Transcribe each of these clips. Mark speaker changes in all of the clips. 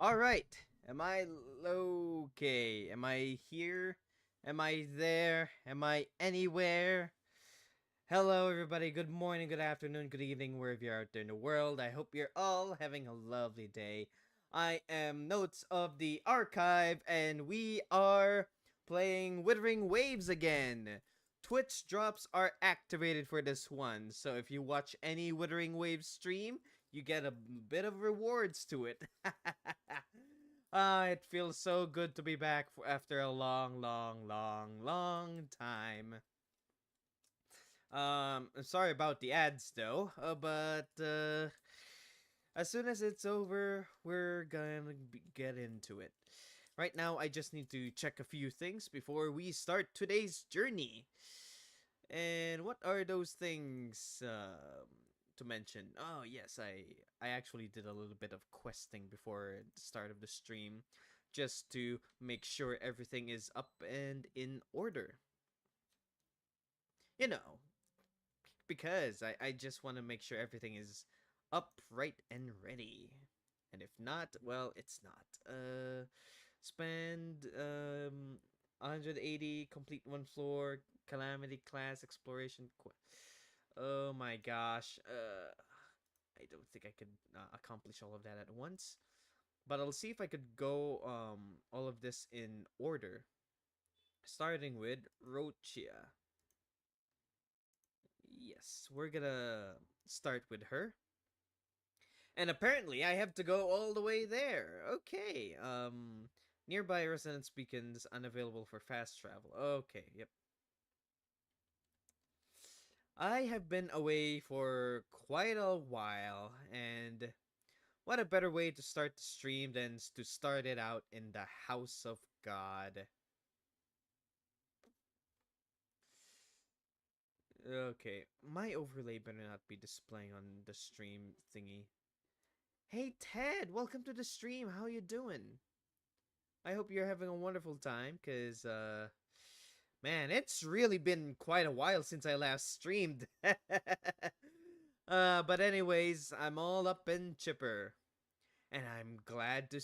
Speaker 1: All right. Am I okay? Am I here? Am I there? Am I anywhere? Hello, everybody. Good morning, good afternoon, good evening, wherever you're out there in the world. I hope you're all having a lovely day. I am Notes of the Archive, and we are playing Withering Waves again. Twitch drops are activated for this one, so if you watch any Withering Waves stream, you get a bit of rewards to it. It feels so good to be back after a long time. I'm sorry about the ads though, but as soon as it's over, we're gonna get into it. Right now, I just need to check a few things before we start today's journey. And what are those things to mention? Oh yes, I actually did a little bit of questing before the start of the stream, just to make sure everything is up and in order. You know, because I just want to make sure everything is upright and ready. And if not, well, it's not. Spend 180, complete one floor, calamity class, exploration. Oh my gosh. I don't think I could accomplish all of that at once. But I'll see if I could go all of this in order. Starting with Rochia. Yes, we're gonna start with her. And apparently I have to go all the way there. Okay. Nearby residence beacons unavailable for fast travel. Okay, yep. I have been away for quite a while, and what a better way to start the stream than to start it out in the house of God. Okay, my overlay better not be displaying on the stream thingy. Hey Ted, welcome to the stream. How you doing? I hope you're having a wonderful time, cause man, it's really been quite a while since I last streamed. But anyways, I'm all up and chipper, and I'm glad to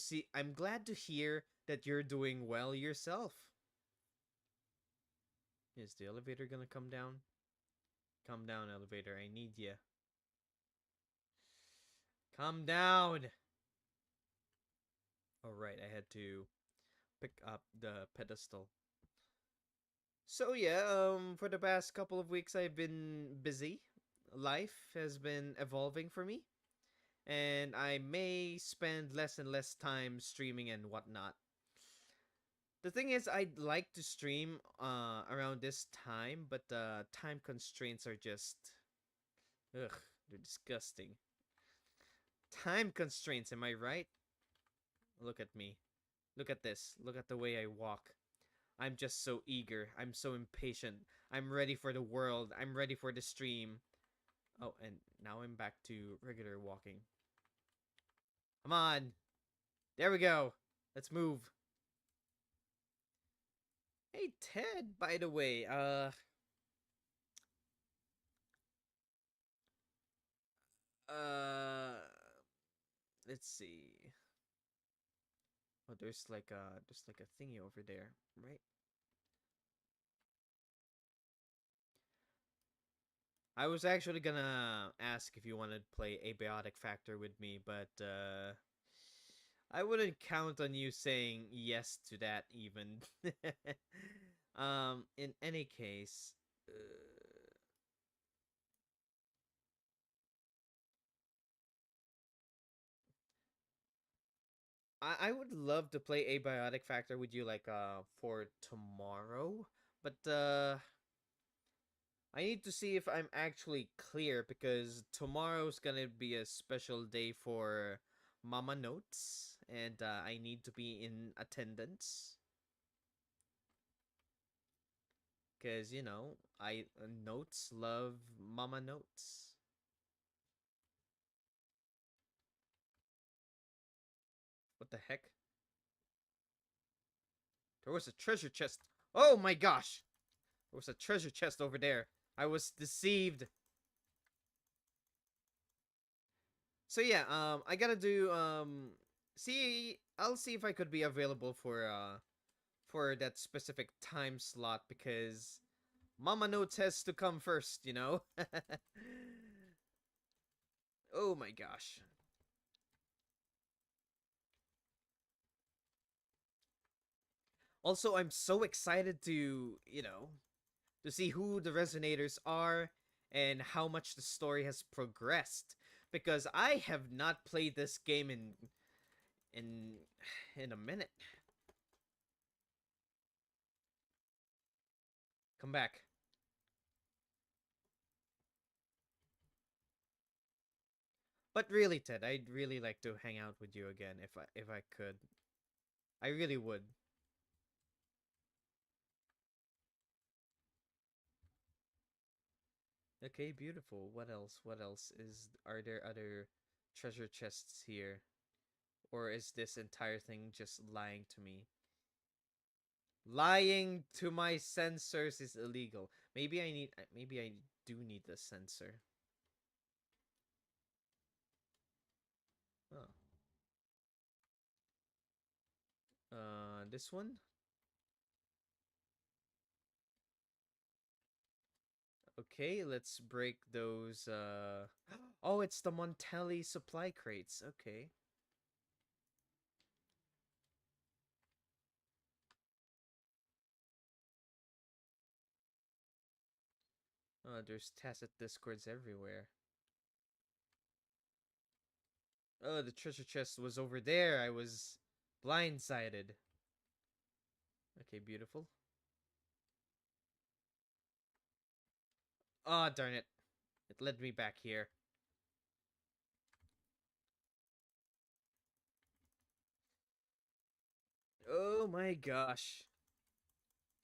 Speaker 1: hear that you're doing well yourself. Is the elevator gonna come down? Come down, elevator. I need you. Come down. All right, I had to pick up the pedestal. So yeah, for the past couple of weeks I've been busy. Life has been evolving for me, and I may spend less and less time streaming and whatnot. The thing is, I'd like to stream around this time, but time constraints are just ugh, they're disgusting. Time constraints, am I right? Look at me. Look at this. Look at the way I walk. I'm just so eager. I'm so impatient. I'm ready for the world. I'm ready for the stream. Oh, and now I'm back to regular walking. Come on. There we go. Let's move. Hey, Ted, by the way, uh, let's see. Oh, there's like a thingy over there, right? I was actually gonna ask if you wanted to play Abiotic Factor with me, but I wouldn't count on you saying yes to that even. In any case, I would love to play Abiotic Factor with you like for tomorrow, but I need to see if I'm actually clear because tomorrow's gonna be a special day for Mama Notes, and I need to be in attendance. Because, you know, I Notes love Mama Notes. What the heck? There was a treasure chest. Oh my gosh! There was a treasure chest over there. I was deceived. So yeah, I gotta do See, I'll see if I could be available for that specific time slot because Mama Notes has to come first, you know? Oh my gosh. Also, I'm so excited to, to see who the Resonators are and how much the story has progressed because I have not played this game in in a minute. Come back. But really, Ted, I'd really like to hang out with you again if I could. I really would. Okay, beautiful. What else? What else are there other treasure chests here? Or is this entire thing just lying to me? Lying to my sensors is illegal. Maybe I do need the sensor. Oh. This one? Okay, let's break those Oh, it's the Montelli supply crates. Okay. There's tacit discords everywhere. Oh, the treasure chest was over there. I was blindsided. Okay, beautiful. Ah, oh, darn it. It led me back here. Oh my gosh.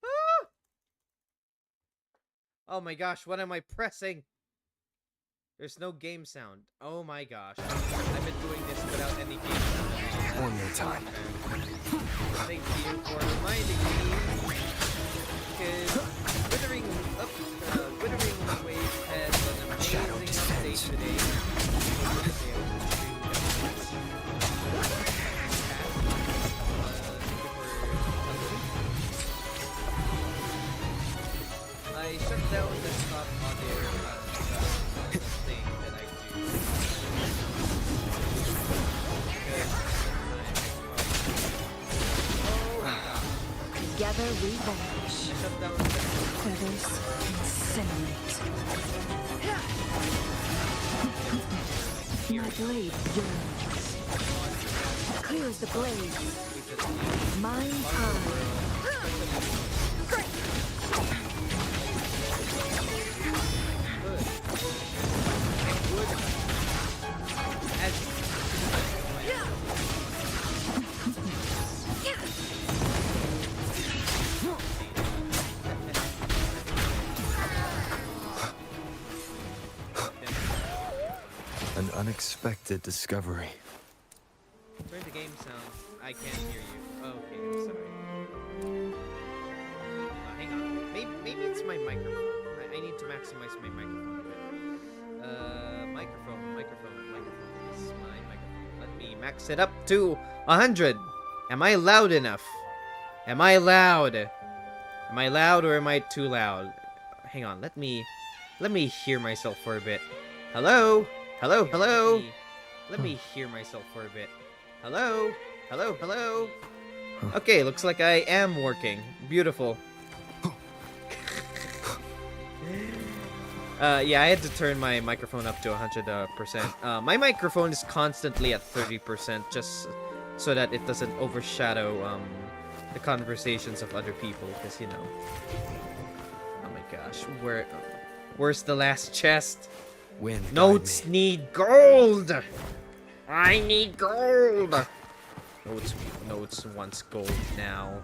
Speaker 1: Ah! Oh my gosh, what am I pressing? There's no game sound. Oh my gosh. I've been doing this without any game sound.
Speaker 2: One more time.
Speaker 1: Thank you for reminding me. Because Withering Wave has an amazing update today. I shut down the stop audio thing that I do. Oh my god.
Speaker 3: Together we vanish.
Speaker 1: I shut down the
Speaker 3: Feathers incinerate. My blade yearns. Clears the blade. Mine eye.
Speaker 2: An unexpected discovery.
Speaker 1: Turn the game sound. I can't hear you. Oh, okay, I'm sorry. Hang on. Maybe it's my microphone. I need to maximize my microphone a bit. Microphone. This is my microphone. Let me max it up to 100. Am I loud enough? Am I loud? Am I loud or am I too loud? Hang on. Let me hear myself for a bit. Hello? Hello? Let me hear myself for a bit. Hello? Okay, looks like I am working. Beautiful. Yeah, I had to turn my microphone up to 100%. My microphone is constantly at 30% just so that it doesn't overshadow the conversations of other people, because, you know. Oh my gosh, where's the last chest?
Speaker 2: Wind
Speaker 1: Notes need gold! I need gold! Notes wants gold now.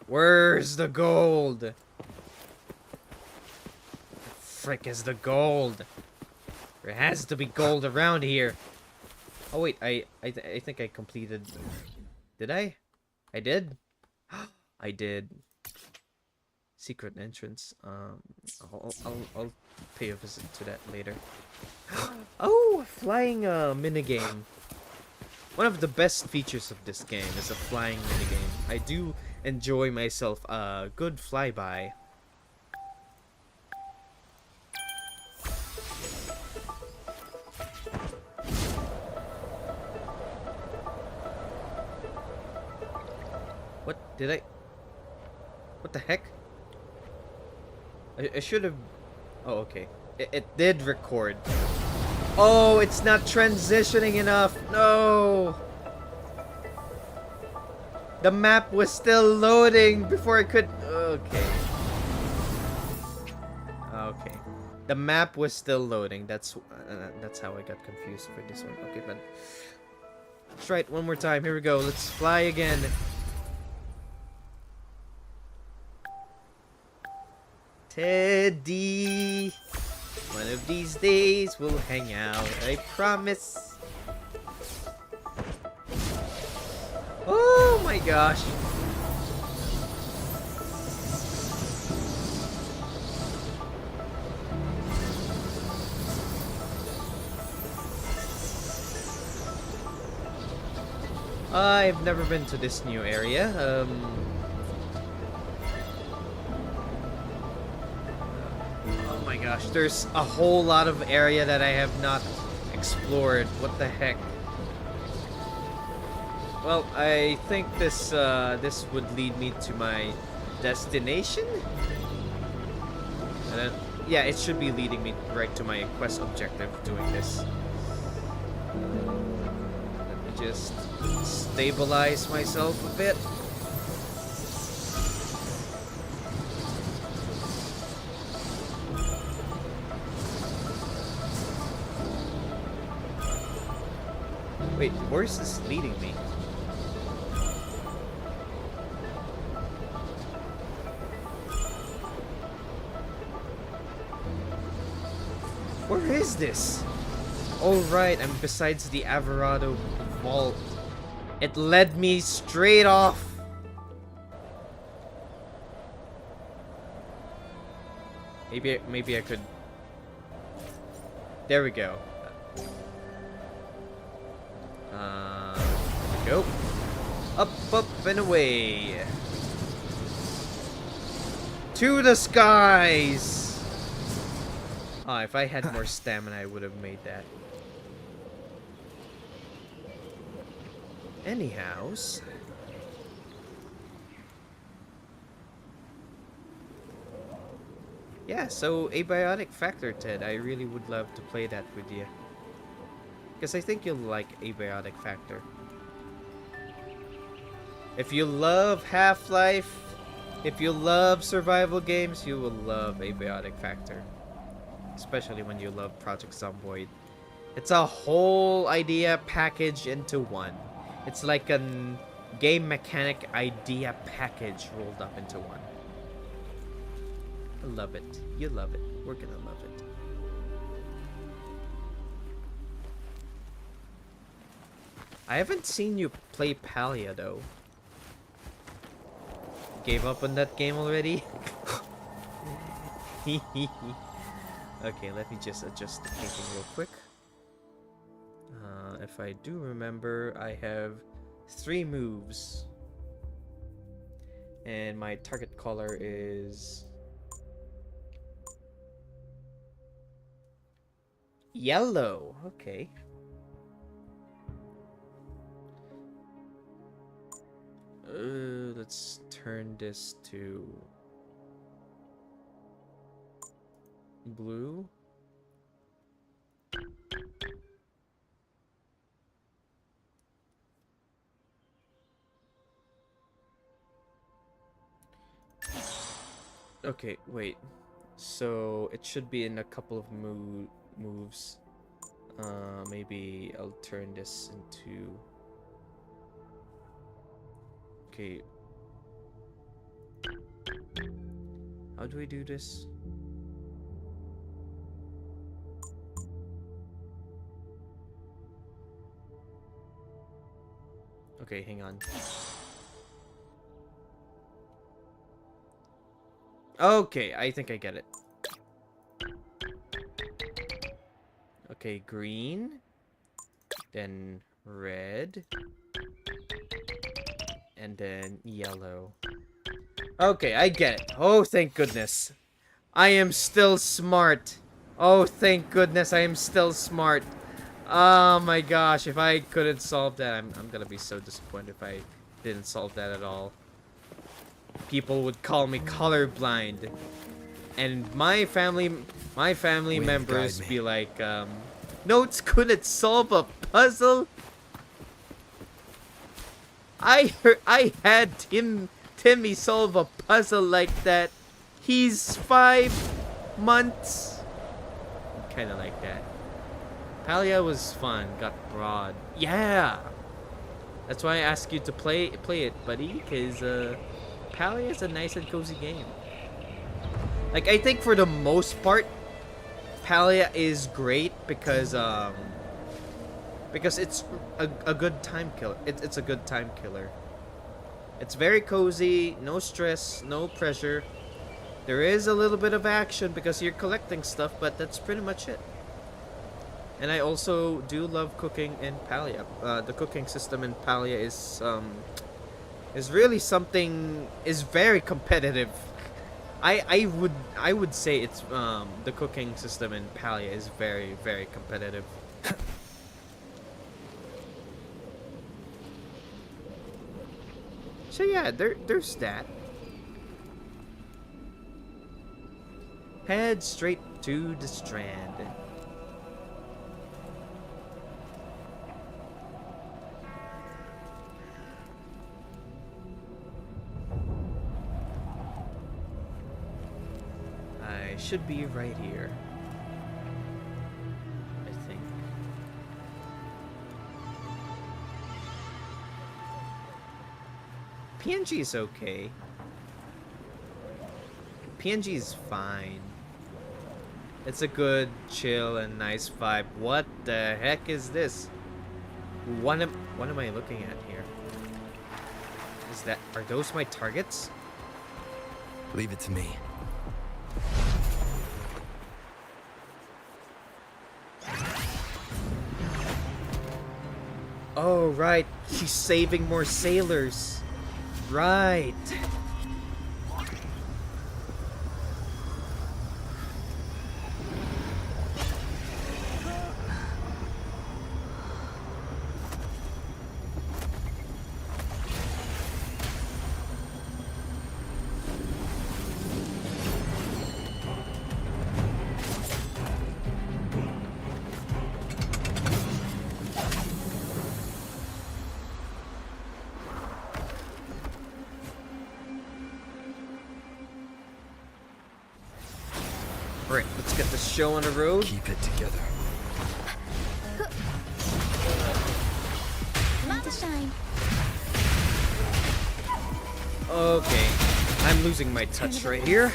Speaker 1: Where's the gold? The frick is the gold? There has to be gold around here. Oh wait, I think I completed. Did I? I did? I did. Secret entrance. I'll pay a visit to that later. Oh, flying minigame. One of the best features of this game is a flying minigame. I do enjoy myself a good flyby. What did I? What the heck? I should have. Oh, okay. It did record. Oh, it's not transitioning enough. No. The map was still loading before I could. Okay. Okay. The map was still loading. That's how I got confused for this one. Okay, but let's try it one more time. Here we go. Let's fly again. Teddy. One of these days we'll hang out. I promise. Oh my gosh. I've never been to this new area. Oh my gosh, there's a whole lot of area that I have not explored. What the heck? Well, I think this would lead me to my destination. Yeah, it should be leading me right to my quest objective doing this. Let me just stabilize myself a bit. Wait, where is this leading me? Where is this? Oh right, I'm besides the Alvarado Vault. It led me straight off. Maybe I could. There we go. There we go. Up, up, and away. To the skies. Oh, if I had more stamina, I would have made that. Anyhows. Yeah, so Abiotic Factor, Ted. I really would love to play that with you. Because I think you'll like Abiotic Factor. If you love Half-Life, if you love survival games, you will love Abiotic Factor. Especially when you love Project Zomboid. It's a whole idea packaged into one. It's like a game mechanic idea package rolled up into one. I love it. You love it. We're gonna love it. I haven't seen you play Palia though. Gave up on that game already? Okay, let me just adjust the painting real quick. If I do remember, I have 3 moves. And my target color is yellow. Okay. Let's turn this to blue. Okay, wait. So it should be in a couple of moves. Maybe I'll turn this into. Okay. How do we do this? Okay, hang on. Okay, I think I get it. Okay, green. Then red. And then yellow. Okay, I get it. Oh, thank goodness. I am still smart. Oh, thank goodness I am still smart. Oh my gosh, if I couldn't solve that, I'm gonna be so disappointed if I didn't solve that at all. People would call me colorblind. And my family
Speaker 2: Wind,
Speaker 1: members
Speaker 2: guide me.
Speaker 1: be like, Notes couldn't solve a puzzle? I had Timmy solve a puzzle like that. He's 5 months. Kinda like that. Palia was fun, got broad. Yeah! That's why I asked you to play it, buddy, because Palia is a nice and cozy game. Like, I think for the most part, Palia is great because it's a good time killer. It's a good time killer. It's very cozy, no stress, no pressure. There is a little bit of action because you're collecting stuff, but that's pretty much it. And I also do love cooking in Palia. The cooking system in Palia is really something, is very competitive. I would say it's the cooking system in Palia is very, very competitive. So yeah, there's that. Head straight to the strand. I should be right here. I think. PNG is okay. PNG is fine. It's a good, chill, and nice vibe. What the heck is this? What am I looking at here? Are those my targets?
Speaker 2: Leave it to me.
Speaker 1: Oh, right. She's saving more sailors. Right. Alright, let's get this show on the road.
Speaker 2: Keep it together.
Speaker 4: Time to shine.
Speaker 1: Okay. I'm losing my touch right here.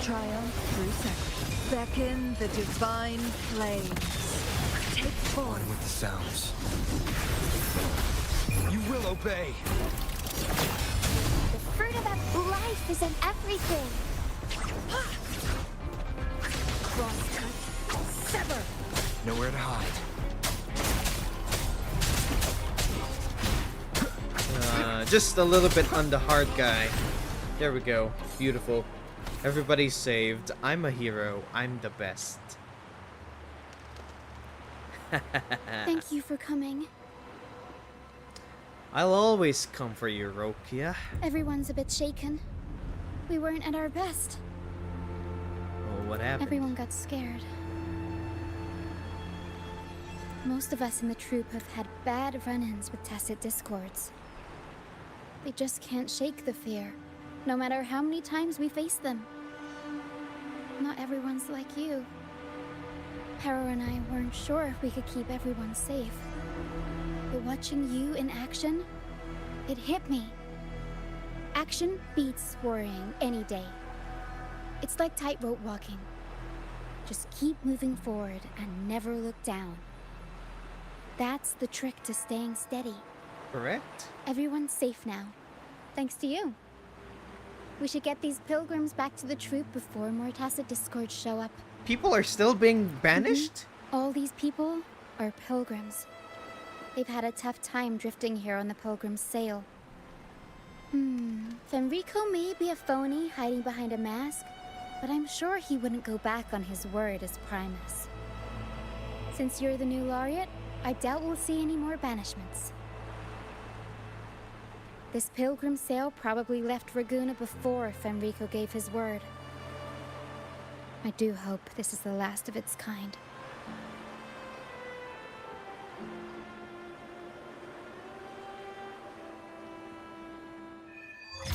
Speaker 3: Triumph through sacrifice. Beckon the divine flames. Take form.
Speaker 2: On with the sounds. You will obey.
Speaker 4: The fruit of life is in everything.
Speaker 3: Crosscut. Sever.
Speaker 2: Nowhere to hide.
Speaker 1: Just a little bit on the hard guy. There we go. Beautiful. Everybody's saved. I'm a hero. I'm the best.
Speaker 4: Thank you for coming.
Speaker 1: I'll always come for you, Rokia.
Speaker 4: Everyone's a bit shaken. We weren't at our best.
Speaker 1: Oh, what happened?
Speaker 4: Everyone got scared. Most of us in the troop have had bad run-ins with tacit discords. They just can't shake the fear, no matter how many times we face them. Not everyone's like you. Harrow and I weren't sure if we could keep everyone safe. But watching you in action, it hit me. Action beats worrying any day. It's like tightrope walking. Just keep moving forward and never look down. That's the trick to staying steady.
Speaker 1: Correct?
Speaker 4: Everyone's safe now, thanks to you. We should get these pilgrims back to the troop before more tacit discords show up.
Speaker 1: People are still being banished?
Speaker 4: All these people are pilgrims. They've had a tough time drifting here on the pilgrim's sail. Fenrico may be a phony hiding behind a mask, but I'm sure he wouldn't go back on his word as Primus. Since you're the new laureate, I doubt we'll see any more banishments. This pilgrim sail probably left Raguna before Fenrico gave his word. I do hope this is the last of its kind.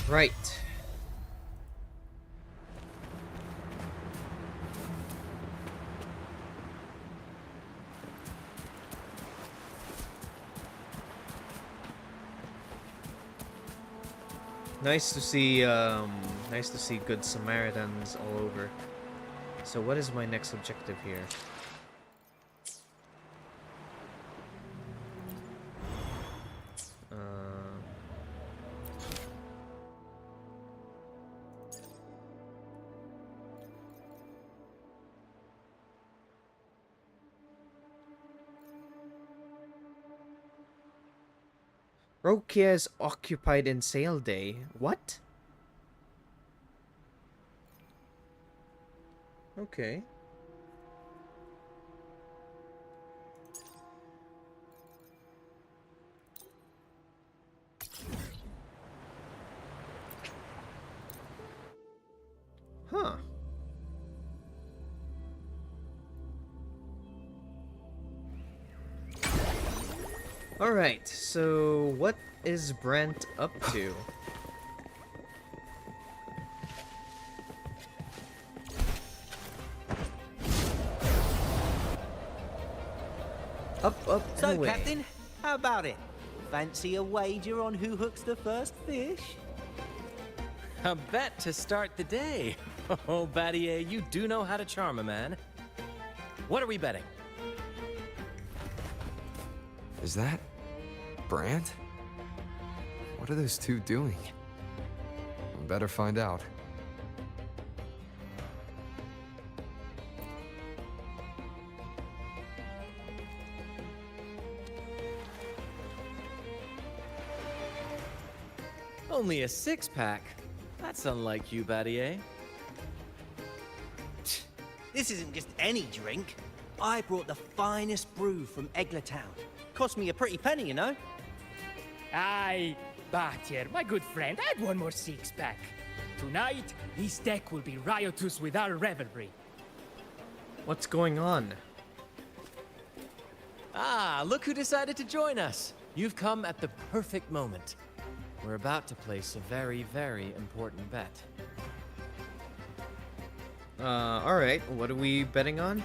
Speaker 1: Right. Nice to see good Samaritans all over. So what is my next objective here? Rokia is occupied in Sail Day. What? Okay. Huh. Alright, so what is Brent up to? Up, and
Speaker 5: So,
Speaker 1: away.
Speaker 5: Captain, how about it? Fancy a wager on who hooks the first fish?
Speaker 6: A bet to start the day. Oh, Battier, you do know how to charm a man. What are we betting?
Speaker 2: Is that Brant? What are those two doing? We better find out.
Speaker 6: Only a six-pack? That's unlike you, Battier.
Speaker 5: This isn't just any drink. I brought the finest brew from Eglertown. Cost me a pretty penny, you know?
Speaker 7: Aye, Batier, my good friend, add one more six-pack. Tonight, this deck will be riotous with our revelry.
Speaker 1: What's going on?
Speaker 6: Ah, look who decided to join us. You've come at the perfect moment. We're about to place a very, very important bet.
Speaker 1: Alright, what are we betting on?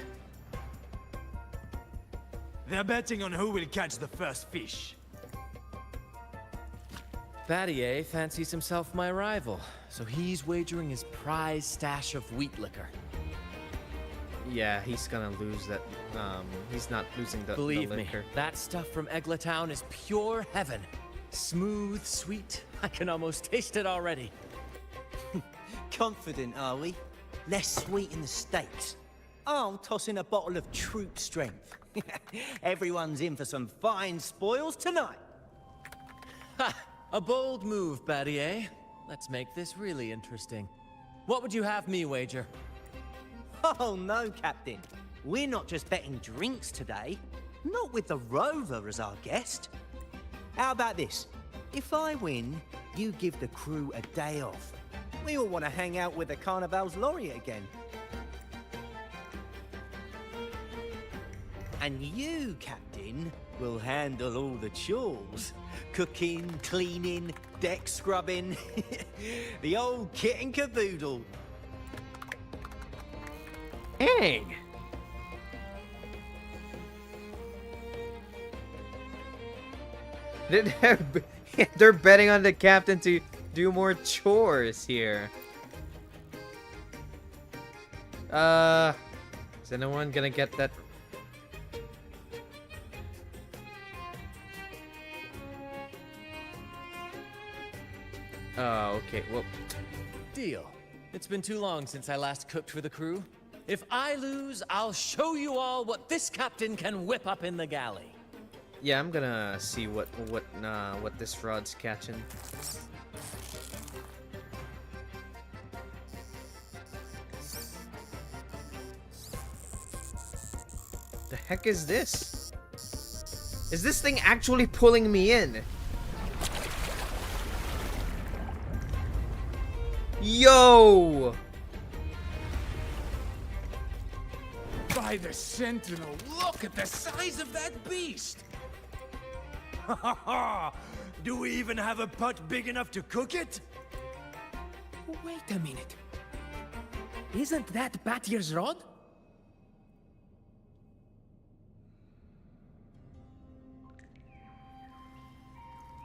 Speaker 8: They're betting on who will catch the first fish.
Speaker 6: Battier fancies himself my rival, so he's wagering his prize stash of wheat liquor.
Speaker 1: Yeah, he's gonna lose that, he's not losing the
Speaker 6: Believe
Speaker 1: the
Speaker 6: me,
Speaker 1: liquor.
Speaker 6: that stuff from Eglertown is pure heaven. Smooth, sweet, I can almost taste it already.
Speaker 5: Confident, are we? Less sweet in the States. I'll toss in a bottle of troop strength. Everyone's in for some fine spoils tonight.
Speaker 6: Ha! A bold move, Battier. Let's make this really interesting. What would you have me wager?
Speaker 5: Oh no, Captain. We're not just betting drinks today. Not with the Rover as our guest. How about this? If I win, you give the crew a day off. We all want to hang out with the Carnival's laureate again. And you, Captain, will handle all the chores. Cooking, cleaning, deck scrubbing. The old kit and caboodle.
Speaker 1: Dang! They're betting on the captain to do more chores here. Is anyone gonna get that? Oh, okay. Well,
Speaker 6: deal. It's been too long since I last cooked for the crew. If I lose, I'll show you all what this captain can whip up in the galley.
Speaker 1: Yeah, I'm gonna see what this rod's catching. The heck is this? Is this thing actually pulling me in? Yo!
Speaker 8: By the Sentinel, look at the size of that beast! Ha ha ha! Do we even have a pot big enough to cook it?
Speaker 7: Wait a minute. Isn't that Batier's rod?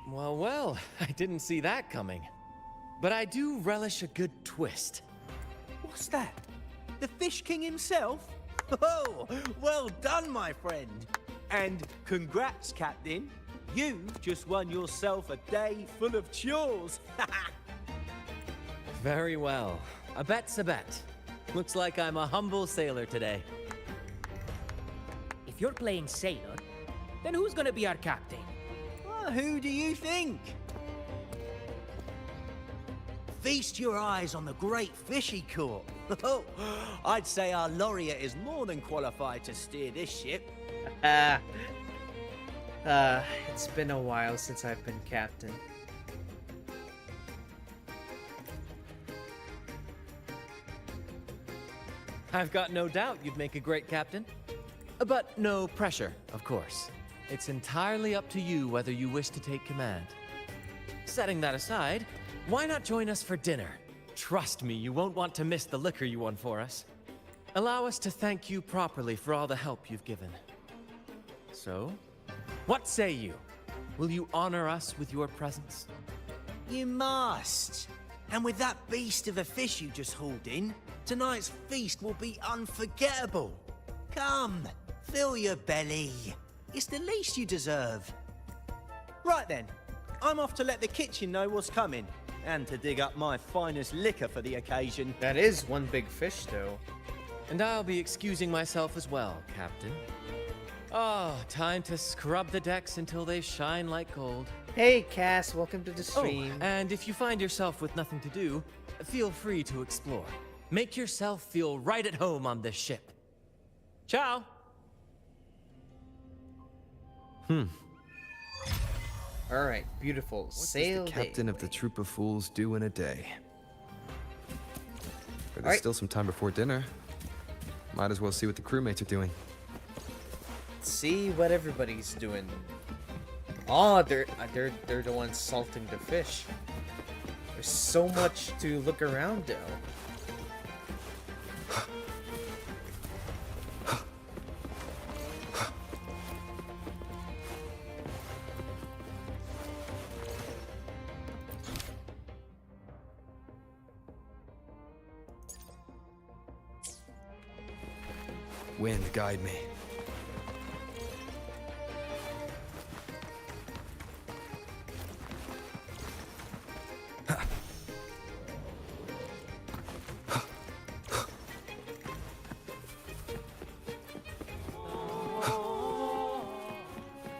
Speaker 6: Well, well, I didn't see that coming. But I do relish a good twist.
Speaker 5: What's that? The Fish King himself? Oh, well done, my friend. And congrats, Captain. You just won yourself a day full of chores.
Speaker 6: Very well. A bet's a bet. Looks like I'm a humble sailor today.
Speaker 7: If you're playing sailor, then who's gonna be our captain?
Speaker 5: Well, who do you think? Feast your eyes on the great fish he caught. Oh, I'd say our laureate is more than qualified to steer this ship.
Speaker 1: It's been a while since I've been captain.
Speaker 6: I've got no doubt you'd make a great captain. But no pressure, of course. It's entirely up to you whether you wish to take command. Setting that aside, why not join us for dinner? Trust me, you won't want to miss the liquor you won for us. Allow us to thank you properly for all the help you've given. So, what say you? Will you honor us with your presence?
Speaker 5: You must. And with that beast of a fish you just hauled in, tonight's feast will be unforgettable. Come, fill your belly. It's the least you deserve. Right then, I'm off to let the kitchen know what's coming, and to dig up my finest liquor for the occasion.
Speaker 1: That is one big fish, though.
Speaker 6: And I'll be excusing myself as well, Captain. Oh, time to scrub the decks until they shine like gold.
Speaker 1: Hey, Cass, welcome to the stream.
Speaker 6: Oh, and if you find yourself with nothing to do, feel free to explore. Make yourself feel right at home on this ship. Ciao!
Speaker 1: Alright, beautiful.
Speaker 2: What
Speaker 1: Sail
Speaker 2: does the captain
Speaker 1: day.
Speaker 2: of the troop of fools do in a day? But there's
Speaker 1: Alright.
Speaker 2: still some time before dinner. Might as well see what the crewmates are doing.
Speaker 1: See what everybody's doing. Oh, they're the ones salting the fish. There's so much to look around, though.
Speaker 2: Wind, guide me.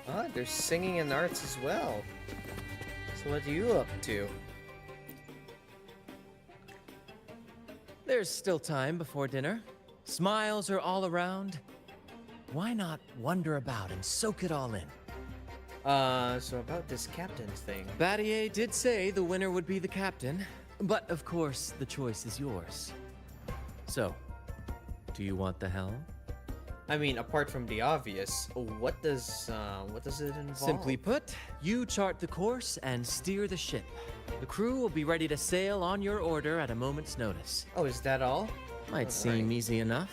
Speaker 1: Ah, they're singing in arts as well. So what are you up to?
Speaker 6: There's still time before dinner. Smiles are all around. Why not wander about and soak it all in?
Speaker 1: So about this captain thing.
Speaker 6: Battier did say the winner would be the captain, but of course the choice is yours. So, do you want the helm?
Speaker 1: I mean, apart from the obvious, what does it involve?
Speaker 6: Simply put, you chart the course and steer the ship. The crew will be ready to sail on your order at a moment's notice.
Speaker 1: Oh, is that all?
Speaker 6: Might seem easy enough,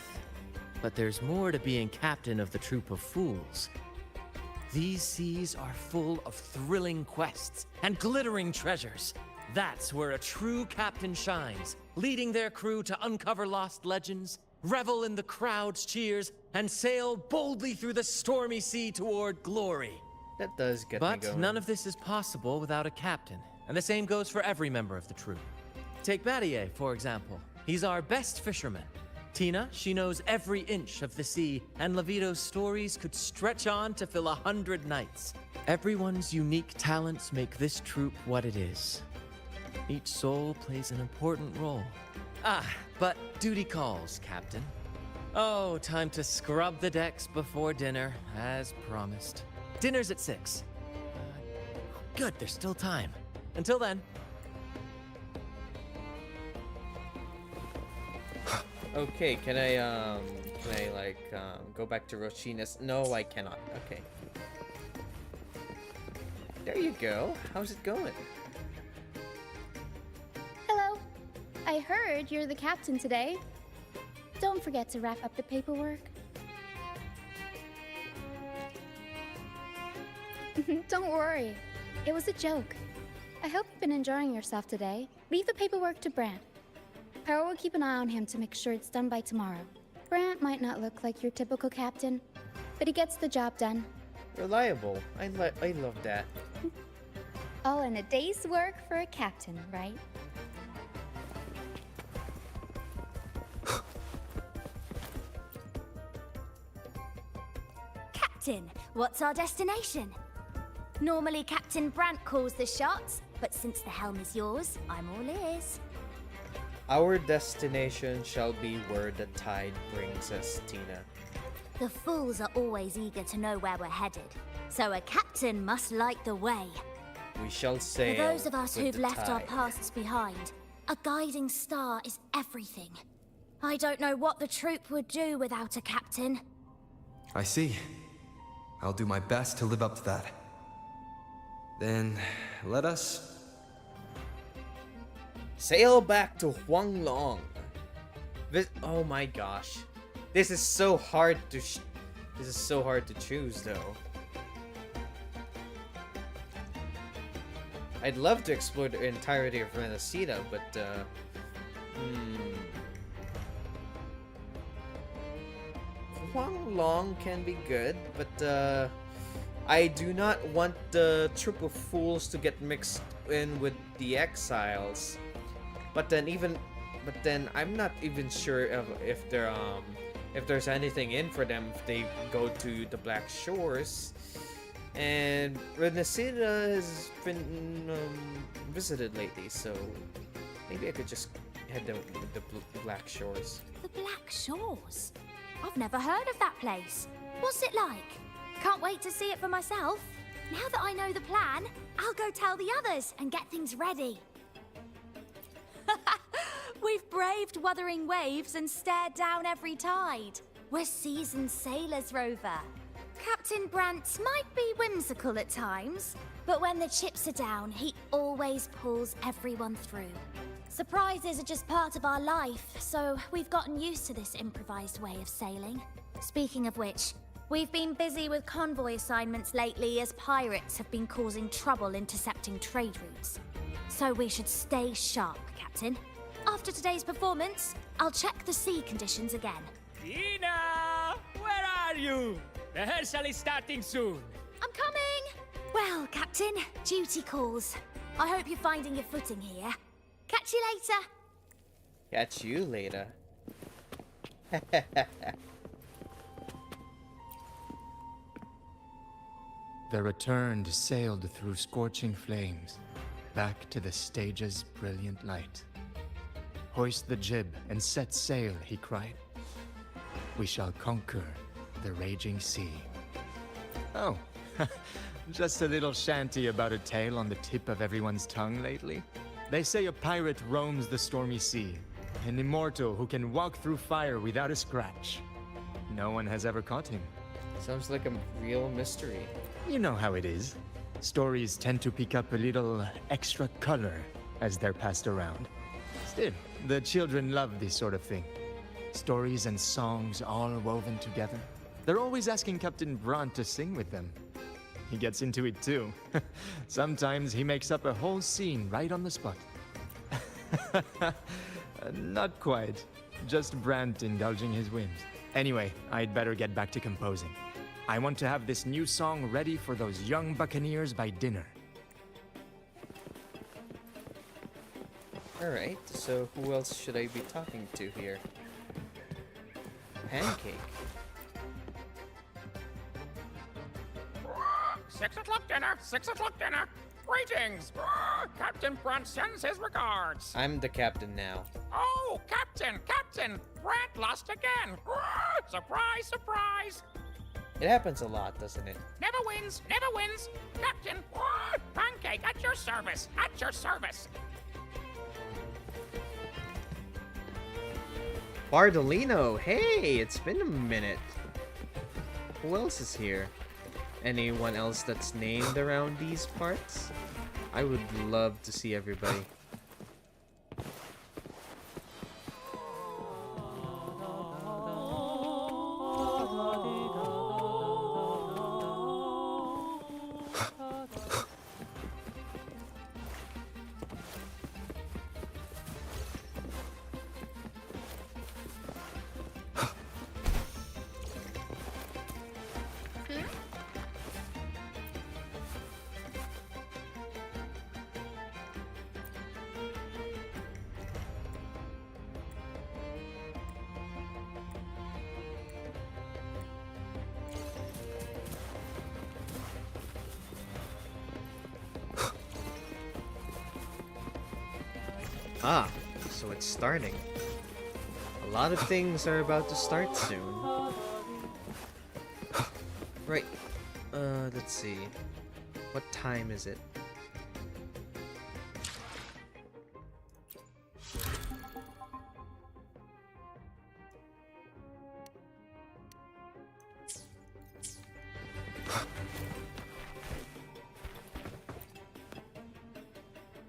Speaker 6: but there's more to being captain of the troop of fools. These seas are full of thrilling quests and glittering treasures. That's where a true captain shines, leading their crew to uncover lost legends, revel in the crowd's cheers, and sail boldly through the stormy sea toward glory.
Speaker 1: That does get me
Speaker 6: But
Speaker 1: going.
Speaker 6: none of this is possible without a captain, and the same goes for every member of the troop. take Mattier, for example. He's our best fisherman. Tina, she knows every inch of the sea, and Levito's stories could stretch on to fill 100 nights. Everyone's unique talents make this troupe what it is. Each soul plays an important role. Ah, but duty calls, Captain. Oh, time to scrub the decks before dinner, as promised. Dinner's at 6. Good, there's still time. Until then.
Speaker 1: Okay, can I go back to Roshina's? No, I cannot. Okay. There you go. How's it going?
Speaker 4: Hello. I heard you're the captain today. Don't forget to wrap up the paperwork. Don't worry. It was a joke. I hope you've been enjoying yourself today. Leave the paperwork to Brant. Power will keep an eye on him to make sure it's done by tomorrow. Brant might not look like your typical captain, but he gets the job done.
Speaker 1: Reliable. I love that.
Speaker 4: All in a day's work for a captain, right?
Speaker 9: Captain, what's our destination? Normally Captain Brant calls the shots, but since the helm is yours, I'm all ears.
Speaker 1: Our destination shall be where the tide brings us, Tina.
Speaker 9: The fools are always eager to know where we're headed, so a captain must light the way.
Speaker 1: We shall sail.
Speaker 9: For those of us
Speaker 1: with
Speaker 9: who've
Speaker 1: the
Speaker 9: left our
Speaker 1: tide.
Speaker 9: pasts behind, a guiding star is everything. I don't know what the troop would do without a captain.
Speaker 2: I see. I'll do my best to live up to that. Then, let us...
Speaker 1: Sail back to Huanglong. Oh my gosh. This is so hard to choose, though. I'd love to explore the entirety of Renacida, but Huanglong can be good, but I do not want the troop of fools to get mixed in with the exiles. But then I'm not even sure if there's anything in for them if they go to the Black Shores. And Renacida has been visited lately, so maybe I could just head to the Black Shores.
Speaker 9: The Black Shores? I've never heard of that place. What's it like? Can't wait to see it for myself. Now that I know the plan, I'll go tell the others and get things ready. We've braved wuthering waves and stared down every tide. We're seasoned sailors, Rover. Captain Brant might be whimsical at times, but when the chips are down, he always pulls everyone through. Surprises are just part of our life, so we've gotten used to this improvised way of sailing. Speaking of which, we've been busy with convoy assignments lately as pirates have been causing trouble intercepting trade routes. So we should stay sharp, Captain. After today's performance, I'll check the sea conditions again.
Speaker 7: Tina! Where are you? Rehearsal is starting soon.
Speaker 9: I'm coming! Well, Captain, duty calls. I hope you're finding your footing here. Catch you later.
Speaker 1: Catch you later.
Speaker 10: The Returned sailed through scorching flames, back to the stage's brilliant light. Hoist the jib and set sail, he cried. We shall conquer the raging sea. Oh, just a little shanty about a tale on the tip of everyone's tongue lately. They say a pirate roams the stormy sea, an immortal who can walk through fire without a scratch. No one has ever caught him.
Speaker 1: Sounds like a real mystery.
Speaker 10: You know how it is. Stories tend to pick up a little extra color as they're passed around. Still, the children love this sort of thing. Stories and songs all woven together. They're always asking Captain Brant to sing with them. He gets into it too. Sometimes he makes up a whole scene right on the spot. Not quite. Just Brant indulging his whims. Anyway, I'd better get back to composing. I want to have this new song ready for those young buccaneers by dinner.
Speaker 1: Alright, so who else should I be talking to here? Pancake.
Speaker 11: 6 o'clock dinner! 6 o'clock dinner! Greetings! Captain Brunt sends his regards.
Speaker 1: I'm the captain now.
Speaker 11: Oh, Captain! Captain! Brant lost again! Surprise, surprise!
Speaker 1: It happens a lot, doesn't it?
Speaker 11: Never wins! Never wins! Captain! Pancake at your service! At your service!
Speaker 1: Bardolino! Hey, it's been a minute. Who else is here? Anyone else that's named around these parts? I would love to see everybody. Ah, so it's starting. A lot of things are about to start soon. Right. Let's see. What time is it?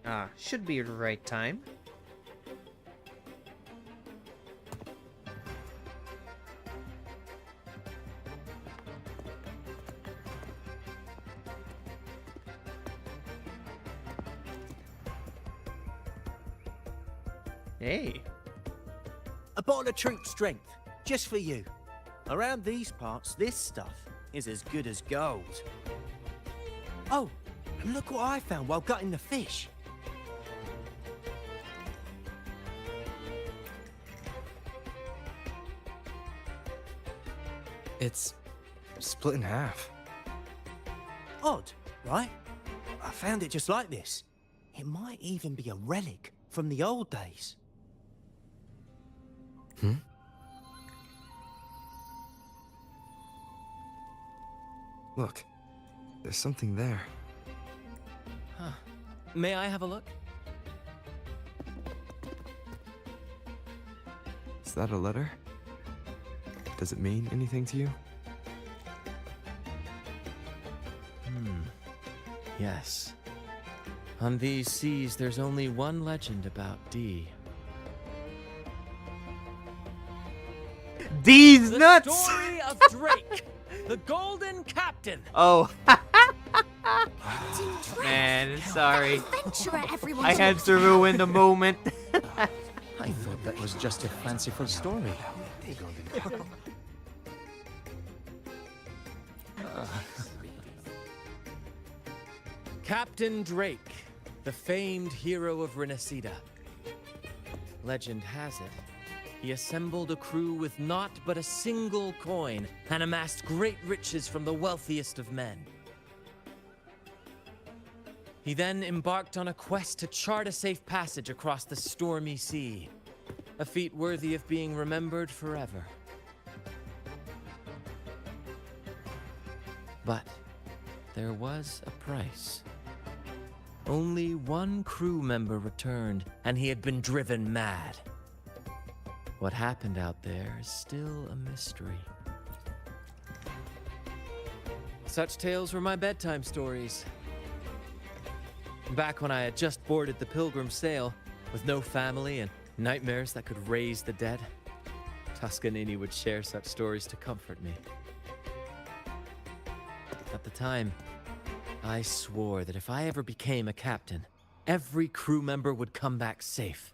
Speaker 1: Ah, should be the right time. Hey.
Speaker 5: A bottle of troop strength, just for you. Around these parts, this stuff is as good as gold. Oh, and look what I found while gutting the fish.
Speaker 2: It's split in half.
Speaker 5: Odd, right? I found it just like this. It might even be a relic from the old days.
Speaker 2: Hmm? Look, there's something there.
Speaker 6: Huh. May I have a look?
Speaker 2: Is that a letter? Does it mean anything to you?
Speaker 6: Yes. On these seas, there's only one legend about D.
Speaker 1: These
Speaker 6: The
Speaker 1: nuts!
Speaker 6: story of Drake, the Golden Captain.
Speaker 1: Oh,
Speaker 9: Captain Drake,
Speaker 1: man, sorry.
Speaker 9: that adventurer everyone
Speaker 1: I had
Speaker 9: talks
Speaker 1: to ruin the moment.
Speaker 10: I thought that was just a fanciful story.
Speaker 6: Captain Drake, the famed hero of Renacida. Legend has it, he assembled a crew with naught but a single coin and amassed great riches from the wealthiest of men. He then embarked on a quest to chart a safe passage across the stormy sea, a feat worthy of being remembered forever. But there was a price. Only one crew member returned, and he had been driven mad. What happened out there is still a mystery. Such tales were my bedtime stories. Back when I had just boarded the Pilgrim sail, with no family and nightmares that could raise the dead, Toscanini would share such stories to comfort me. At the time, I swore that if I ever became a captain, every crew member would come back safe.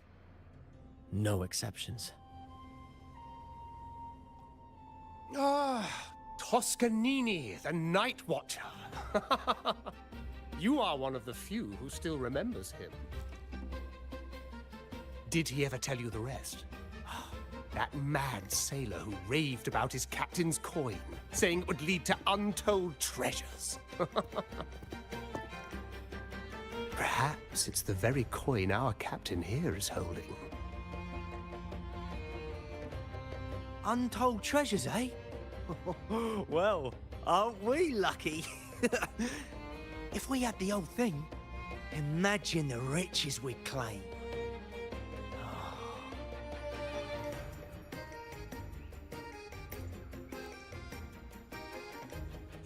Speaker 6: No exceptions.
Speaker 12: Ah, Toscanini, the Night Watcher. You are one of the few who still remembers him. Did he ever tell you the rest? That mad sailor who raved about his captain's coin, saying it would lead to untold treasures. Perhaps it's the very coin our captain here is holding.
Speaker 5: Untold treasures, eh? Well, aren't we lucky? If we had the whole thing, imagine the riches we'd claim.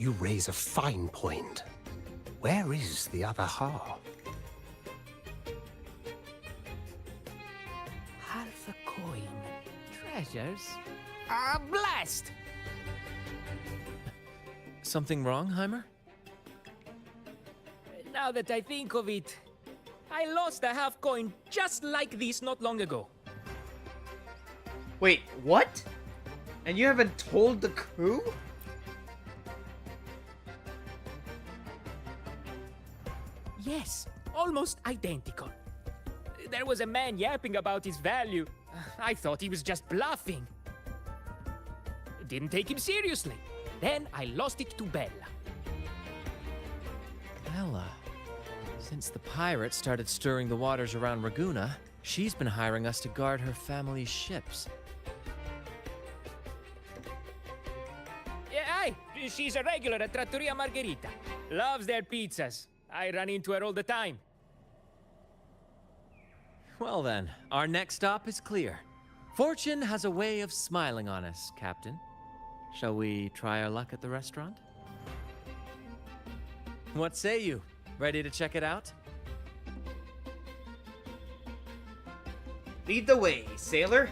Speaker 12: You raise a fine point. Where is the other half?
Speaker 7: Half a coin. Treasures? Ah, blast!
Speaker 6: Something wrong, Heimer?
Speaker 7: Now that I think of it, I lost a half coin just like this not long ago.
Speaker 1: Wait, what? And you haven't told the crew?
Speaker 7: Yes, almost identical. There was a man yapping about his value. I thought he was just bluffing. Didn't take him seriously. Then I lost it to Bella.
Speaker 6: Bella. Since the pirates started stirring the waters around Raguna, she's been hiring us to guard her family's ships.
Speaker 7: Yeah, aye, she's a regular at Trattoria Margherita. Loves their pizzas. I run into her all the time.
Speaker 6: Well then, our next stop is clear. Fortune has a way of smiling on us, Captain. Shall we try our luck at the restaurant? What say you? Ready to check it out?
Speaker 1: Lead the way, sailor.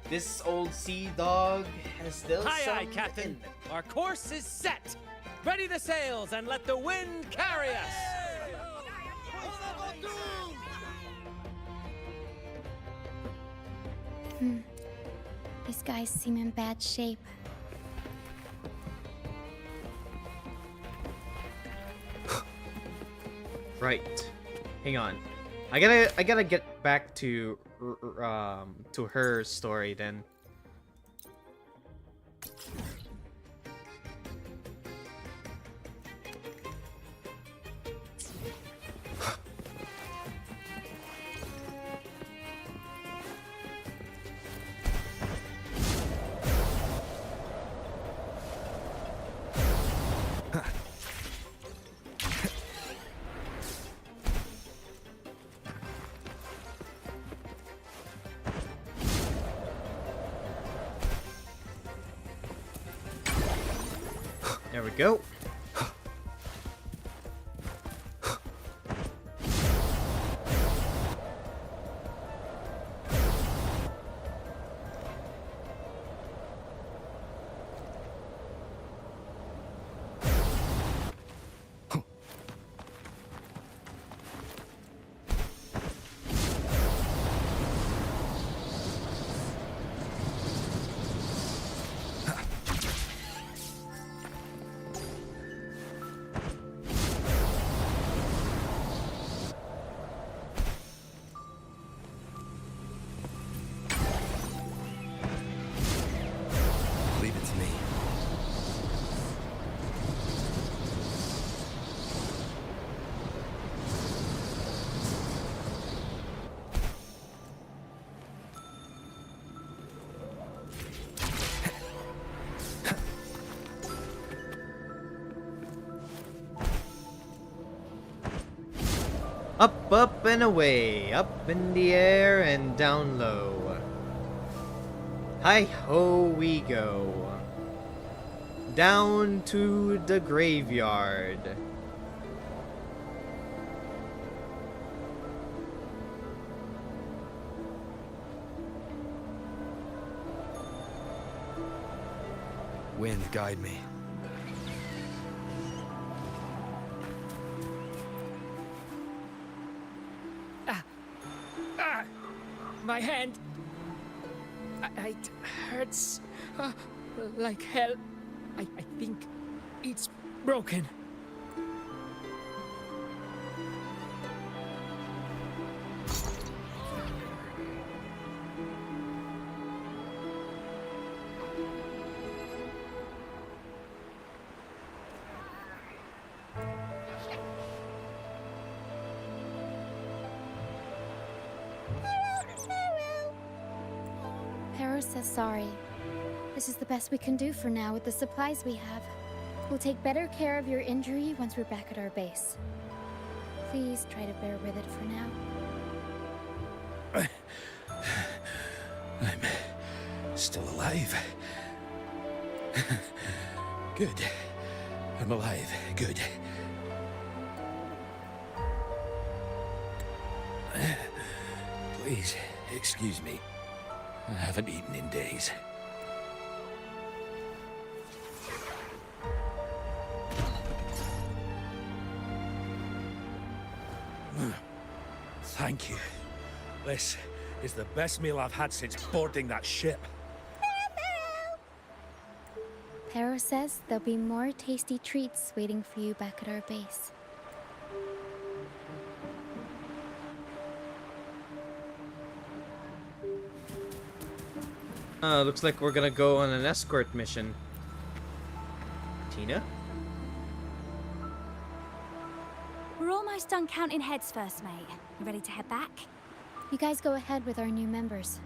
Speaker 1: This old sea dog has still
Speaker 6: Aye,
Speaker 1: some
Speaker 6: aye, Captain.
Speaker 1: in them.
Speaker 6: Our course is set. Ready the sails and let the wind carry us.
Speaker 4: These guys seem in bad shape.
Speaker 1: Right. Hang on. I gotta get back to her story then. There we go.
Speaker 2: Leave it to me.
Speaker 1: Up, up, and away. Up in the air and down low. Hi-ho we go. Down to the graveyard.
Speaker 2: Wind, guide me.
Speaker 7: My hand. It hurts like hell. I think it's broken.
Speaker 4: says sorry. This is the best we can do for now with the supplies we have. We'll take better care of your injury once we're back at our base. Please try to bear with it for now.
Speaker 8: I'm still alive. Good. I'm alive. Good. Please, excuse me. I haven't eaten in days. Thank you. This is the best meal I've had since boarding that ship.
Speaker 4: Pero says there'll be more tasty treats waiting for you back at our base.
Speaker 1: Looks like we're gonna go on an escort mission. Tina?
Speaker 9: We're almost done counting heads first, mate. You ready to head back?
Speaker 4: You guys go ahead with our new members.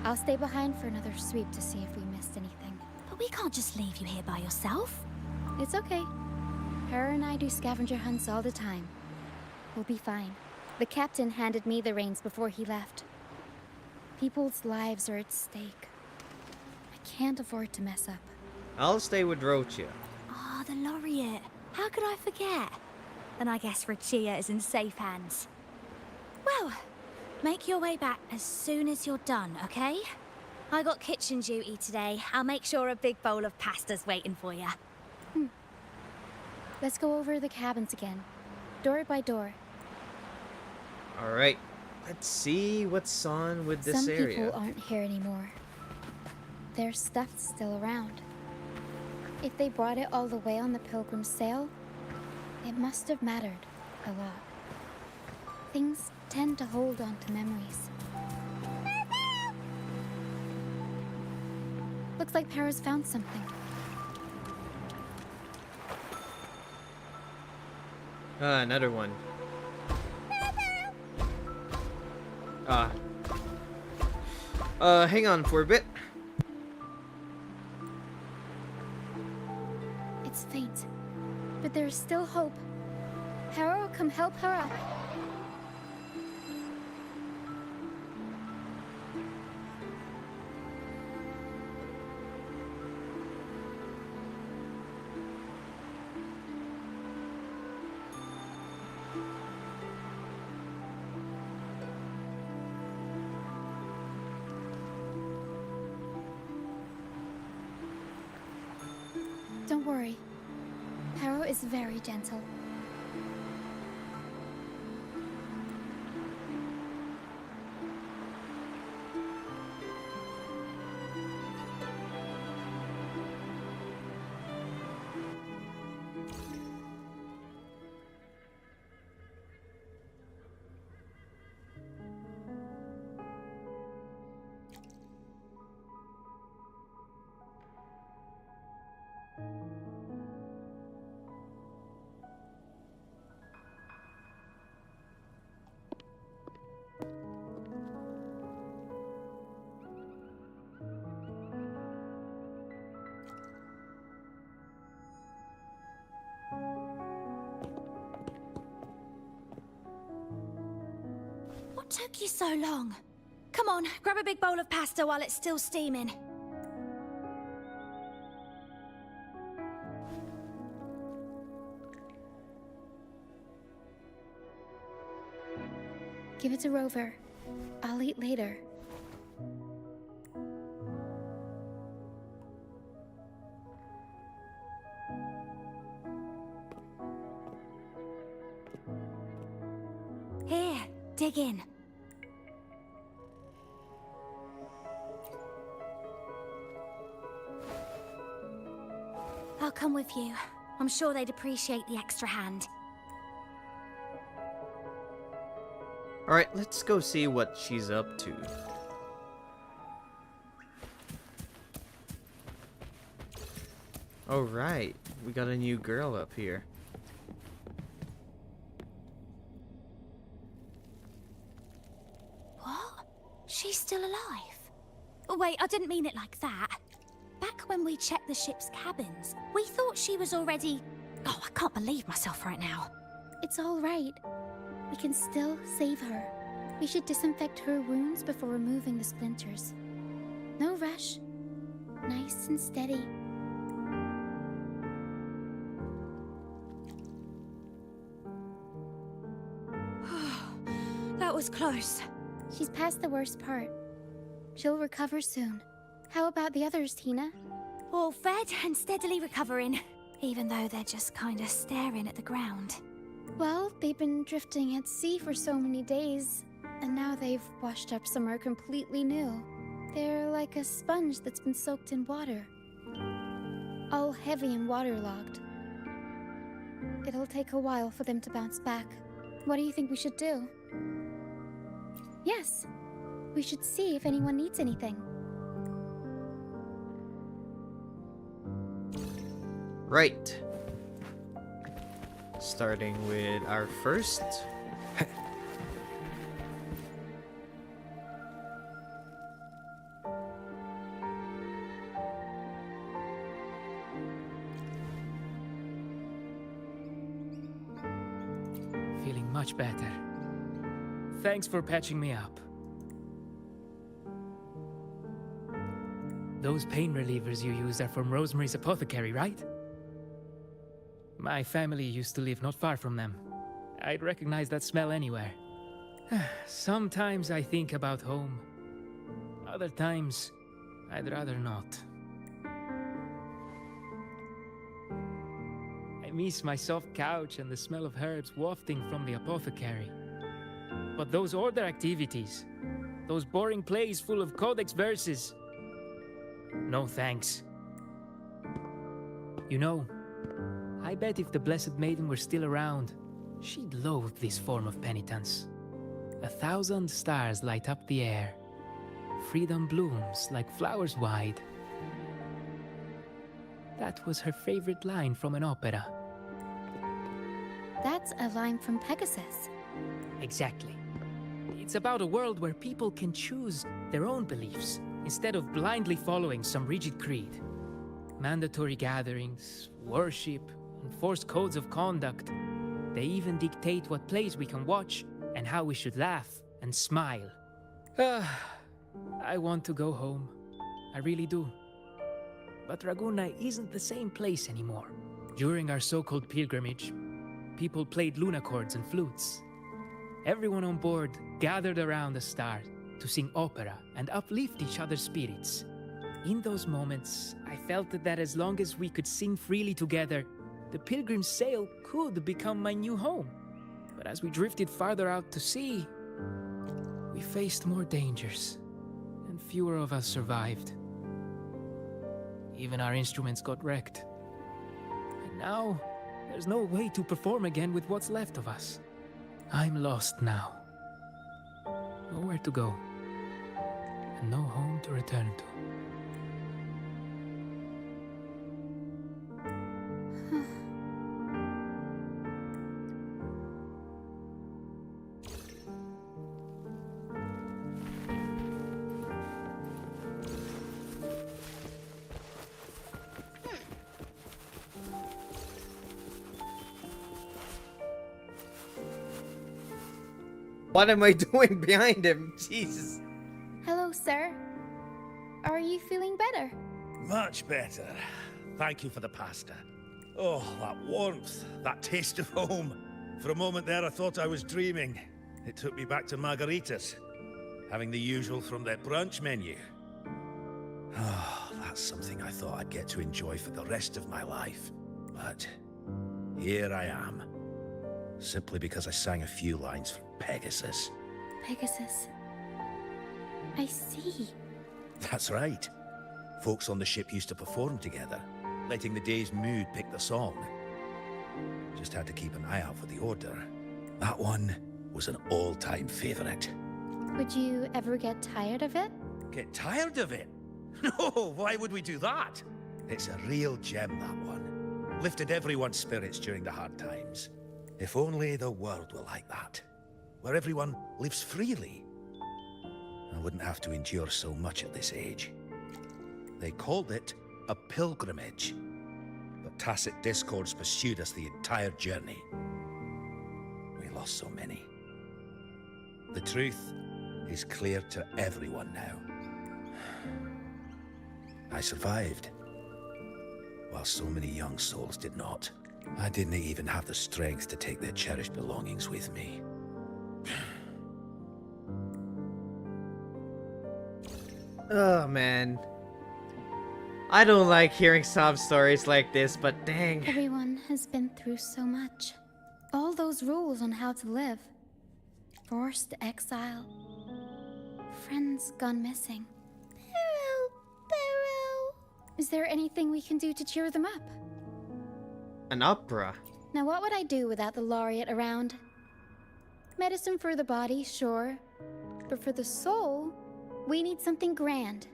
Speaker 4: I'll stay behind for another sweep to see if we missed anything.
Speaker 9: But we can't just leave you here by yourself.
Speaker 4: It's okay. Her and I do scavenger hunts all the time. We'll be fine. The captain handed me the reins before he left. People's lives are at stake. I can't afford to mess up.
Speaker 1: I'll stay with Rocha.
Speaker 9: Ah, the laureate. How could I forget? Then I guess Rachia is in safe hands. Well, make your way back as soon as you're done, okay? I got kitchen duty today. I'll make sure a big bowl of pasta's waiting for you.
Speaker 4: Let's go over the cabins again, door by door.
Speaker 1: Alright, let's see what's on with this
Speaker 4: Some
Speaker 1: area.
Speaker 4: people aren't here anymore. Their stuff's still around. If they brought it all the way on the Pilgrim's sail, it must have mattered a lot. Things tend to hold on to memories. Looks like Para's found something.
Speaker 1: Another one. Hang on for a bit.
Speaker 4: It's faint, but there's still hope. Para will come help her up. Don't worry. Para is very gentle.
Speaker 9: What took you so long? Come on, grab a big bowl of pasta while it's still steaming.
Speaker 4: Give it to Rover. I'll eat later.
Speaker 9: Here, dig in. I'll come with you. I'm sure they'd appreciate the extra hand.
Speaker 1: Alright, let's go see what she's up to. Alright, we got a new girl up here.
Speaker 9: What? She's still alive? Oh, wait, I didn't mean it like that. Back when we checked the ship's cabins, we thought she was already... Oh, I can't believe myself right now.
Speaker 4: It's all right. We can still save her. We should disinfect her wounds before removing the splinters. No rush. Nice and steady.
Speaker 9: That was close.
Speaker 4: She's past the worst part. She'll recover soon. How about the others, Tina?
Speaker 9: All fed and steadily recovering, even though they're just kind of staring at the ground.
Speaker 4: Well, they've been drifting at sea for so many days, and now they've washed up somewhere completely new. They're like a sponge that's been soaked in water. All heavy and waterlogged. It'll take a while for them to bounce back. What do you think we should do? Yes, we should see if anyone needs anything.
Speaker 1: Right. Starting with our first.
Speaker 7: Feeling much better. Thanks for patching me up. Those pain relievers you use are from Rosemary's Apothecary, right? My family used to live not far from them. I'd recognize that smell anywhere. Sometimes I think about home. Other times, I'd rather not. I miss my soft couch and the smell of herbs wafting from the apothecary. But those order activities, those boring plays full of codex verses, no thanks. You know, I bet if the Blessed Maiden were still around, she'd loathe this form of penitence. 1,000 stars light up the air. Freedom blooms like flowers wide. That was her favorite line from an opera.
Speaker 4: That's a line from Pegasus.
Speaker 7: Exactly. It's about a world where people can choose their own beliefs instead of blindly following some rigid creed. Mandatory gatherings, worship, enforced codes of conduct. They even dictate what plays we can watch and how we should laugh and smile. I want to go home. I really do. But Raguna isn't the same place anymore. During our so-called pilgrimage, people played lunacords and flutes. Everyone on board gathered around the star to sing opera and uplift each other's spirits. In those moments, I felt that as long as we could sing freely together, the pilgrim's sail could become my new home. But as we drifted farther out to sea, we faced more dangers, and fewer of us survived. Even our instruments got wrecked. And now, there's no way to perform again with what's left of us. I'm lost now. Nowhere to go, and no home to return to.
Speaker 1: What am I doing behind him? Jesus.
Speaker 4: Hello, sir. Are you feeling better?
Speaker 13: Much better. Thank you for the pasta. Oh, that warmth, that taste of home. For a moment there, I thought I was dreaming. It took me back to margaritas, having the usual from their brunch menu. Oh, that's something I thought I'd get to enjoy for the rest of my life. But here I am, simply because I sang a few lines from Pegasus.
Speaker 4: Pegasus. I see.
Speaker 13: That's right. Folks on the ship used to perform together, letting the day's mood pick the song. Just had to keep an eye out for the order. That one was an all-time favorite.
Speaker 4: Would you ever get tired of it?
Speaker 13: Get tired of it? No, why would we do that? It's a real gem, that one. Lifted everyone's spirits during the hard times. If only the world were like that, where everyone lives freely. I wouldn't have to endure so much at this age. They called it a pilgrimage. But tacit discords pursued us the entire journey. We lost so many. The truth is clear to everyone now. I survived, while so many young souls did not. I didn't even have the strength to take their cherished belongings with me.
Speaker 1: Oh man. I don't like hearing sob stories like this, but dang.
Speaker 4: Everyone has been through so much. All those rules on how to live. Forced exile. Friends gone missing. Barrow. Is there anything we can do to cheer them up?
Speaker 1: An opera?
Speaker 4: Now what would I do without the laureate around? Medicine for the body, sure. But for the soul, we need something grand.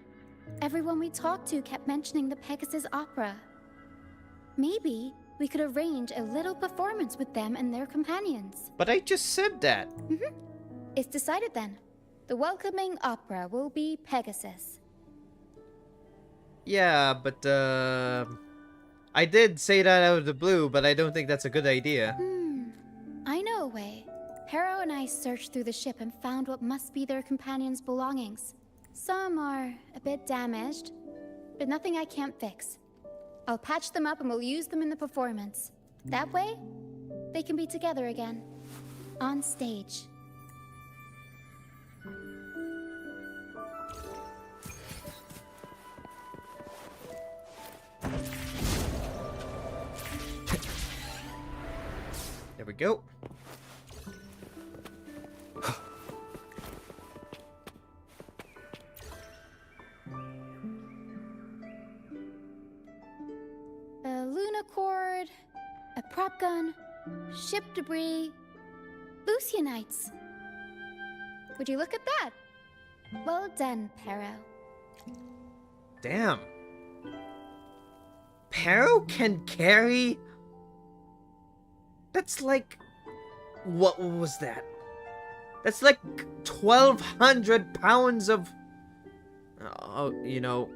Speaker 4: Everyone we talked to kept mentioning the Pegasus Opera. Maybe we could arrange a little performance with them and their companions.
Speaker 1: But I just said that.
Speaker 4: It's decided then. The welcoming opera will be Pegasus.
Speaker 1: Yeah, but I did say that out of the blue, but I don't think that's a good idea.
Speaker 4: I know a way. Harrow and I searched through the ship and found what must be their companions' belongings. Some are a bit damaged, but nothing I can't fix. I'll patch them up and we'll use them in the performance. That way, they can be together again. On stage.
Speaker 1: There we go.
Speaker 4: A Lunacord, a prop gun, ship debris, Lucianites. Would you look at that? Well done, Pero.
Speaker 1: Damn. Pero can carry... That's like... What was that? That's like 1,200 pounds of... Oh, you know...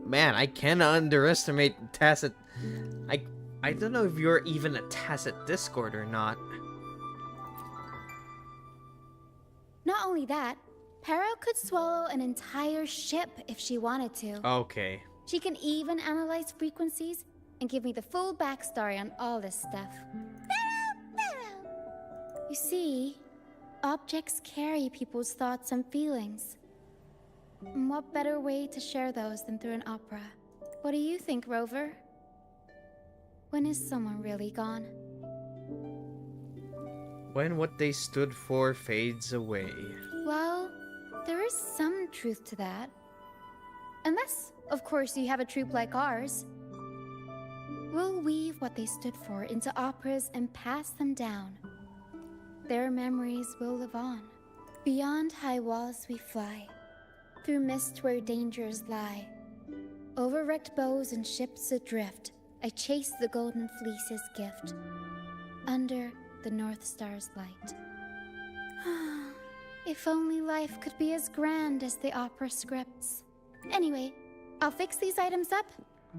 Speaker 1: Man, I can't underestimate Tacit... I don't know if you're even a Tacit Discord or not.
Speaker 4: Not only that, Pero could swallow an entire ship if she wanted to.
Speaker 1: Okay.
Speaker 4: She can even analyze frequencies and give me the full backstory on all this stuff. You see, objects carry people's thoughts and feelings. And what better way to share those than through an opera? What do you think, Rover? When is someone really gone?
Speaker 1: When what they stood for fades away.
Speaker 4: Well, there is some truth to that. Unless, of course, you have a troupe like ours. We'll weave what they stood for into operas and pass them down. Their memories will live on. Beyond high walls we fly, through mist where dangers lie. Over wrecked bows and ships adrift, I chase the golden fleece's gift. Under the North Star's light. If only life could be as grand as the opera scripts. Anyway, I'll fix these items up,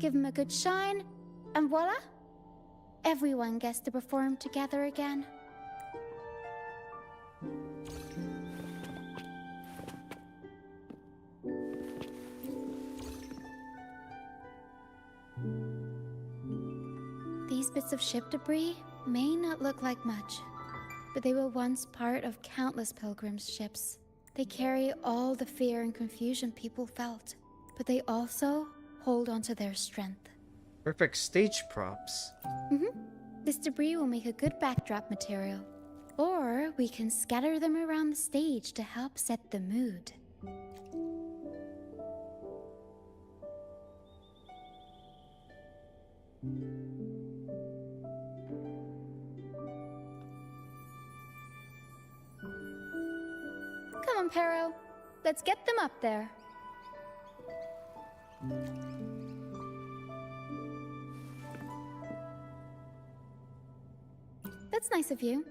Speaker 4: give them a good shine, and voila! Everyone gets to perform together again. These bits of ship debris may not look like much, but they were once part of countless pilgrims' ships. They carry all the fear and confusion people felt, but they also hold onto their strength.
Speaker 1: Perfect stage props.
Speaker 4: This debris will make a good backdrop material. Or we can scatter them around the stage to help set the mood. Come on, Pero. Let's get them up there. That's nice of you.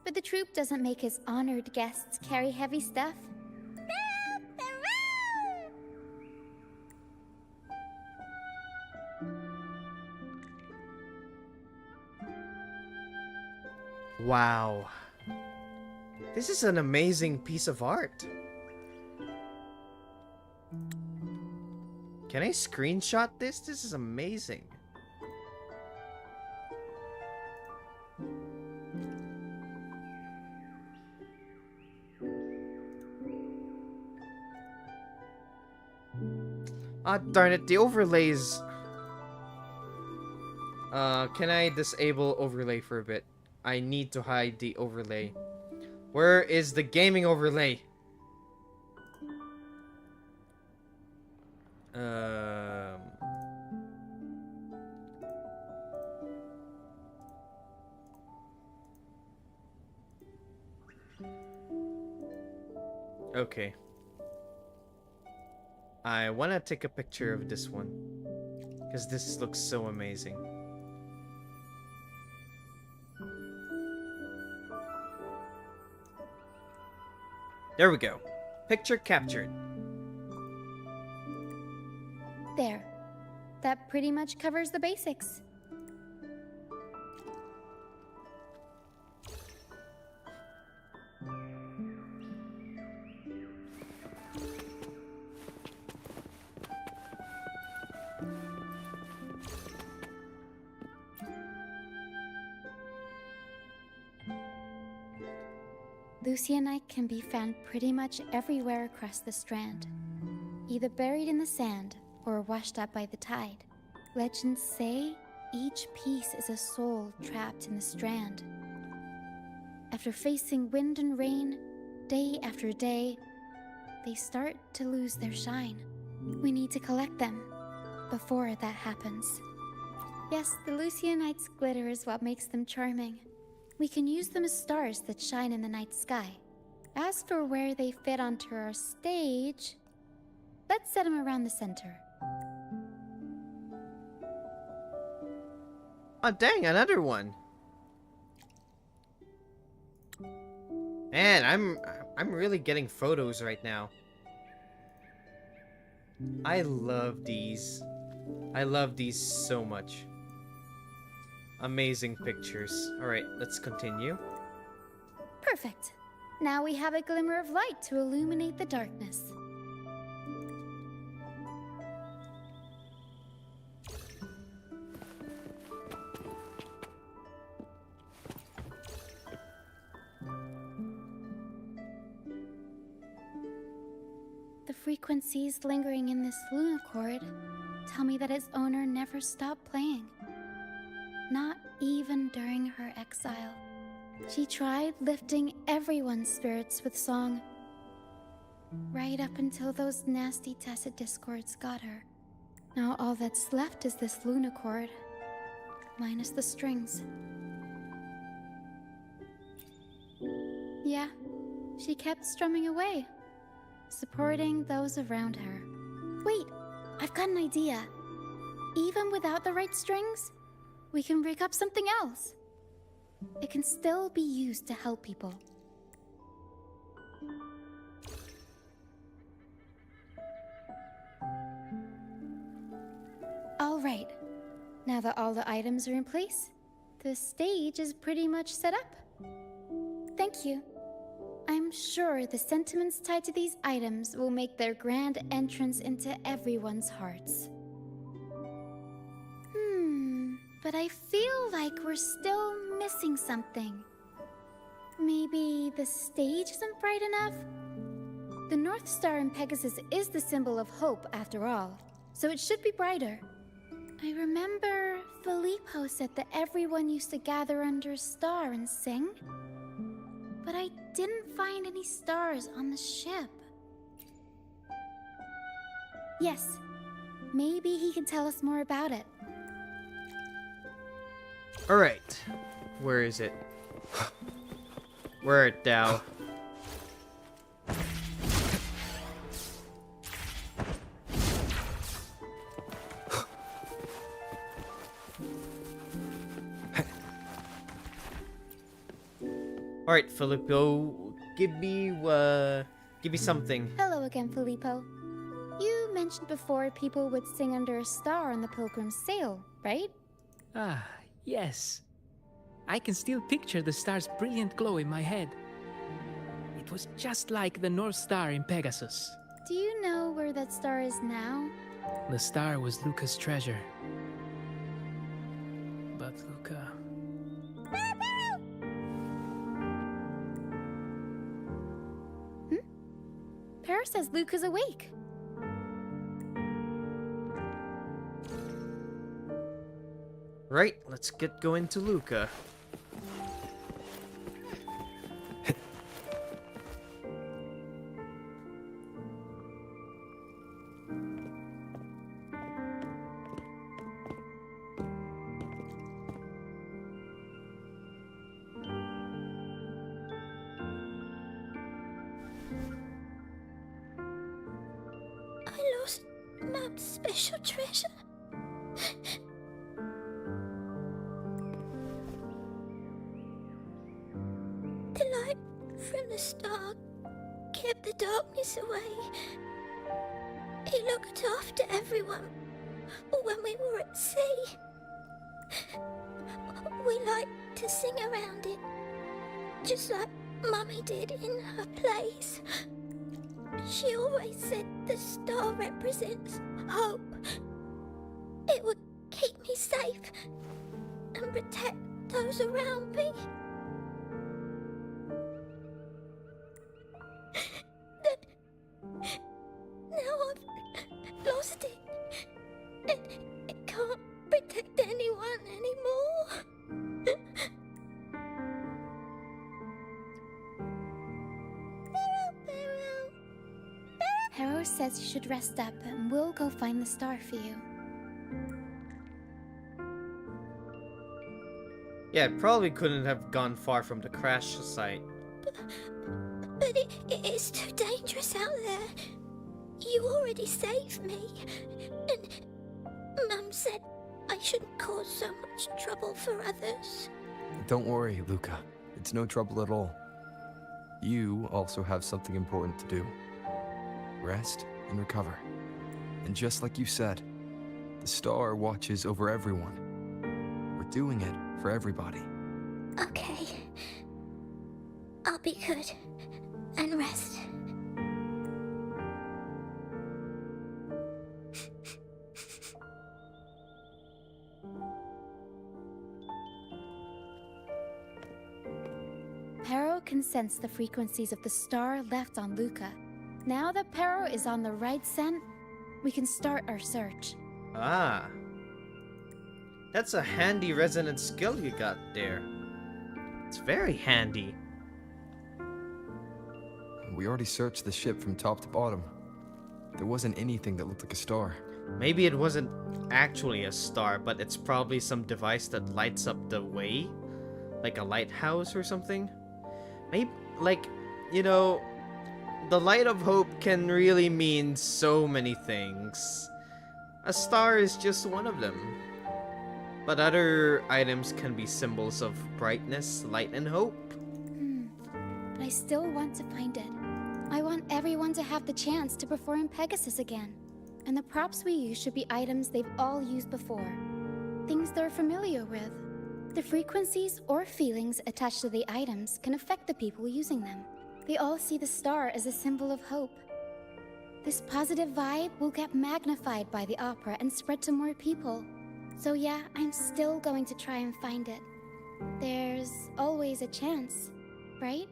Speaker 4: But the troupe doesn't make his honored guests carry heavy stuff.
Speaker 1: Wow. This is an amazing piece of art. Can I screenshot this? This is amazing. Ah, darn it, the overlays. Can I disable overlay for a bit? I need to hide the overlay. Where is the gaming overlay? Okay. I want to take a picture of this one, because this looks so amazing. There we go. Picture captured.
Speaker 4: There. That pretty much covers the basics. Lucianite can be found pretty much everywhere across the strand, either buried in the sand or washed up by the tide. Legends say each piece is a soul trapped in the strand. After facing wind and rain, day after day, they start to lose their shine. We need to collect them before that happens. Yes, the Lucianite's glitter is what makes them charming. We can use them as stars that shine in the night sky. As for where they fit onto our stage, let's set them around the center.
Speaker 1: Oh dang, another one. Man, I'm really getting photos right now. I love these. I love these so much. Amazing pictures. Alright, let's continue.
Speaker 4: Perfect. Now we have a glimmer of light to illuminate the darkness. The frequencies lingering in this lunacord tell me that its owner never stopped playing. Not even during her exile. She tried lifting everyone's spirits with song, right up until those nasty tacit discords got her. Now all that's left is this lunacord, minus the strings. Yeah, she kept strumming away, supporting those around her. Wait, I've got an idea. Even without the right strings, we can rig up something else. It can still be used to help people. All right. Now that all the items are in place, the stage is pretty much set up. Thank you. I'm sure the sentiments tied to these items will make their grand entrance into everyone's hearts. But I feel like we're still missing something. Maybe the stage isn't bright enough? The North Star in Pegasus is the symbol of hope, after all, so it should be brighter. I remember Filippo said that everyone used to gather under a star and sing, but I didn't find any stars on the ship. Yes, maybe he can tell us more about it.
Speaker 1: Alright. Where is it? Where art thou? Alright, Filippo, give me something.
Speaker 4: Hello again, Filippo. You mentioned before people would sing under a star on the Pilgrim's Sail, right?
Speaker 7: Ah, yes. I can still picture the star's brilliant glow in my head. It was just like the North Star in Pegasus.
Speaker 4: Do you know where that star is now?
Speaker 7: The star was Luca's treasure. But Luca...
Speaker 4: Para says Luca's awake.
Speaker 1: Right, let's get going to Luca.
Speaker 9: I lost Mab's special treasure. The light from the star kept the darkness away. He looked after everyone when we were at sea. We liked to sing around it, just like Mummy did in her plays. She always said the star represents hope. It would keep me safe and protect those around me. Now I've lost it. It can't protect anyone anymore.
Speaker 4: Harrow says you should rest up and we'll go find the star for you.
Speaker 1: Yeah, it probably couldn't have gone far from the crash site.
Speaker 9: But it is too dangerous out there. You already saved me. And Mum said I shouldn't cause so much trouble for others.
Speaker 2: Don't worry, Luca. It's no trouble at all. You also have something important to do. Rest and recover. And just like you said, the star watches over everyone. We're doing it for everybody.
Speaker 9: Okay. I'll be good and rest.
Speaker 4: Pero can sense the frequencies of the star left on Luca. Now that Pero is on the right scent, we can start our search.
Speaker 1: Ah. That's a handy resonant skill you got there. It's very handy.
Speaker 2: We already searched the ship from top to bottom. There wasn't anything that looked like a star.
Speaker 1: Maybe it wasn't actually a star, but it's probably some device that lights up the way? Like a lighthouse or something? Maybe, like, you know, the light of hope can really mean so many things. A star is just one of them. But other items can be symbols of brightness, light, and hope.
Speaker 4: But I still want to find it. I want everyone to have the chance to perform Pegasus again. And the props we use should be items they've all used before. Things they're familiar with. The frequencies or feelings attached to the items can affect the people using them. They all see the star as a symbol of hope. This positive vibe will get magnified by the opera and spread to more people. So yeah, I'm still going to try and find it. There's always a chance, right?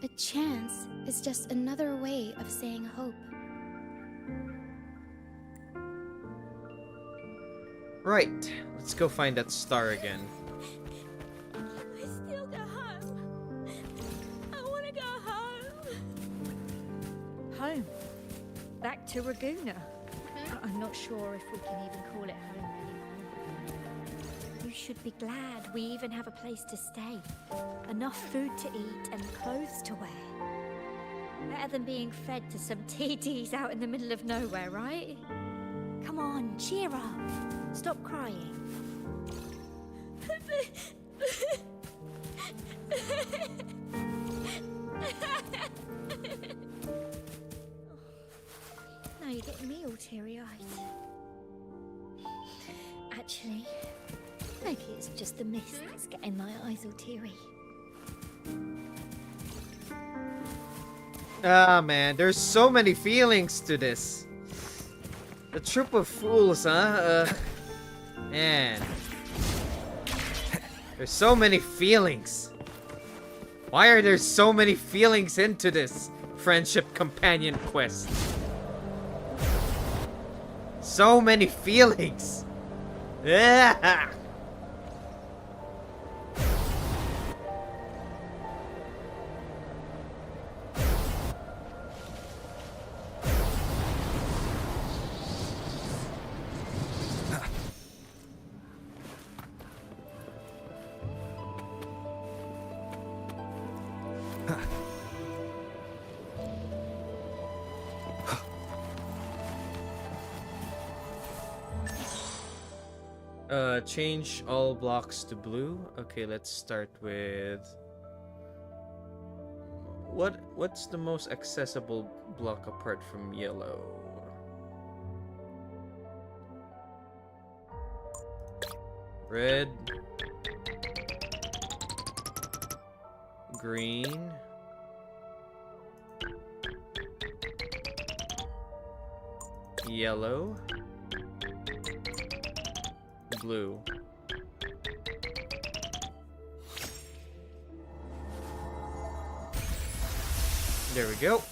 Speaker 4: A chance is just another way of saying hope.
Speaker 1: Right, let's go find that star again.
Speaker 9: I still go home. I want to go home.
Speaker 14: Home? Back to Raguna? I'm not sure if we can even call it home anymore. You should be glad we even have a place to stay. Enough food to eat and clothes to wear. Better than being fed to some TDs out in the middle of nowhere, right? Come on, cheer up. Stop crying. Now you're getting me all teary-eyed. Actually, Maybe it's just the mist that's getting my eyes all teary.
Speaker 1: Ah, man, there's so many feelings to this. The troop of fools, huh? Man. There's so many feelings. Why are there so many feelings into this friendship companion quest? So many feelings. Yeah. Change all blocks to blue. Okay, let's start with what's the most accessible block apart from yellow? Red, green, yellow, blue. There we go.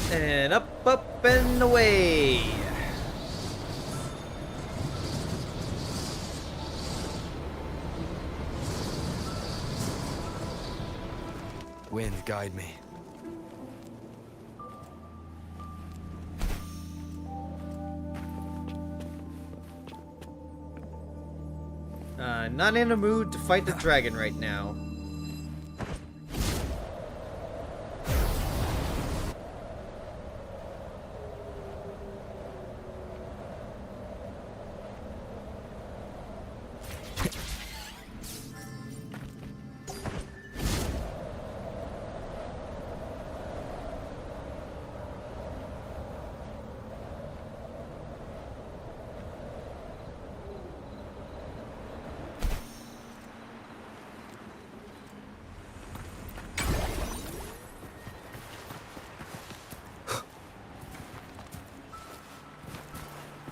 Speaker 1: And up, up, and away.
Speaker 2: Wind, guide me.
Speaker 1: Not in a mood to fight the dragon right now.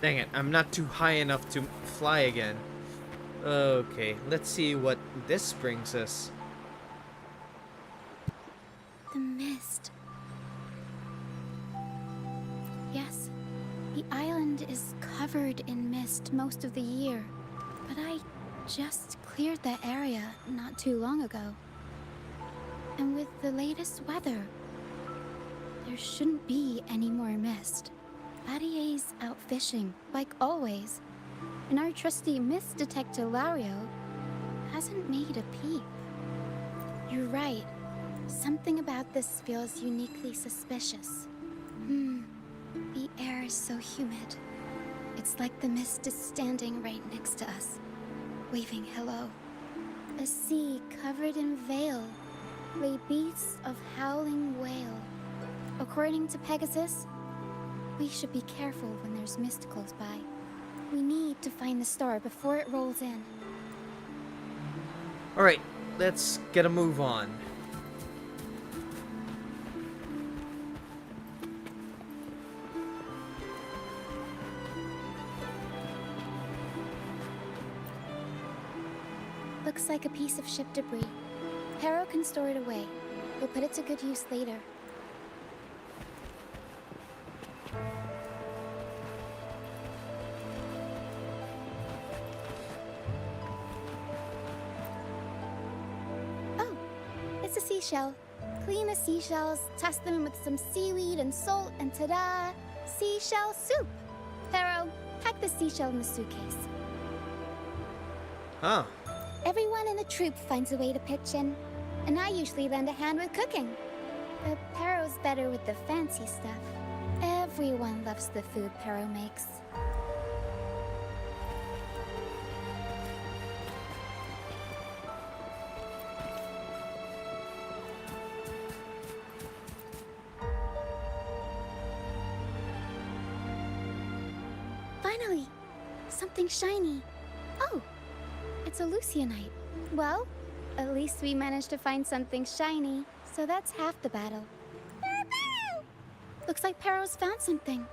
Speaker 1: Dang it, I'm not too high enough to fly again. Okay, let's see what this brings us.
Speaker 4: The mist. Yes, the island is covered in mist most of the year, but I just cleared that area not too long ago. And with the latest weather, there shouldn't be any more mist. Battier's out fishing, like always, and our trusty mist detector Lario hasn't made a peep. You're right. Something about this feels uniquely suspicious. The air is so humid. It's like the mist is standing right next to us, waving hello. A sea covered in veil lay beasts of howling whale. According to Pegasus, we should be careful when there's mist close by. We need to find the star before it rolls in.
Speaker 1: Alright, let's get a move on.
Speaker 4: Looks like a piece of ship debris. Harrow can store it away. We'll put it to good use later. Oh, it's a seashell. Clean the seashells, toss them in with some seaweed and salt, and ta-da! Seashell soup! Harrow, pack the seashell in the suitcase.
Speaker 1: Huh.
Speaker 4: Everyone in the troop finds a way to pitch in, and I usually lend a hand with cooking. But Perro's better with the fancy stuff. Everyone loves the food Perro makes. Finally! Something shiny. Oh, it's a Lucianite. Well, at least we managed to find something shiny, so that's half the battle. Looks like Pero's found something.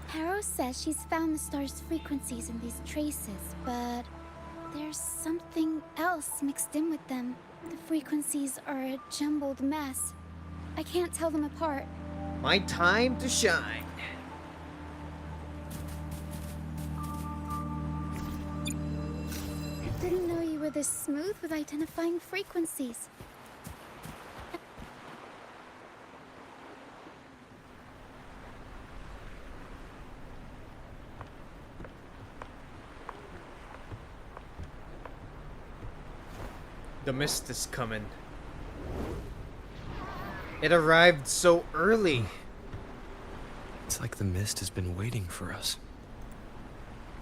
Speaker 4: Pero says she's found the star's frequencies in these traces, but there's something else mixed in with them. The frequencies are a jumbled mess. I can't tell them apart.
Speaker 1: My time to shine.
Speaker 4: Didn't know you were this smooth with identifying frequencies.
Speaker 1: The mist is coming. It arrived so early.
Speaker 2: It's like the mist has been waiting for us.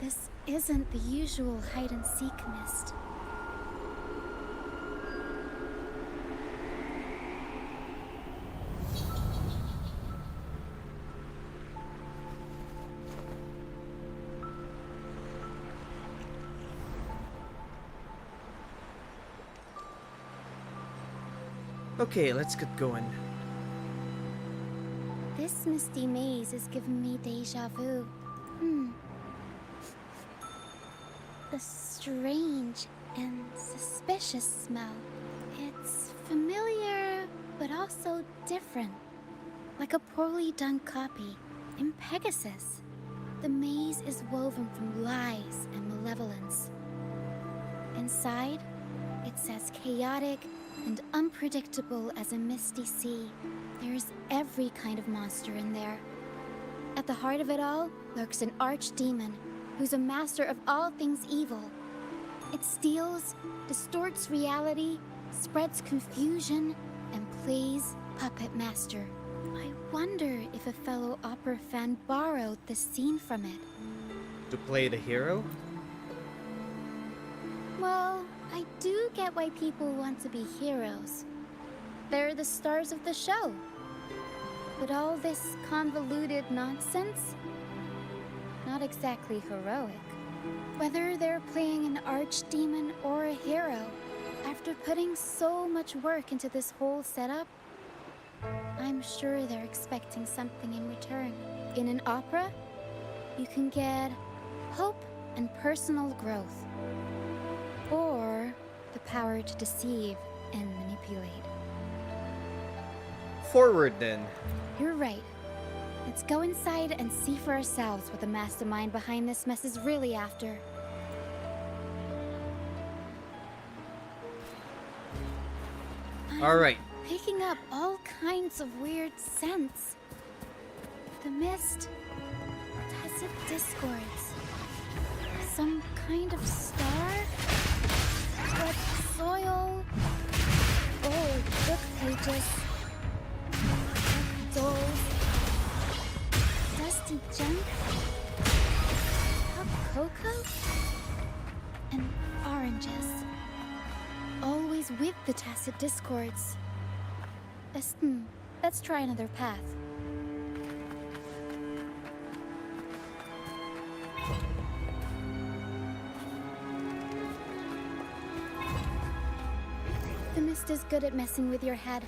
Speaker 4: This isn't the usual hide-and-seek mist.
Speaker 1: Okay, let's get going.
Speaker 4: This misty maze is giving me deja vu. A strange and suspicious smell. It's familiar, but also different. Like a poorly done copy. In Pegasus, the maze is woven from lies and malevolence. Inside, it's as chaotic and unpredictable as a misty sea. There's every kind of monster in there. At the heart of it all lurks an archdemon who's a master of all things evil. It steals, distorts reality, spreads confusion, and plays puppet master. I wonder if a fellow opera fan borrowed the scene from it.
Speaker 1: To play the hero?
Speaker 4: Well, I do get why people want to be heroes. They're the stars of the show. But all this convoluted nonsense? Not exactly heroic. Whether they're playing an archdemon or a hero, after putting so much work into this whole setup, I'm sure they're expecting something in return. In an opera, you can get hope and personal growth. Or the power to deceive and manipulate.
Speaker 1: Forward then.
Speaker 4: You're right. Let's go inside and see for ourselves what the mastermind behind this mess is really after.
Speaker 1: Alright.
Speaker 4: Picking up all kinds of weird scents. The mist, tacit discords, some kind of star, wet soil, old book pages, dolls, dusty junk, hot cocoa, and oranges. Always with the tacit discords. Let's try another path. The mist is good at messing with your head.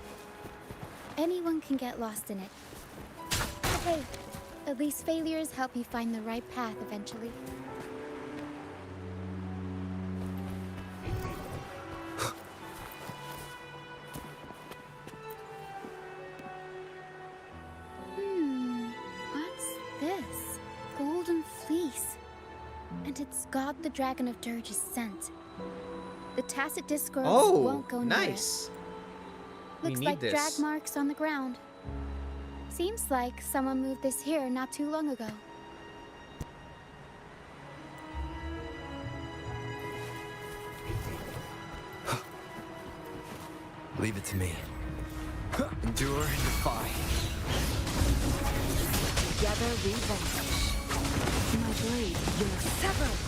Speaker 4: Anyone can get lost in it. But hey, at least failures help you find the right path eventually. What's this? Golden fleece. And it's got the Dragon of Dirge's scent. The tacit discords won't go near
Speaker 1: nice.
Speaker 4: it. Looks like drag marks on the ground. Seems like someone moved this here not too long ago.
Speaker 2: Leave it to me. Endure and defy.
Speaker 3: Together we vanquish. My blade, you're severed.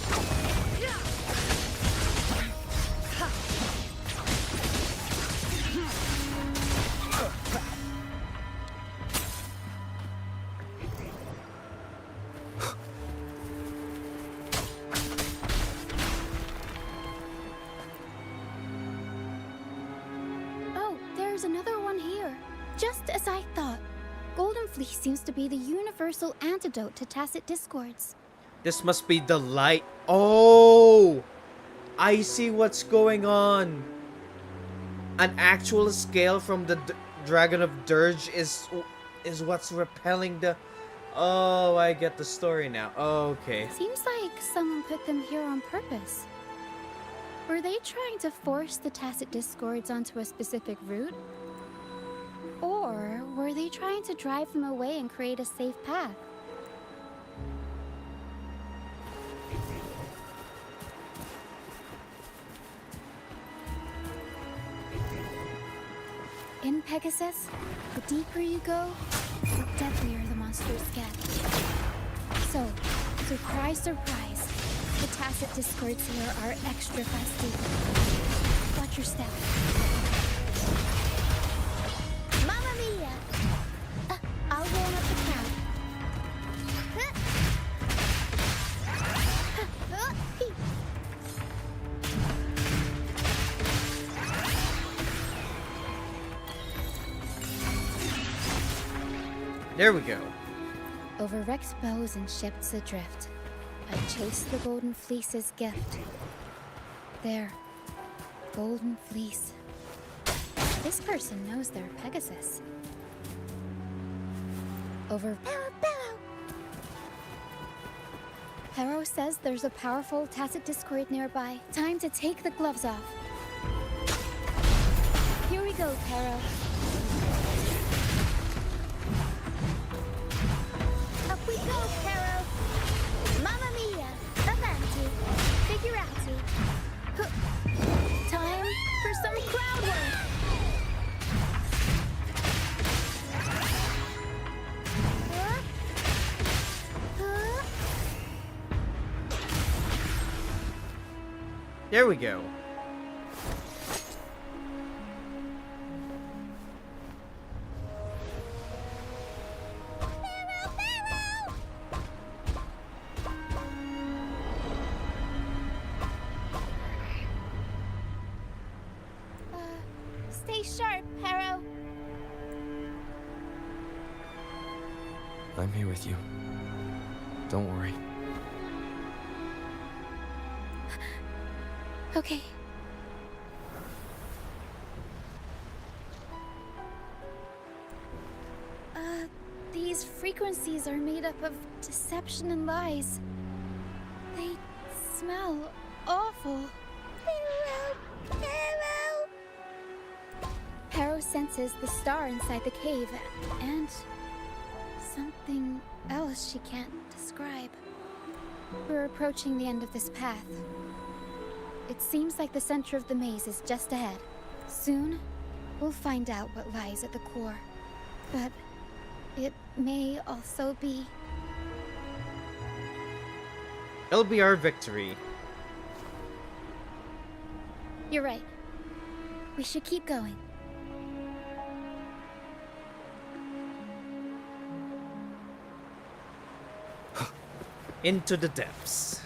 Speaker 4: there's another one here. Just as I thought. Golden Fleece seems to be the universal antidote to tacit discords.
Speaker 1: This must be the light. Oh! I see what's going on. An actual scale from the Dragon of Dirge is what's repelling the... Oh, I get the story now. Okay.
Speaker 4: Seems like someone put them here on purpose. Were they trying to force the tacit discords onto a specific route? Or were they trying to drive them away and create a safe path? In Pegasus, the deeper you go, the deadlier the monsters get. So, surprise, surprise, the tacit discords here are extra feisty. Watch your step. Mamma mia! I'll warm up the crowd.
Speaker 1: There we go.
Speaker 4: Over wrecked bows and ships adrift, I chase the Golden Fleece's gift. There, Golden Fleece. This person knows their Pegasus. Over Pero says there's a powerful tacit discord nearby. Time to take the gloves off. Here we go, Pero. Up we go, Pero. Mamma mia, avanti, figurati. Time for some crowd work.
Speaker 1: There we go.
Speaker 4: Stay sharp, Pero.
Speaker 2: I'm here with you. Don't worry.
Speaker 4: Okay. These frequencies are made up of deception and lies. They smell awful. Pero senses the star inside the cave, and something else she can't describe. We're approaching the end of this path. It seems like the center of the maze is just ahead. Soon, we'll find out what lies at the core. But it may also be...
Speaker 1: It'll be our victory.
Speaker 4: You're right. We should keep going.
Speaker 1: Into the depths.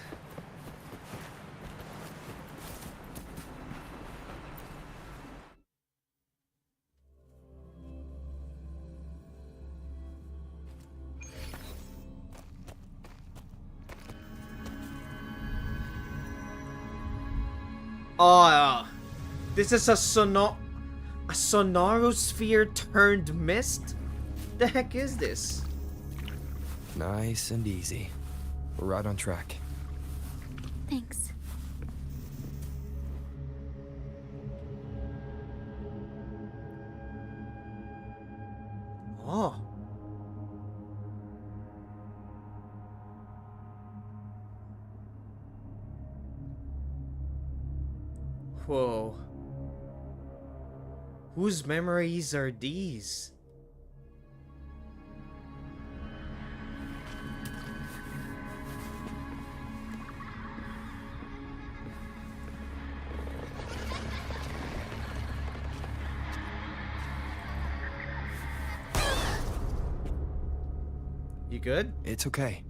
Speaker 1: Oh, this is a sonarosphere turned mist? The heck is this?
Speaker 2: Nice and easy. We're right on track.
Speaker 4: Thanks.
Speaker 1: Oh. Whoa. Whose memories are these? You good?
Speaker 2: It's okay.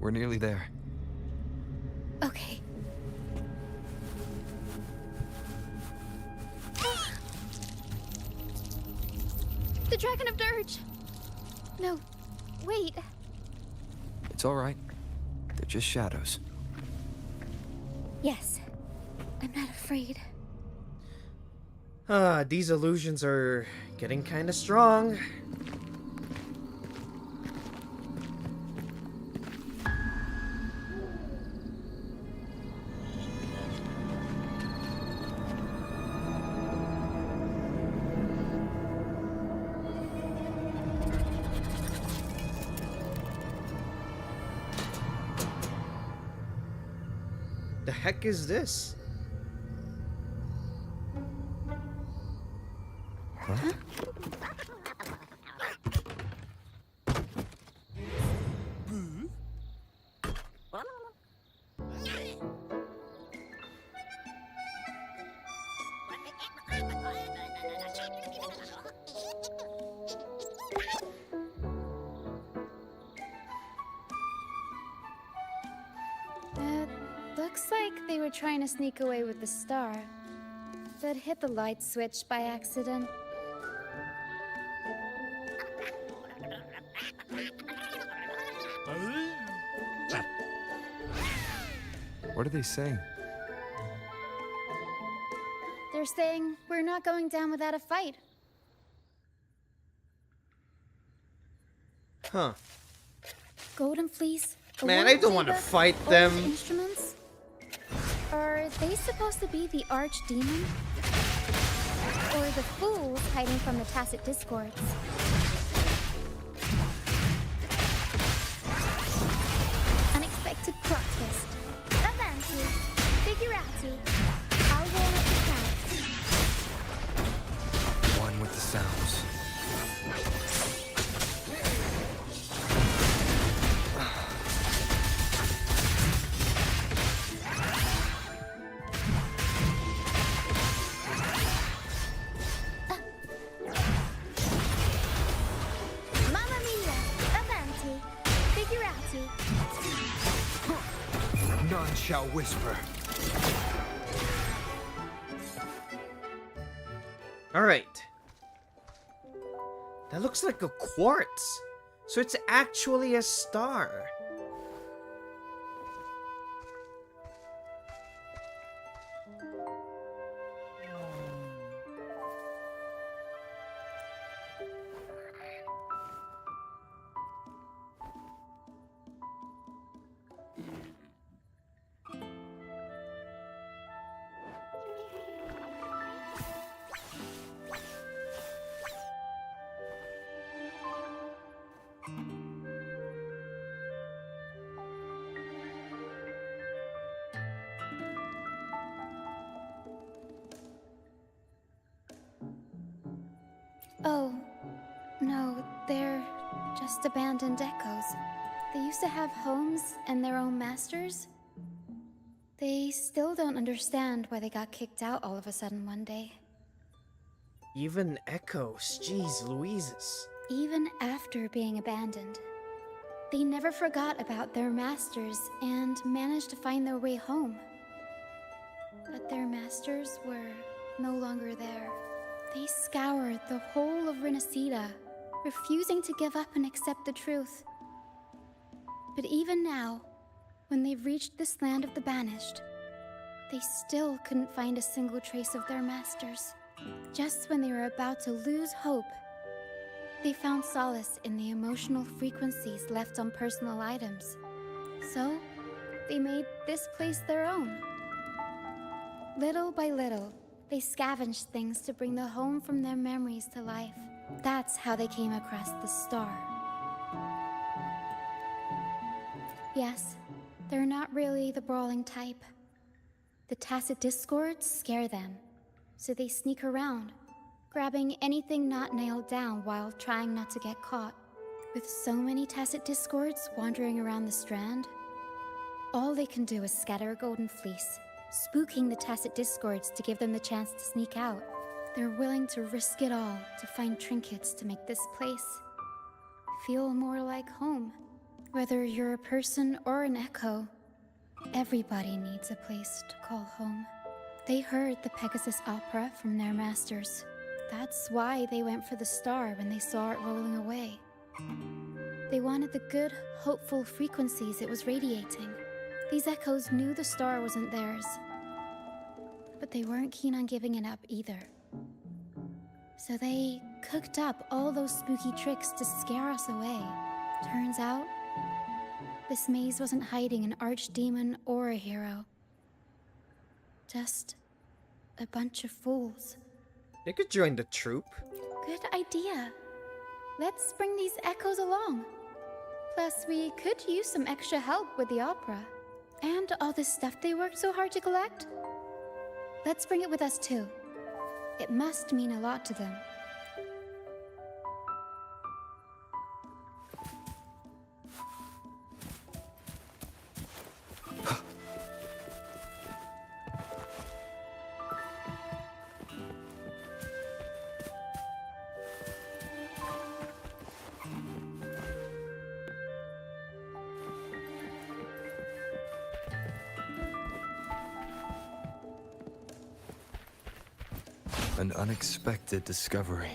Speaker 2: We're nearly there.
Speaker 4: Okay. The Dragon of Dirge! No, wait.
Speaker 2: It's all right. They're just shadows.
Speaker 4: Yes, I'm not afraid.
Speaker 1: These illusions are getting kinda strong. The heck is this?
Speaker 2: Huh?
Speaker 4: Looks like they were trying to sneak away with the star, but hit the light switch by accident.
Speaker 2: What are they saying?
Speaker 4: They're saying we're not going down without a fight.
Speaker 1: Huh.
Speaker 4: Golden Fleece. a
Speaker 1: Man, I
Speaker 4: wooden
Speaker 1: don't want to
Speaker 4: playbook,
Speaker 1: fight
Speaker 4: old
Speaker 1: them.
Speaker 4: Instruments? Are they supposed to be the archdemon? Or the fools hiding from the tacit discords? Unexpected plot twist. Avanti. Figurati. I'll roll up the cards.
Speaker 2: One with the sounds.
Speaker 4: Mamma mia. Avanti. Figurati.
Speaker 12: None shall whisper.
Speaker 1: Alright. That looks like a quartz. So it's actually a star.
Speaker 4: Oh, no, they're just abandoned echoes. They used to have homes and their own masters. They still don't understand why they got kicked out all of a sudden one day.
Speaker 1: Even echoes. Jeez Louises.
Speaker 4: Even after being abandoned, they never forgot about their masters and managed to find their way home. But their masters were no longer there. They scoured the whole of Renacida, refusing to give up and accept the truth. But even now, when they've reached this land of the banished, they still couldn't find a single trace of their masters. Just when they were about to lose hope, they found solace in the emotional frequencies left on personal items. So, they made this place their own. Little by little, they scavenged things to bring the home from their memories to life. That's how they came across the star. Yes, they're not really the brawling type. The tacit discords scare them, so they sneak around, grabbing anything not nailed down while trying not to get caught. With so many tacit discords wandering around the strand, all they can do is scatter a golden fleece, spooking the tacit discords to give them the chance to sneak out. They're willing to risk it all to find trinkets to make this place feel more like home. Whether you're a person or an echo, everybody needs a place to call home. They heard the Pegasus opera from their masters. That's why they went for the star when they saw it rolling away. They wanted the good, hopeful frequencies it was radiating. These echoes knew the star wasn't theirs, but they weren't keen on giving it up either. So they cooked up all those spooky tricks to scare us away. Turns out, this maze wasn't hiding an archdemon or a hero. Just a bunch of fools.
Speaker 1: They could join the troop.
Speaker 4: Good idea. Let's bring these echoes along. Plus, we could use some extra help with the opera. And all this stuff they worked so hard to collect. Let's bring it with us too. It must mean a lot to them.
Speaker 2: An unexpected discovery.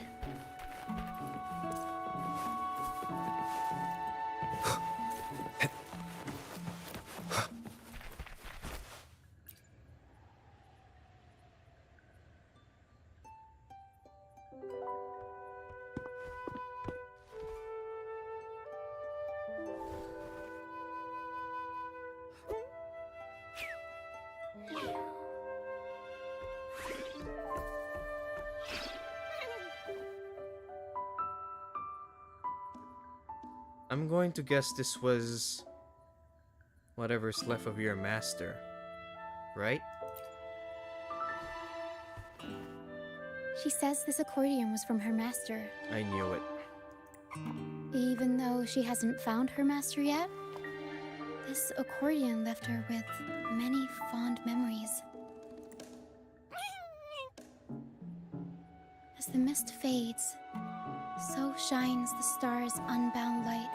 Speaker 1: I'm going to guess this was whatever's left of your master, right?
Speaker 4: She says this accordion was from her master.
Speaker 1: I knew it.
Speaker 4: Even though she hasn't found her master yet, this accordion left her with many fond memories. As the mist fades, so shines the star's unbound light.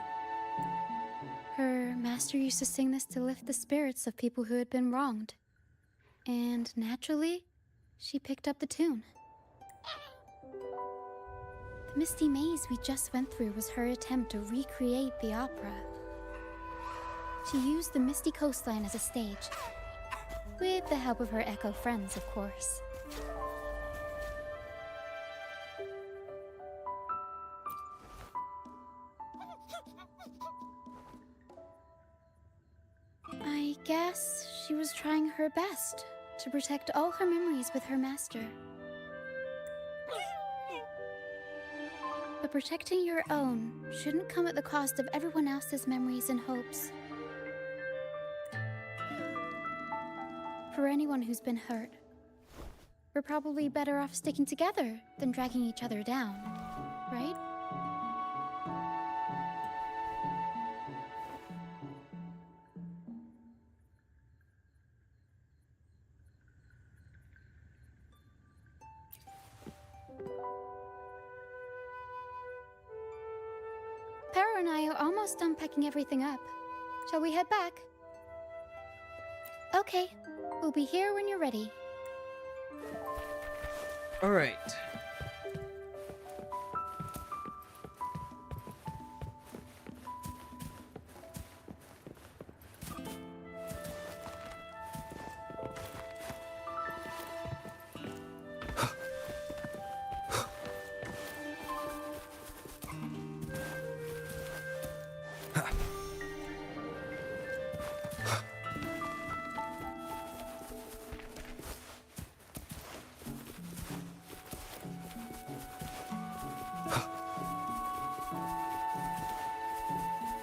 Speaker 4: Her master used to sing this to lift the spirits of people who had been wronged. And naturally, she picked up the tune. The misty maze we just went through was her attempt to recreate the opera. She used the misty coastline as a stage, with the help of her echo friends, of course. I guess she was trying her best to protect all her memories with her master. But protecting your own shouldn't come at the cost of everyone else's memories and hopes. For anyone who's been hurt, we're probably better off sticking together than dragging each other down, right? Para and I are almost done packing everything up. Shall we head back? Okay, we'll be here when you're ready.
Speaker 1: All right.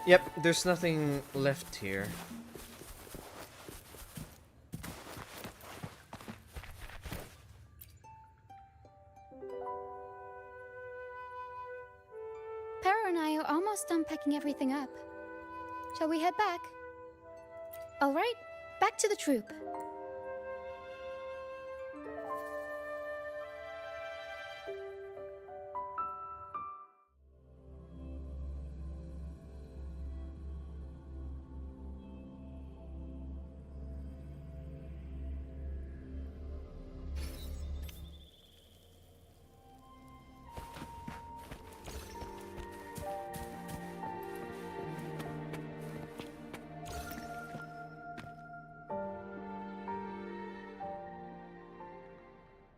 Speaker 1: Yep, there's nothing left here.
Speaker 4: Para and I are almost done packing everything up. Shall we head back? All right, back to the troop.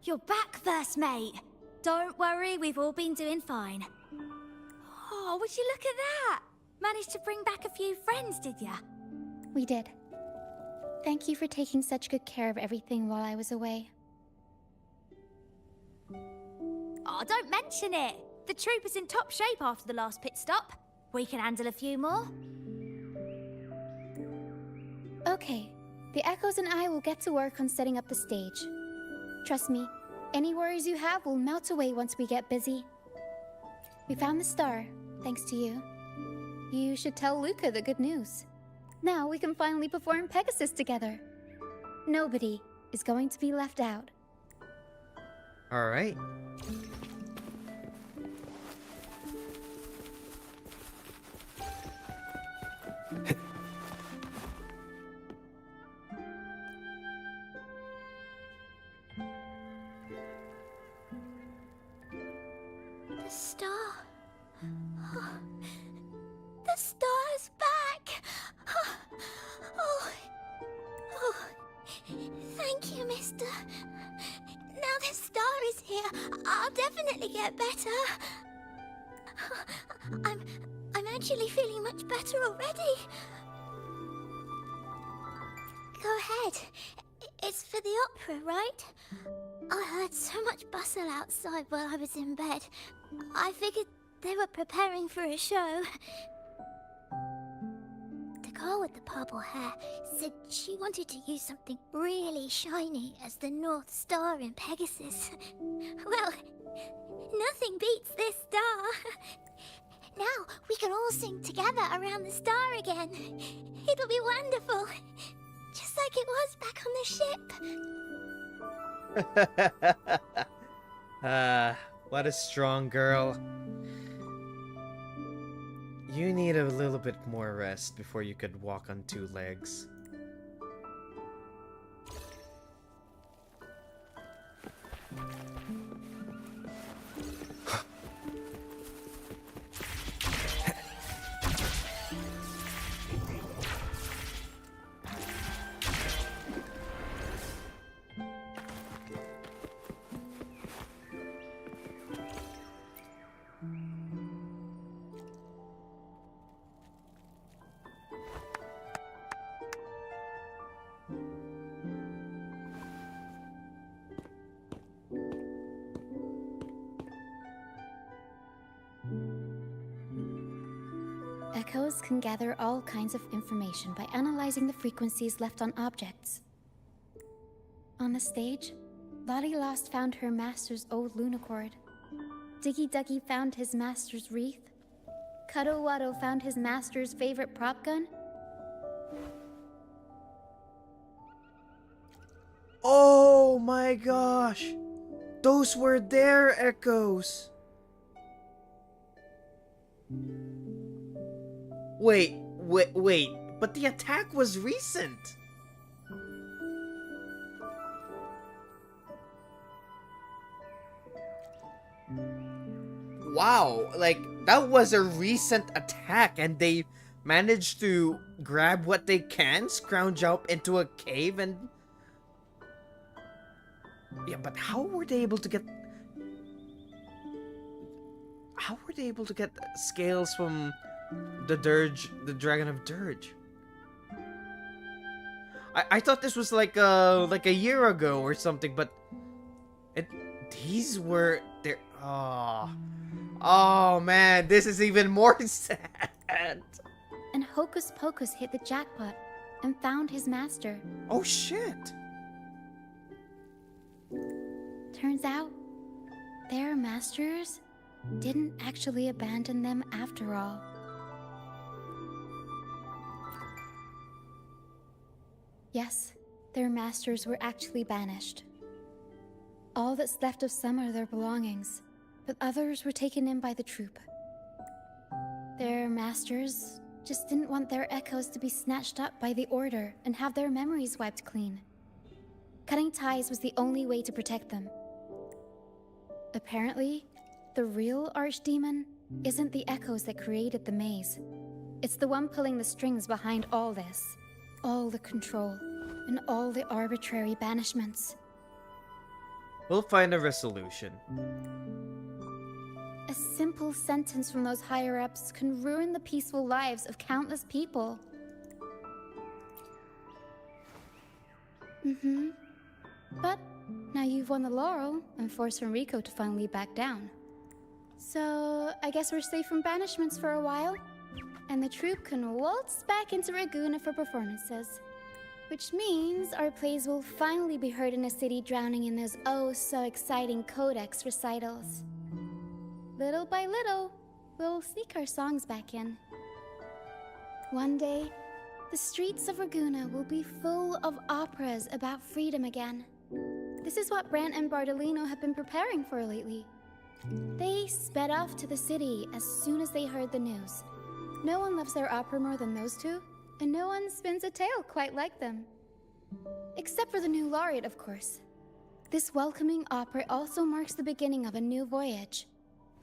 Speaker 9: You're back, first mate. Don't worry, we've all been doing fine. Oh, would you look at that? Managed to bring back a few friends, did ya?
Speaker 4: We did. Thank you for taking such good care of everything while I was away.
Speaker 9: Oh, don't mention it. The troop is in top shape after the last pit stop. We can handle a few more.
Speaker 4: Okay, the Echoes and I will get to work on setting up the stage. Trust me, any worries you have will melt away once we get busy. We found the star, thanks to you. You should tell Luca the good news. Now we can finally perform Pegasus together. Nobody is going to be left out.
Speaker 1: Alright.
Speaker 9: The star. Oh, the star's back. Oh, oh, thank you, mister. Now the star is here, I'll definitely get better. I'm actually feeling much better already. Go ahead. It's for the opera, right? I heard so much bustle outside while I was in bed. I figured they were preparing for a show. The girl with the purple hair said she wanted to use something really shiny as the North Star in Pegasus. Well, nothing beats this star. Now we can all sing together around the star again. It'll be wonderful. Just like it was back on the ship.
Speaker 1: What a strong girl. You need a little bit more rest before you could walk on two legs.
Speaker 4: Echoes can gather all kinds of information by analyzing the frequencies left on objects. On the stage, Lottie Lost found her master's old lunacord. Diggy Duggy found his master's wreath. Cuddle Waddle found his master's favorite prop gun.
Speaker 1: Oh my gosh! Those were their echoes! Wait, but the attack was recent! Wow, like, that was a recent attack and they managed to grab what they can, scrounge up into a cave and... Yeah, but how were they able to get... How were they able to get scales from the Dirge, the Dragon of Dirge? I thought this was like a year ago or something, but these were there. Oh man, this is even more sad.
Speaker 4: And Hocus Pocus hit the jackpot and found his master.
Speaker 1: Oh shit.
Speaker 4: Turns out, their masters didn't actually abandon them after all. Yes, their masters were actually banished. All that's left of some are their belongings, but others were taken in by the troop. Their masters just didn't want their echoes to be snatched up by the Order and have their memories wiped clean. Cutting ties was the only way to protect them. Apparently, the real Archdemon isn't the echoes that created the maze. It's the one pulling the strings behind all this. All the control, and all the arbitrary banishments.
Speaker 1: We'll find a resolution.
Speaker 4: A simple sentence from those higher-ups can ruin the peaceful lives of countless people. But now you've won the laurel and forced Enrico to finally back down. So, I guess we're safe from banishments for a while, and the troupe can waltz back into Ragunna for performances. Which means our plays will finally be heard in a city drowning in those oh-so-exciting codex recitals. Little by little, we'll sneak our songs back in. One day, the streets of Ragunna will be full of operas about freedom again. This is what Brant and Bardolino have been preparing for lately. They sped off to the city as soon as they heard the news. No one loves their opera more than those two, and no one spins a tale quite like them. Except for the new laureate, of course. This welcoming opera also marks the beginning of a new voyage.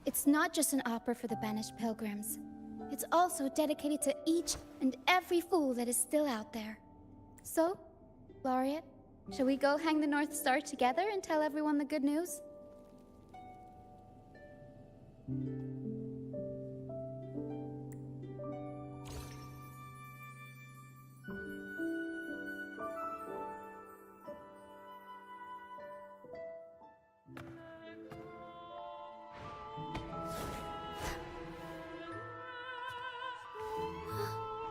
Speaker 4: It's not just an opera for the banished pilgrims. It's also dedicated to each and every fool that is still out there. So, Laureate, shall we go hang the North Star together and tell everyone the good news?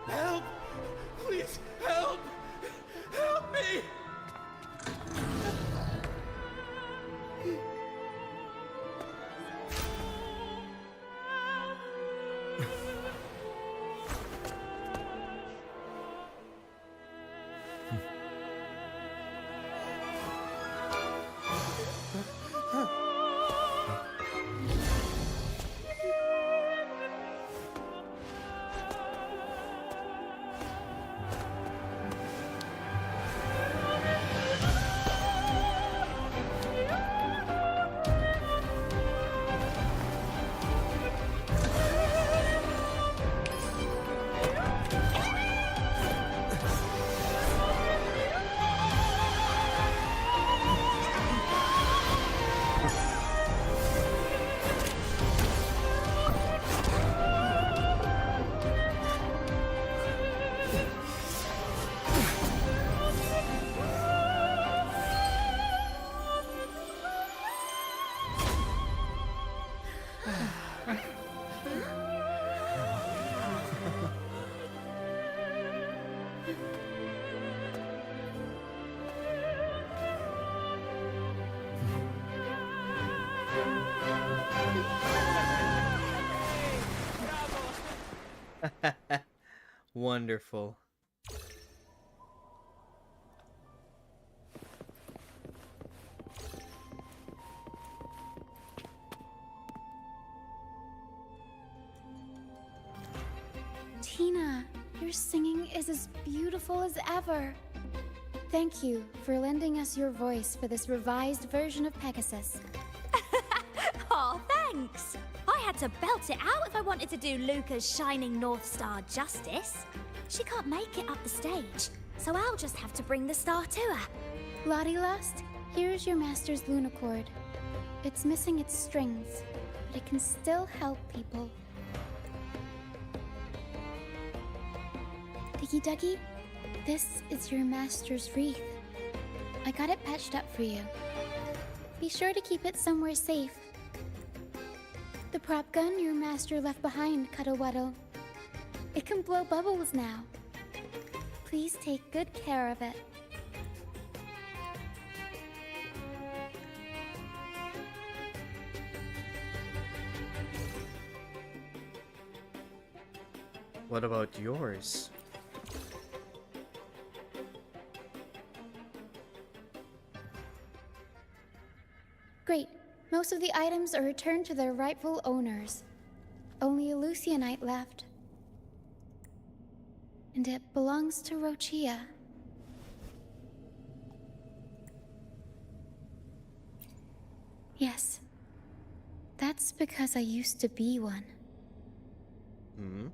Speaker 8: Help! Please, help! Help me!
Speaker 1: Wonderful.
Speaker 4: Tina, your singing is as beautiful as ever. Thank you for lending us your voice for this revised version of Pegasus.
Speaker 9: Aw, thanks! I had to belt it out if I wanted to do Luca's Shining North Star justice. She can't make it up the stage, so I'll just have to bring the star to her.
Speaker 4: Lottie Lost, here's your master's Lunacord. It's missing its strings, but it can still help people. Diggy Duggy, this is your master's wreath. I got it patched up for you. Be sure to keep it somewhere safe. The prop gun your master left behind, Cuddle Wuddle. It can blow bubbles now. Please take good care of it.
Speaker 1: What about yours?
Speaker 4: Great. Most of the items are returned to their rightful owners. Only a Lucianite left. And it belongs to Rochia. Yes. That's because I used to be one.
Speaker 1: Hmm?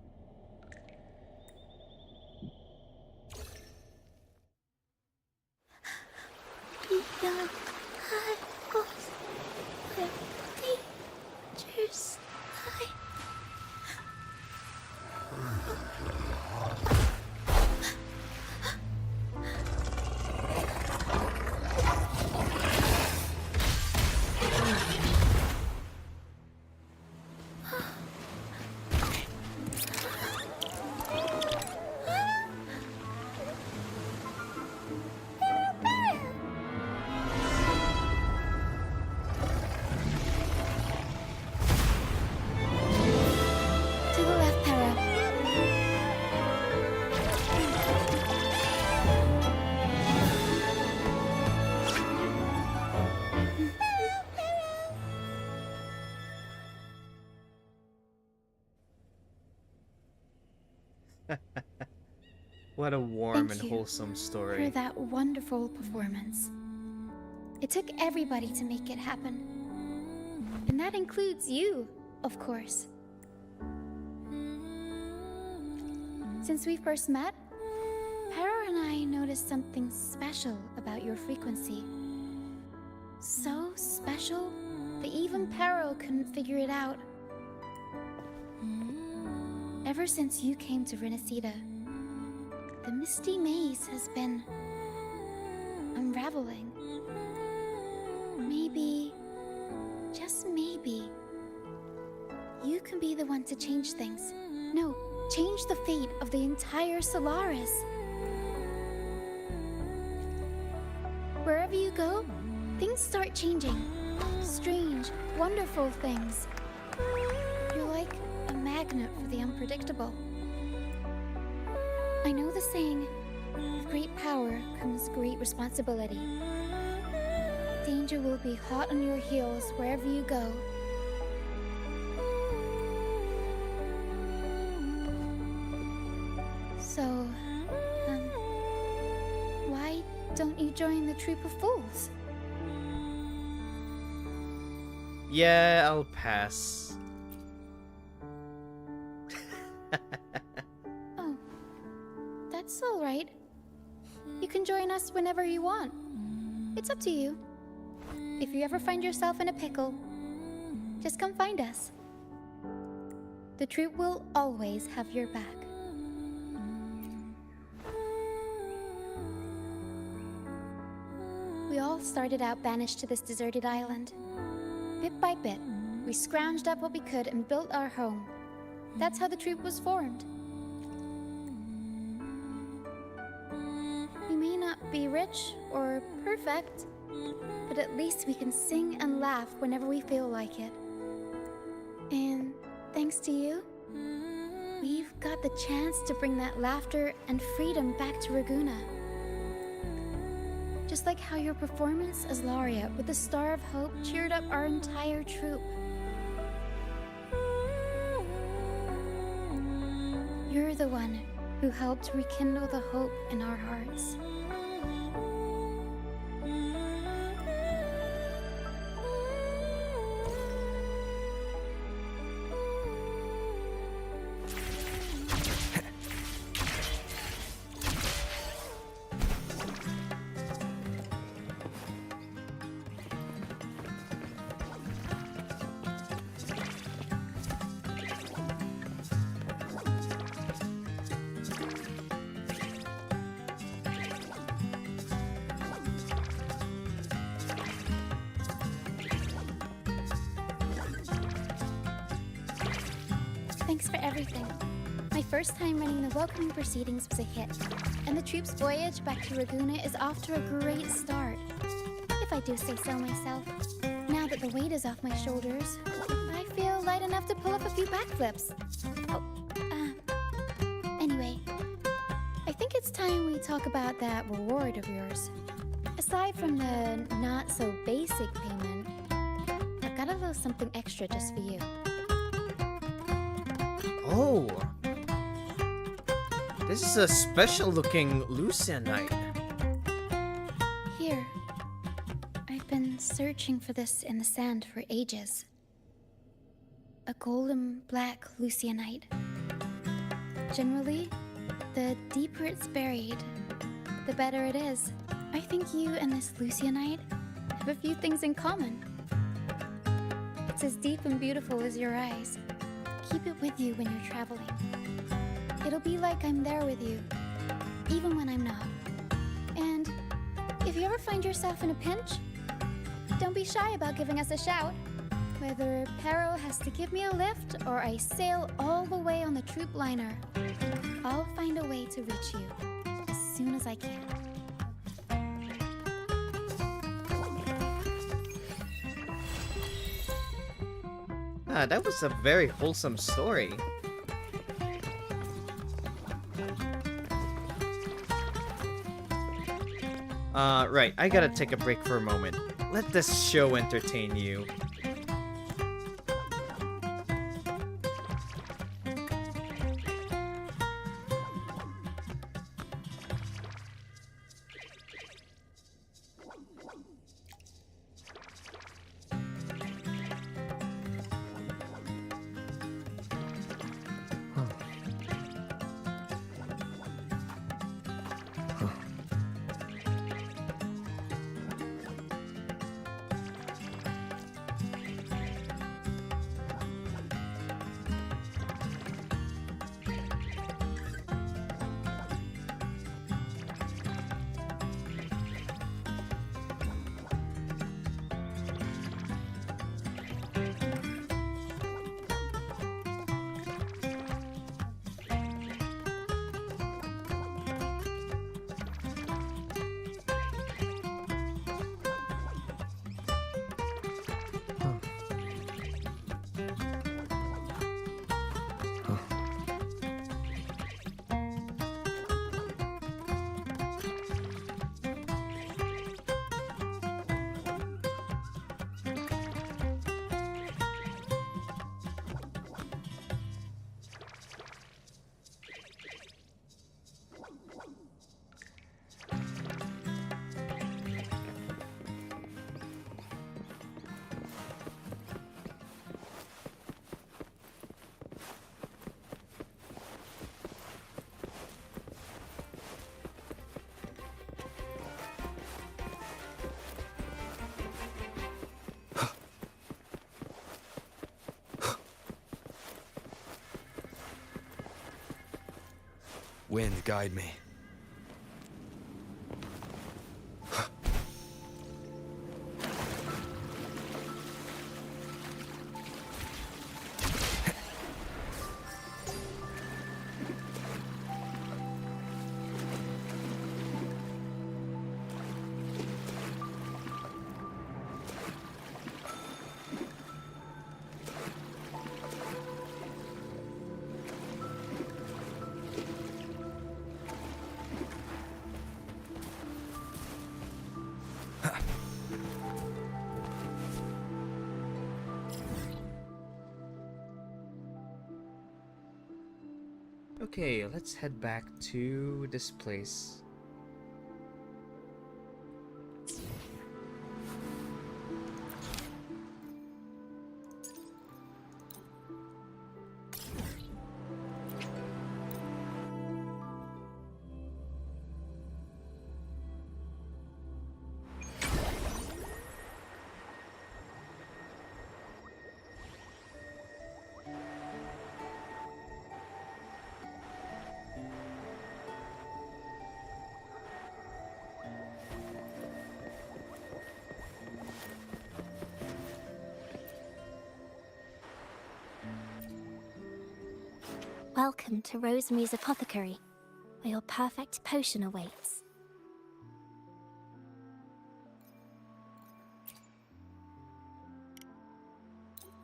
Speaker 1: What a warm
Speaker 4: Thank
Speaker 1: and
Speaker 4: you
Speaker 1: wholesome
Speaker 4: for
Speaker 1: story.
Speaker 4: that wonderful performance. It took everybody to make it happen. And that includes you, of course. Since we first met, Pero and I noticed something special about your frequency. So special that even Pero couldn't figure it out. Ever since you came to Renacida, the misty maze has been unraveling. Maybe, just maybe, you can be the one to change things. No, change the fate of the entire Solaris. Wherever you go, things start changing. Strange, wonderful things. You're like a magnet for the unpredictable. I know the saying, with great power comes great responsibility. Danger will be hot on your heels wherever you go. So, why don't you join the troop of fools?
Speaker 1: Yeah, I'll pass.
Speaker 4: Oh, that's all right. You can join us whenever you want. It's up to you. If you ever find yourself in a pickle, just come find us. The troop will always have your back. We all started out banished to this deserted island. Bit by bit, we scrounged up what we could and built our home. That's how the troop was formed. We may not be rich or perfect, but at least we can sing and laugh whenever we feel like it. And thanks to you, we've got the chance to bring that laughter and freedom back to Raguna. Just like how your performance as Laureate with the Star of Hope cheered up our entire troop. You're the one who helped rekindle the hope in our hearts. Thanks for everything. My first time running the welcoming proceedings was a hit, and the troop's voyage back to Raguna is off to a great start. If I do say so myself. Now that the weight is off my shoulders, I feel light enough to pull up a few backflips. Oh, anyway, I think it's time we talk about that reward of yours. Aside from the not-so-basic payment, I've got a little something extra just for you.
Speaker 1: Oh, this is a special-looking Lucianite.
Speaker 4: Here. I've been searching for this in the sand for ages. A golden black Lucianite. Generally, the deeper it's buried, the better it is. I think you and this Lucianite have a few things in common. It's as deep and beautiful as your eyes. Keep it with you when you're traveling. It'll be like I'm there with you, even when I'm not. And if you ever find yourself in a pinch, don't be shy about giving us a shout. Whether Pero has to give me a lift or I sail all the way on the troop liner, I'll find a way to reach you as soon as I can.
Speaker 1: That was a very wholesome story. Right, I gotta take a break for a moment. Let this show entertain you.
Speaker 2: wind guide me.
Speaker 1: Okay, let's head back to this place.
Speaker 9: Welcome to Rosemary's Apothecary, where your perfect potion awaits.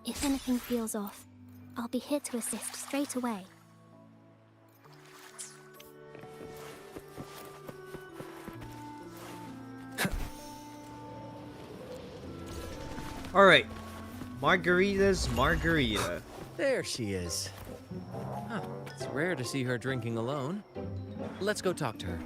Speaker 9: If anything feels off, I'll be here to assist straight away.
Speaker 1: Alright. Margarita's Margarita.
Speaker 6: There she is. Huh, it's rare to see her drinking alone. Let's go talk to her.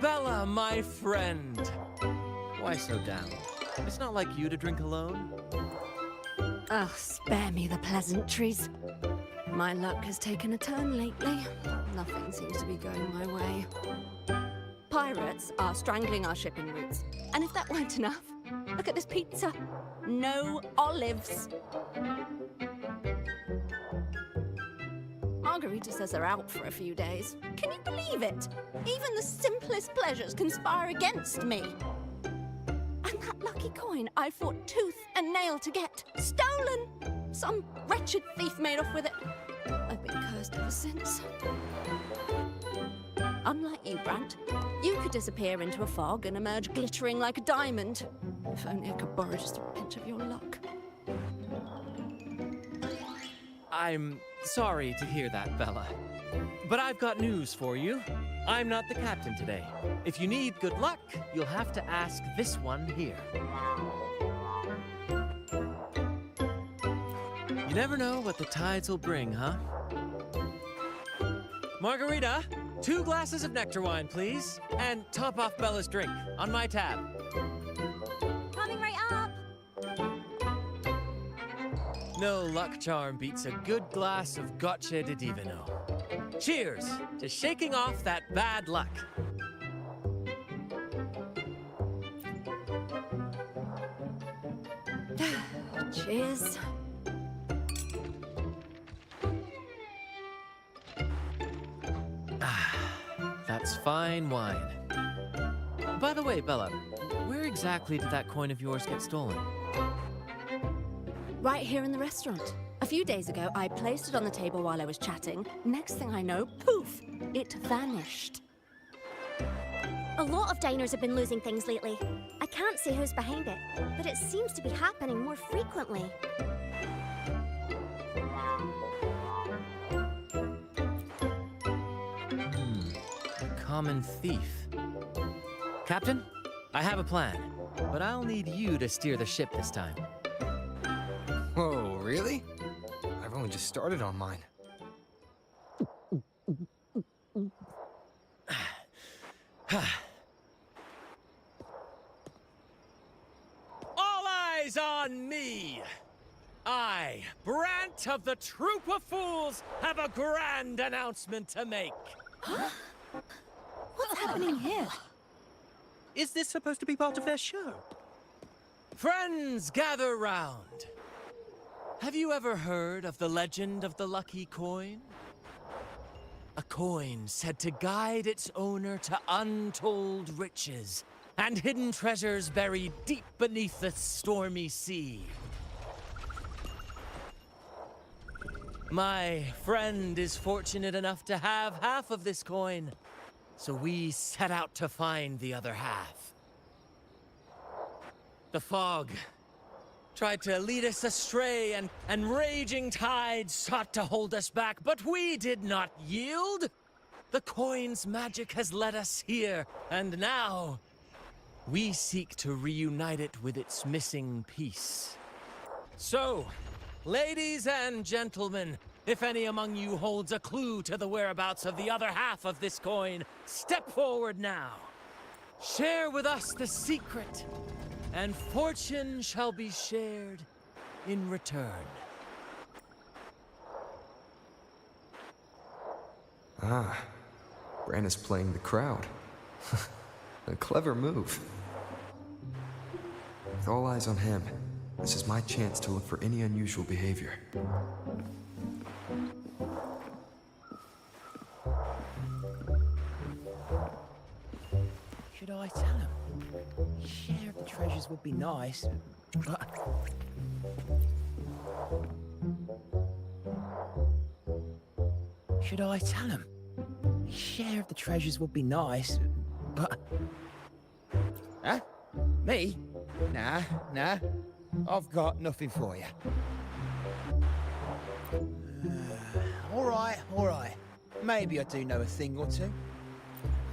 Speaker 6: Bella, my friend! Why so down? It's not like you to drink alone.
Speaker 3: Oh, spare me the pleasantries. My luck has taken a turn lately. Nothing seems to be going my way. Pirates are strangling our shipping routes. And if that weren't enough, look at this pizza. No olives. Margarita says they're out for a few days. Can you believe it? Even the simplest pleasures conspire against me. And that lucky coin I fought tooth and nail to get. Stolen! Some wretched thief made off with it. I've been cursed ever since. Unlike you, Brant, you could disappear into a fog and emerge glittering like a diamond. If only I could borrow just a pinch of your luck.
Speaker 6: I'm sorry to hear that, Bella. But I've got news for you. I'm not the captain today. If you need good luck, you'll have to ask this one here. You never know what the tides will bring, huh? Margarita, 2 glasses of nectar wine, please. And top off Bella's drink on my tab.
Speaker 9: Coming right up!
Speaker 6: No luck charm beats a good glass of gocce di divino. Cheers to shaking off that bad luck.
Speaker 3: Cheers.
Speaker 6: That's fine wine. By the way, Bella, where exactly did that coin of yours get stolen?
Speaker 3: Right here in the restaurant. A few days ago, I placed it on the table while I was chatting. Next thing I know, poof, it vanished.
Speaker 9: A lot of diners have been losing things lately. I can't say who's behind it, but it seems to be happening more frequently.
Speaker 6: Common thief. Captain, I have a plan, but I'll need you to steer the ship this time.
Speaker 2: Whoa, really? I've only just started on mine.
Speaker 6: All eyes on me! I, Brant of the Troop of Fools, have a grand announcement to make.
Speaker 3: What's happening here?
Speaker 5: Is this supposed to be part of their show?
Speaker 6: Friends, gather round. Have you ever heard of the legend of the lucky coin? A coin said to guide its owner to untold riches and hidden treasures buried deep beneath the stormy sea. My friend is fortunate enough to have half of this coin, so we set out to find the other half. The fog tried to lead us astray, and raging tides sought to hold us back, but we did not yield. The coin's magic has led us here, and now we seek to reunite it with its missing piece. So, ladies and gentlemen, if any among you holds a clue to the whereabouts of the other half of this coin, step forward now. Share with us the secret, and fortune shall be shared in return.
Speaker 2: Ah, Bran is playing the crowd. A clever move. With all eyes on him, this is my chance to look for any unusual behavior.
Speaker 7: Should I tell him? Share of the treasures would be nice, but... Should I tell him? Share of the treasures would be nice, but...
Speaker 15: Huh? Me? Nah. I've got nothing for you. All right. Maybe I do know a thing or two.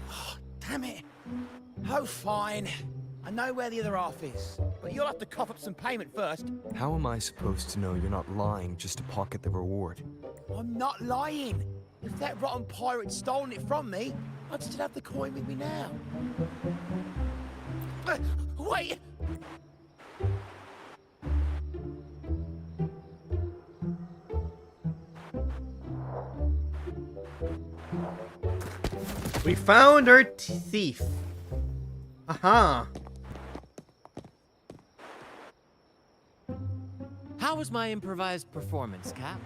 Speaker 15: Oh, damn it. Oh, fine. I know where the other half is, but you'll have to cough up some payment first.
Speaker 2: How am I supposed to know you're not lying just to pocket the reward?
Speaker 15: I'm not lying. If that rotten pirate'd stolen it from me, I'd still have the coin with me now. Wait!
Speaker 1: We found our thief. Aha.
Speaker 6: How was my improvised performance, Cap?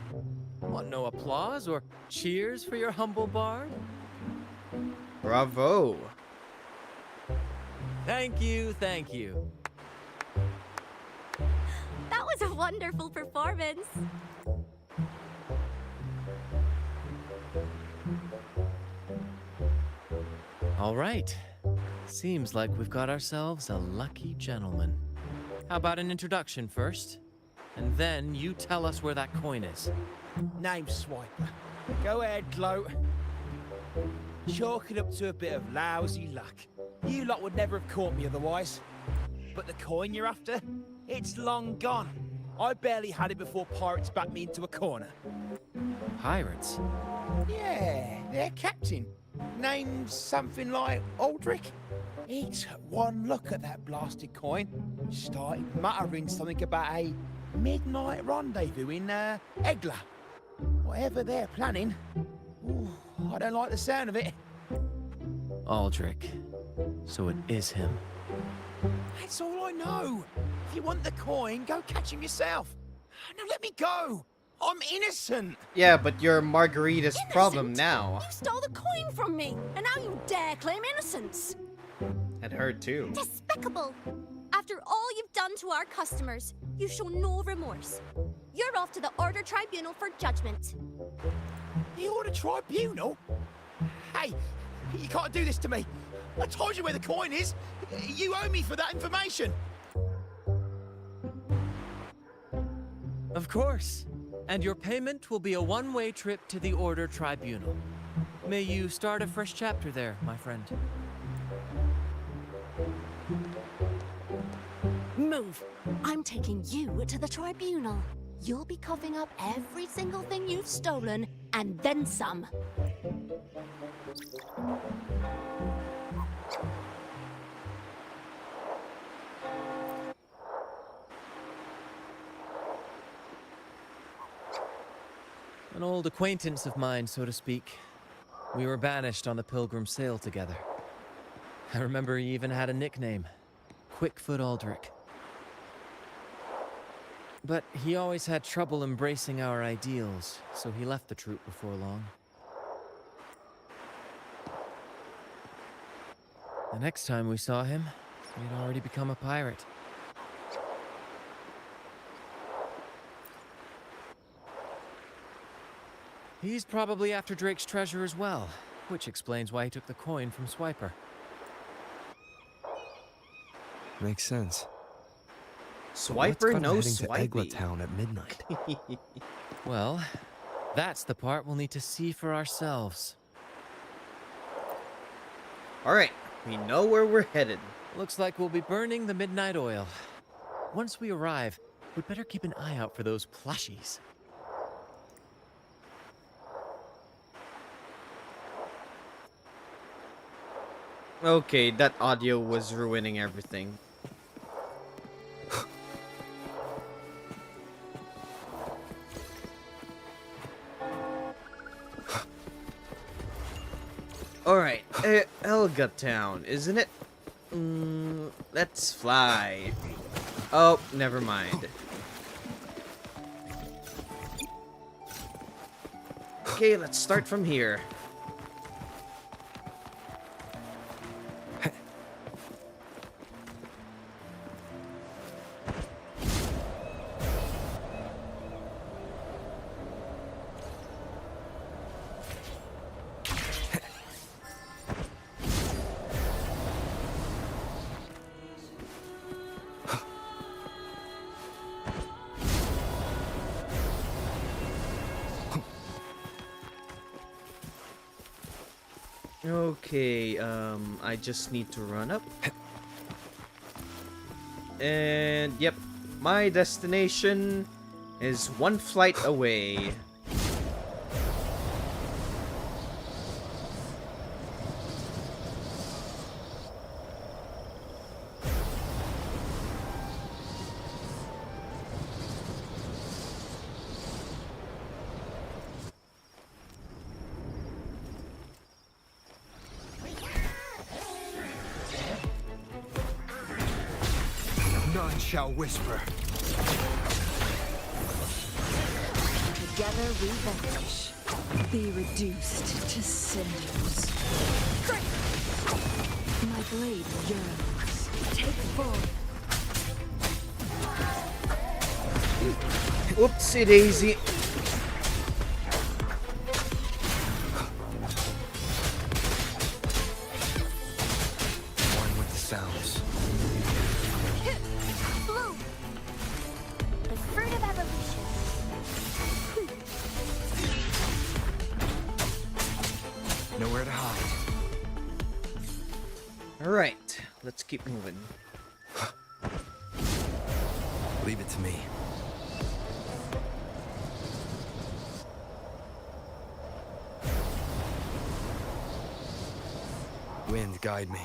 Speaker 6: Want no applause or cheers for your humble bard?
Speaker 1: Bravo.
Speaker 6: Thank you.
Speaker 9: That was a wonderful performance.
Speaker 6: All right. Seems like we've got ourselves a lucky gentleman. How about an introduction first? And then you tell us where that coin is.
Speaker 15: Name Swiper. Go ahead, Gloat. Chalk it up to a bit of lousy luck. You lot would never have caught me otherwise. But the coin you're after? It's long gone. I barely had it before pirates backed me into a corner.
Speaker 6: Pirates?
Speaker 15: Yeah, their captain. Named something like Aldrich. He took one look at that blasted coin, started muttering something about a midnight rendezvous in Egla. Whatever they're planning. Ooh, I don't like the sound of it.
Speaker 6: Aldrich. So it is him.
Speaker 15: That's all I know. If you want the coin, go catch him yourself. Now let me go. I'm innocent.
Speaker 1: Yeah, but you're Margarita's problem now.
Speaker 3: You stole the coin from me, and now you dare claim innocence.
Speaker 1: And her too.
Speaker 9: Despicable! After all you've done to our customers, you show no remorse. You're off to the Order Tribunal for judgment.
Speaker 15: The Order Tribunal? Hey, you can't do this to me. I told you where the coin is. You owe me for that information.
Speaker 6: Of course. And your payment will be a one-way trip to the Order Tribunal. May you start a fresh chapter there, my friend.
Speaker 3: Move. I'm taking you to the tribunal. You'll be coughing up every single thing you've stolen, and then some.
Speaker 6: An old acquaintance of mine, so to speak. We were banished on the Pilgrim sail together. I remember he even had a nickname, Quickfoot Aldrich. But he always had trouble embracing our ideals, so he left the troop before long. The next time we saw him, he had already become a pirate. He's probably after Drake's treasure as well, which explains why he took the coin from Swiper.
Speaker 2: Makes sense.
Speaker 1: Swiper, no
Speaker 2: heading to
Speaker 1: swipey.
Speaker 2: Egla Town at midnight.
Speaker 6: Well, that's the part we'll need to see for ourselves.
Speaker 1: Alright, we know where we're headed.
Speaker 6: Looks like we'll be burning the midnight oil. Once we arrive, we'd better keep an eye out for those plushies.
Speaker 1: Okay, that audio was ruining everything. Alright, Elga Town, isn't it? Let's fly. Oh, never mind. Okay, let's start from here. Okay, I just need to run up. And yep, my destination is one flight away.
Speaker 15: None shall whisper.
Speaker 16: Together we vanish. Be reduced to cinders. My blade yearns. Take form.
Speaker 1: Oopsie daisy.
Speaker 2: One with the sounds.
Speaker 9: Blue! The fruit of evolution.
Speaker 2: Nowhere to hide.
Speaker 1: Alright, let's keep moving.
Speaker 2: Leave it to me. Wind, guide me.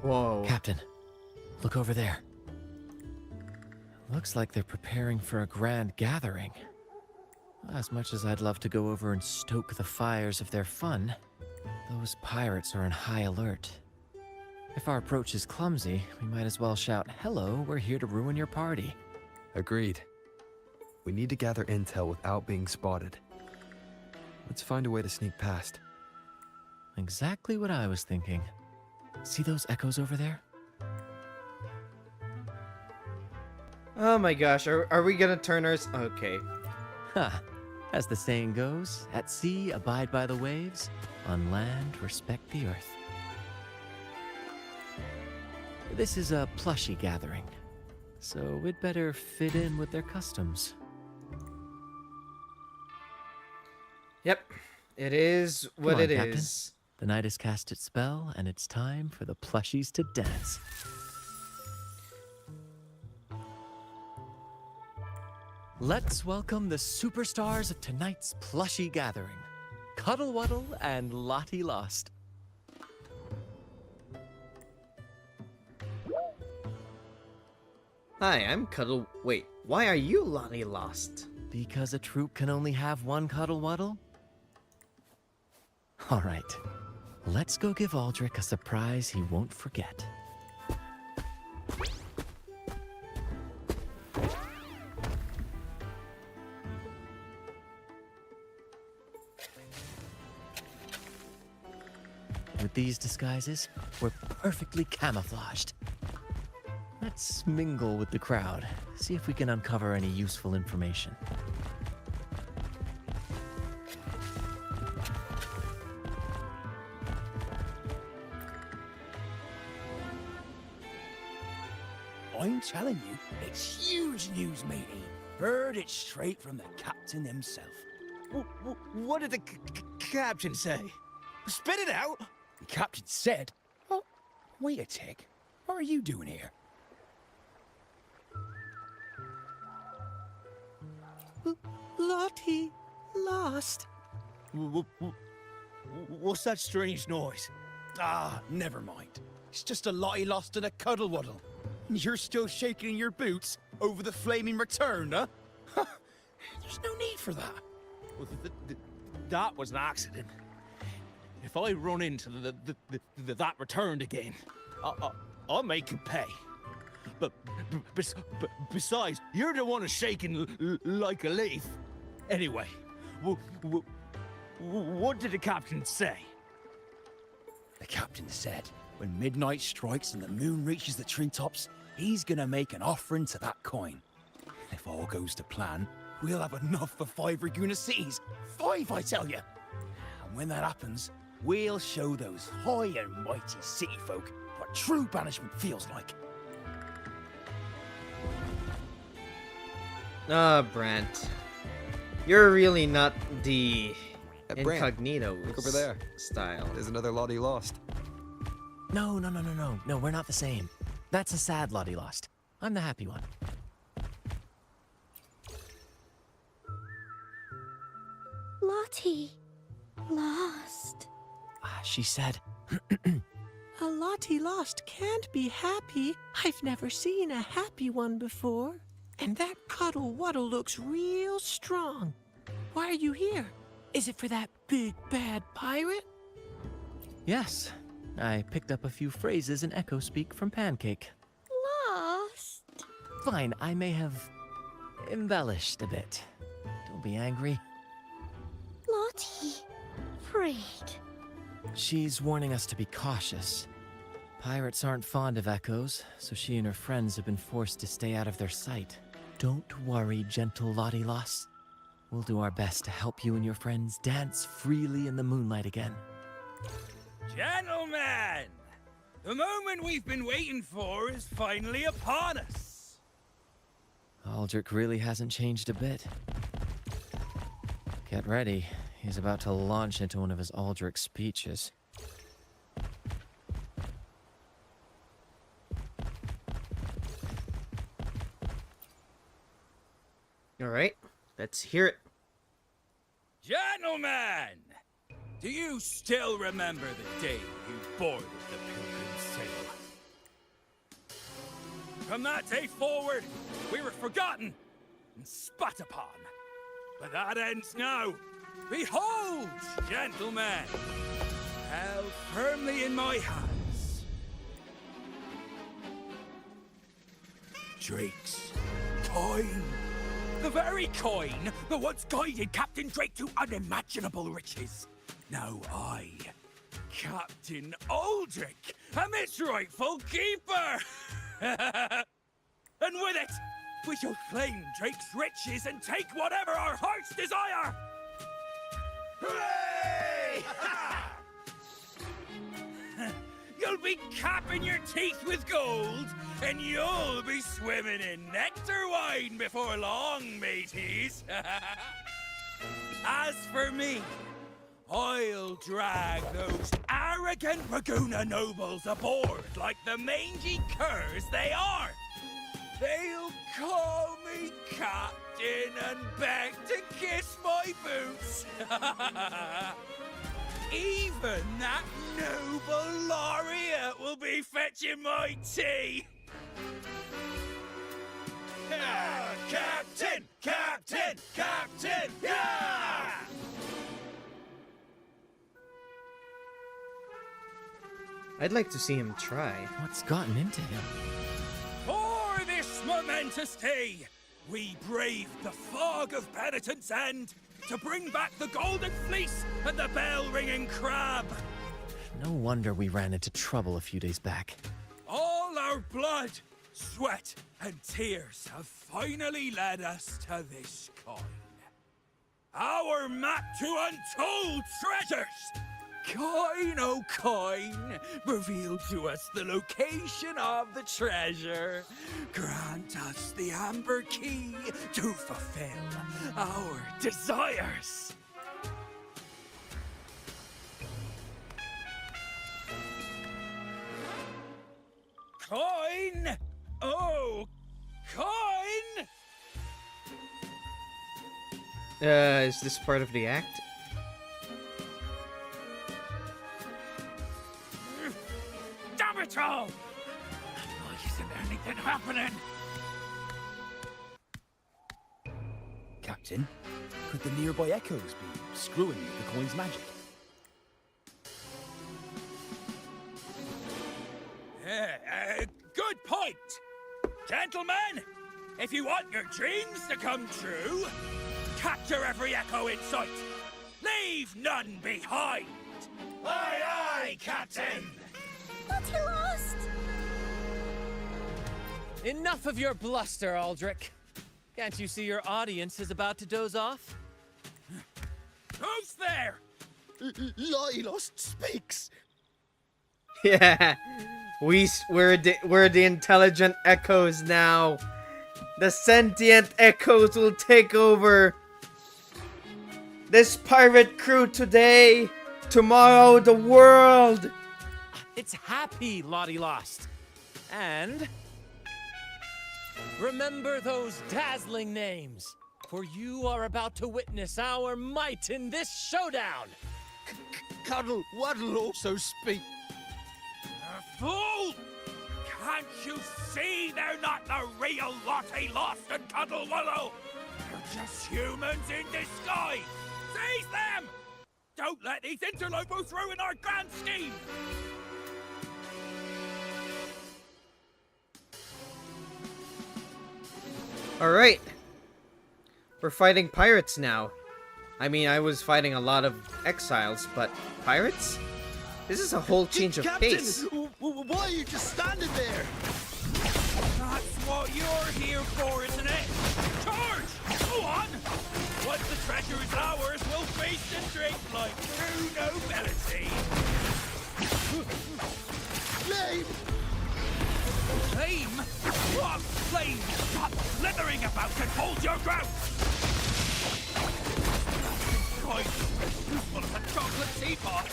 Speaker 1: Whoa.
Speaker 6: Captain, look over there. Looks like they're preparing for a grand gathering. As much as I'd love to go over and stoke the fires of their fun, those pirates are on high alert. If our approach is clumsy, we might as well shout, "Hello, we're here to ruin your party."
Speaker 2: Agreed. We need to gather intel without being spotted. Let's find a way to sneak past.
Speaker 6: Exactly what I was thinking. See those echoes over there?
Speaker 1: Oh my gosh, are we gonna turn ours? Okay.
Speaker 6: Ha! As the saying goes, at sea abide by the waves, on land respect the earth. This is a plushie gathering, so we'd better fit in with their customs.
Speaker 1: Yep, it is what
Speaker 6: Come on,
Speaker 1: it
Speaker 6: Captain.
Speaker 1: is.
Speaker 6: The night has cast its spell, and it's time for the plushies to dance. Let's welcome the superstars of tonight's plushie gathering. Cuddle Wuddle and Lottie Lost.
Speaker 1: Hi, I'm Cuddle. Wait, why are you Lottie Lost?
Speaker 6: Because a troop can only have one Cuddle Wuddle? All right, let's go give Aldrich a surprise he won't forget. With these disguises, we're perfectly camouflaged. Let's mingle with the crowd, see if we can uncover any useful information.
Speaker 15: I'm telling you, it's huge news, matey. Heard it straight from the captain himself.
Speaker 12: What did the captain say? Spit it out!
Speaker 15: The captain said... Oh, wait a tick. What are you doing here?
Speaker 12: Lottie lost. What's that strange noise?
Speaker 15: Ah, never mind. It's just a Lottie lost and a cuddle waddle. And you're still shaking in your boots over the flaming return, huh? There's no need for that.
Speaker 12: Well, that was an accident. If I run into that returned again, I'll make you pay. But besides, you're the one who's shaking like a leaf. Anyway, what did the captain say?
Speaker 15: The captain said when midnight strikes and the moon reaches the treetops, he's gonna make an offering to that coin. If all goes to plan, we'll have enough for 5 Raguna cities. 5, I tell you. And when that happens, we'll show those high and mighty city folk what true banishment feels like.
Speaker 1: Brant. You're really not the
Speaker 2: Brant,
Speaker 1: incognito
Speaker 2: look over there.
Speaker 1: Style.
Speaker 2: There's another Lottie Lost.
Speaker 6: No, we're not the same. That's a sad Lottie Lost. I'm the happy one.
Speaker 3: Lottie lost.
Speaker 6: She said,
Speaker 17: A Lottie lost can't be happy. I've never seen a happy one before. And that Cuddle Wuddle looks real strong. Why are you here? Is it for that big bad pirate?
Speaker 6: yes. I picked up a few phrases in Echo Speak from Pancake.
Speaker 3: Lost?
Speaker 6: Fine, I may have embellished a bit. Don't be angry.
Speaker 3: Lottie. Afraid.
Speaker 6: She's warning us to be cautious. Pirates aren't fond of echoes, so she and her friends have been forced to stay out of their sight. Don't worry, gentle Lottie Lost. We'll do our best to help you and your friends dance freely in the moonlight again.
Speaker 8: Gentlemen, the moment we've been waiting for is finally upon us.
Speaker 6: Aldrich really hasn't changed a bit. Get ready. He's about to launch into one of his Aldrich speeches.
Speaker 1: All right, let's hear it.
Speaker 8: Gentlemen, do you still remember the day you boarded the Pilgrim's sail? From that day forward, we were forgotten and spat upon. But that ends now. Behold, gentlemen, held firmly in my hands, Drake's coin. The very coin that once guided Captain Drake to unimaginable riches. Now I, Captain Aldrich, am its rightful keeper. And with it, we shall claim Drake's riches and take whatever our hearts desire. Hooray! You'll be capping your teeth with gold, and you'll be swimming in nectar wine before long, mateys. As for me, I'll drag those arrogant Raguna nobles aboard like the mangy curs they are. They'll call me Captain and beg to kiss my boots. Even that noble laureate will be fetching my tea. Captain! Captain! Captain! Yeah!
Speaker 1: I'd like to see him try.
Speaker 6: What's gotten into him?
Speaker 8: For this momentous day, we braved the fog of penitence end to bring back the golden fleece and the bell-ringing crab.
Speaker 6: No wonder we ran into trouble a few days back.
Speaker 8: All our blood, sweat, and tears have finally led us to this coin. Our map to untold treasures! Coin, oh coin, reveal to us the location of the treasure. Grant us the amber key to fulfill our desires. Coin! Oh, coin!
Speaker 1: Is this part of the act?
Speaker 8: Damn it all! Why isn't anything happening?
Speaker 18: Captain, could the nearby echoes be screwing with the coin's magic?
Speaker 8: Good point! Gentlemen, if you want your dreams to come true, capture every echo in sight. Leave none behind. Aye, aye, Captain!
Speaker 9: But he lost!
Speaker 6: Enough of your bluster, Aldrich. Can't you see your audience is about to doze off?
Speaker 8: Who's there?
Speaker 18: Lottie Lost speaks!
Speaker 1: Yeah, we're the intelligent echoes now. The sentient echoes will take over this pirate crew today, tomorrow the world.
Speaker 6: It's happy, Lottie Lost. And remember those dazzling names, for you are about to witness our might in this showdown.
Speaker 18: Cuddle Waddle also speak.
Speaker 8: Fool! Can't you see they're not the real Lottie Lost and Cuddle Wallow? They're just humans in disguise! Seize them! Don't let these interlopers ruin our grand scheme!
Speaker 1: Alright. We're fighting pirates now. I mean, I was fighting a lot of exiles, but pirates? This is a whole change of pace.
Speaker 18: Why are you just standing there?
Speaker 8: That's what you're here for, isn't it? Charge! Go on! Once the treasure is ours, we'll feast and drink like true nobility.
Speaker 18: Flame!
Speaker 8: Flame? What flame? Stop slithering about and hold your ground! Coin, full of a chocolate teapot.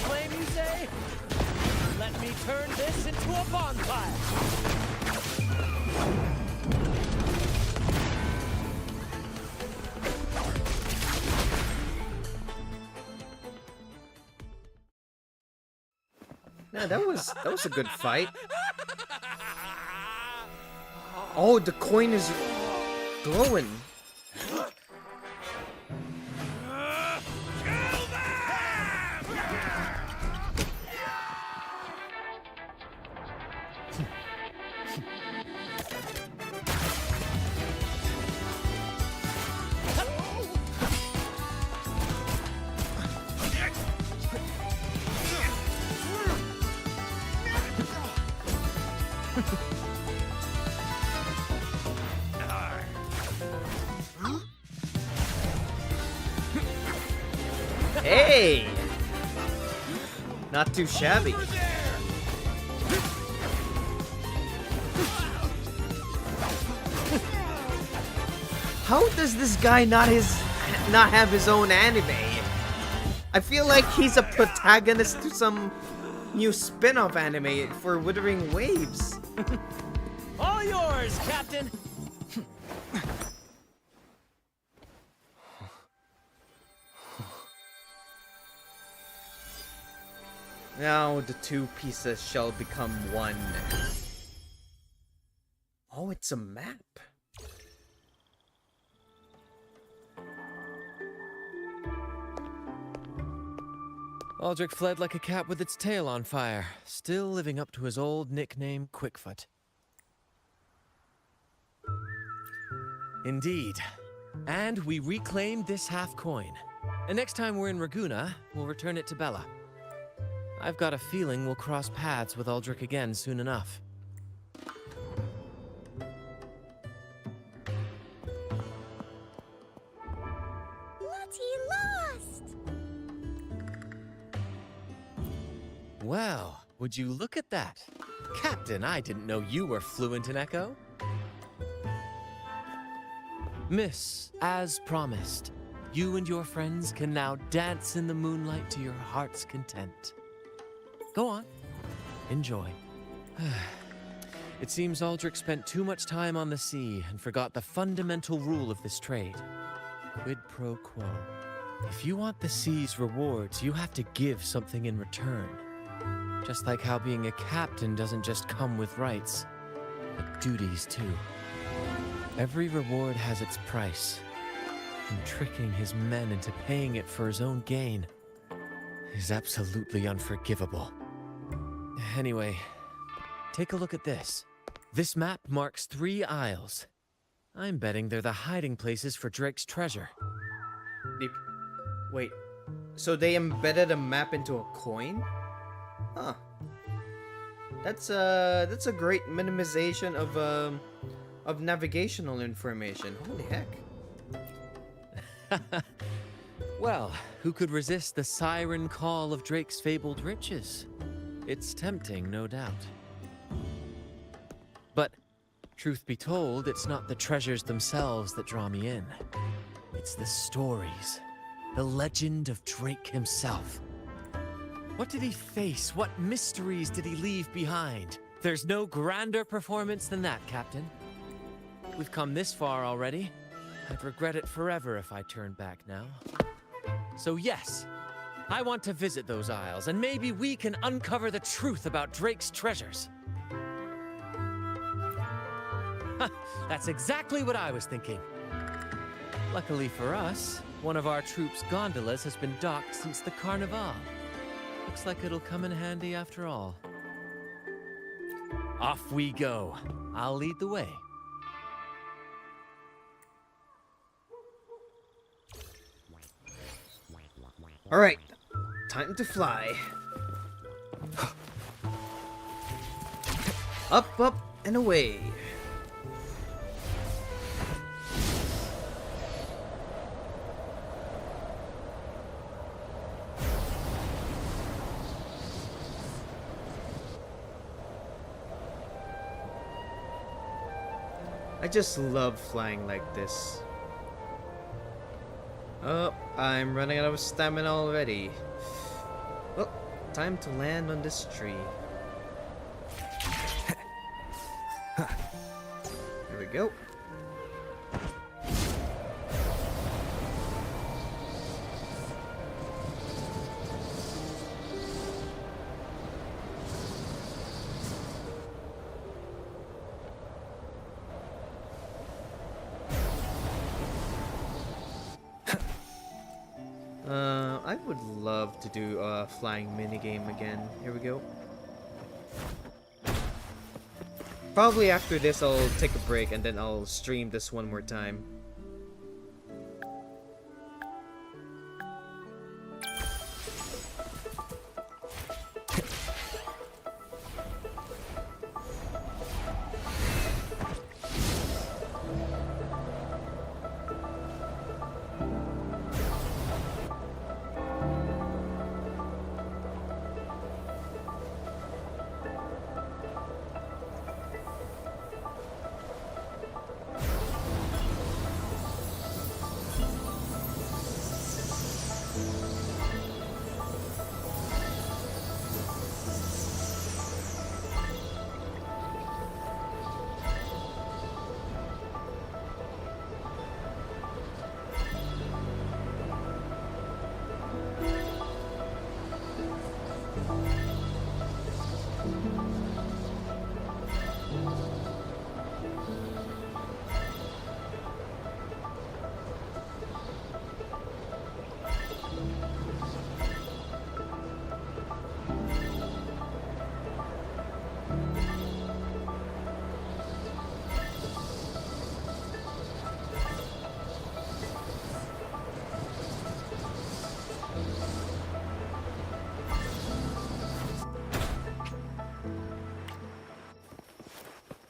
Speaker 6: Flame, you say? Let me turn this into a bonfire.
Speaker 1: Yeah, that was a good fight. Oh, the coin is glowing. Hey! Not too shabby. How does this guy not have his own anime? I feel like he's a protagonist to some new spin-off anime for Wuthering Waves.
Speaker 6: All yours, Captain!
Speaker 1: Now the two pieces shall become one. Oh, it's a map.
Speaker 6: Aldrich fled like a cat with its tail on fire, still living up to his old nickname, Quickfoot. Indeed. And we reclaimed this half coin. And next time we're in Raguna, we'll return it to Bella. I've got a feeling we'll cross paths with Aldrich again soon enough.
Speaker 9: Lost!
Speaker 6: Well, would you look at that? Captain, I didn't know you were fluent in Echo. Miss, as promised, you and your friends can now dance in the moonlight to your heart's content. Go on. Enjoy. It seems Aldrich spent too much time on the sea and forgot the fundamental rule of this trade. Quid pro quo. If you want the sea's rewards, you have to give something in return. Just like how being a captain doesn't just come with rights, but duties too. Every reward has its price, and tricking his men into paying it for his own gain is absolutely unforgivable. Anyway, take a look at this. This map marks 3 isles. I'm betting they're the hiding places for Drake's treasure.
Speaker 1: Wait, so they embedded a map into a coin? Huh. That's a great minimization of navigational information. Holy heck.
Speaker 6: Well, who could resist the siren call of Drake's fabled riches? It's tempting, no doubt. But, truth be told, it's not the treasures themselves that draw me in. It's the stories. The legend of Drake himself. What did he face? What mysteries did he leave behind? There's no grander performance than that, Captain. We've come this far already. I'd regret it forever if I turned back now. So yes, I want to visit those isles, and maybe we can uncover the truth about Drake's treasures. That's exactly what I was thinking. Luckily for us, one of our troops' gondolas has been docked since the Carnival. Looks like it'll come in handy after all. Off we go. I'll lead the way.
Speaker 1: Alright, time to fly. Up, up, and away. I just love flying like this. Oh, I'm running out of stamina already. Well, time to land on this tree. There we go. I would love to do a flying minigame again. Here we go. Probably after this I'll take a break and then I'll stream this one more time.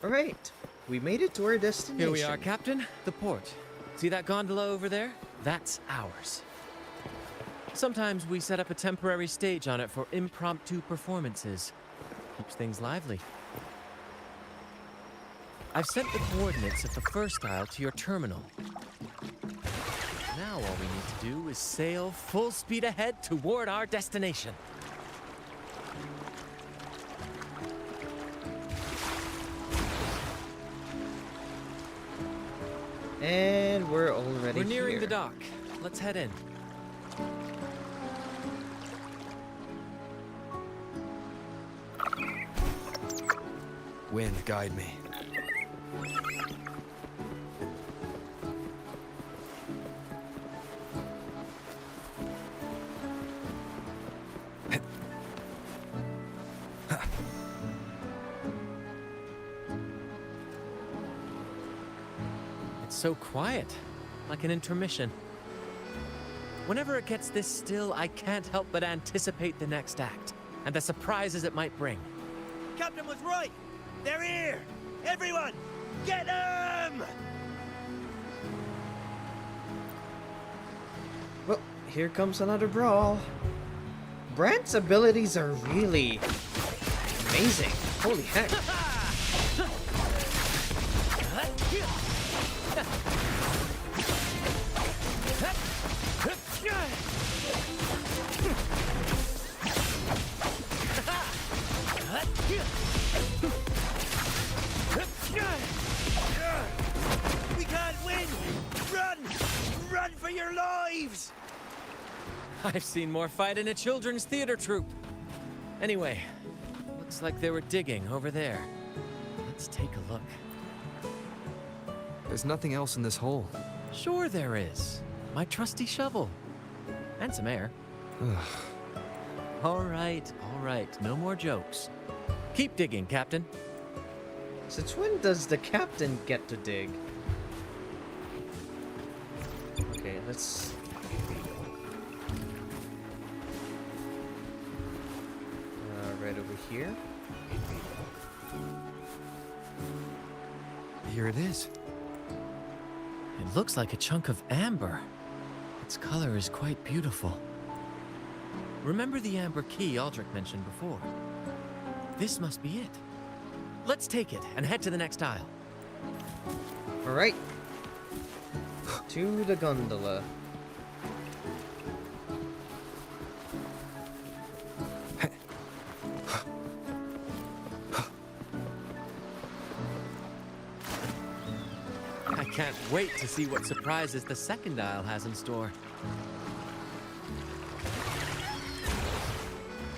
Speaker 1: Alright, we made it to our destination.
Speaker 6: Here we are, Captain. The port. See that gondola over there? That's ours. Sometimes we set up a temporary stage on it for impromptu performances. Keeps things lively. I've sent the coordinates of the first isle to your terminal. Now all we need to do is sail full speed ahead toward our destination.
Speaker 1: And we're already
Speaker 6: We're nearing
Speaker 1: here.
Speaker 6: the dock. Let's head in.
Speaker 2: Wind, guide me.
Speaker 6: It's so quiet, like an intermission. Whenever it gets this still, I can't help but anticipate the next act, and the surprises it might bring.
Speaker 5: Captain was right! They're here! Everyone, get them!
Speaker 1: Well, here comes another brawl. Brant's abilities are really amazing. Holy heck.
Speaker 5: We can't win! Run! Run for your lives!
Speaker 6: I've seen more fight in a children's theater troupe. Anyway, looks like they were digging over there. Let's take a look.
Speaker 2: There's nothing else in this hole.
Speaker 6: Sure there is. My trusty shovel. And some air. All right. No more jokes. Keep digging, Captain.
Speaker 1: Since when does the captain get to dig? Okay, let's... right over here.
Speaker 2: Here it is.
Speaker 6: It looks like a chunk of amber. Its color is quite beautiful. Remember the amber key Aldrich mentioned before? This must be it. Let's take it and head to the next aisle.
Speaker 1: Alright. To the gondola.
Speaker 6: I can't wait to see what surprises the second aisle has in store.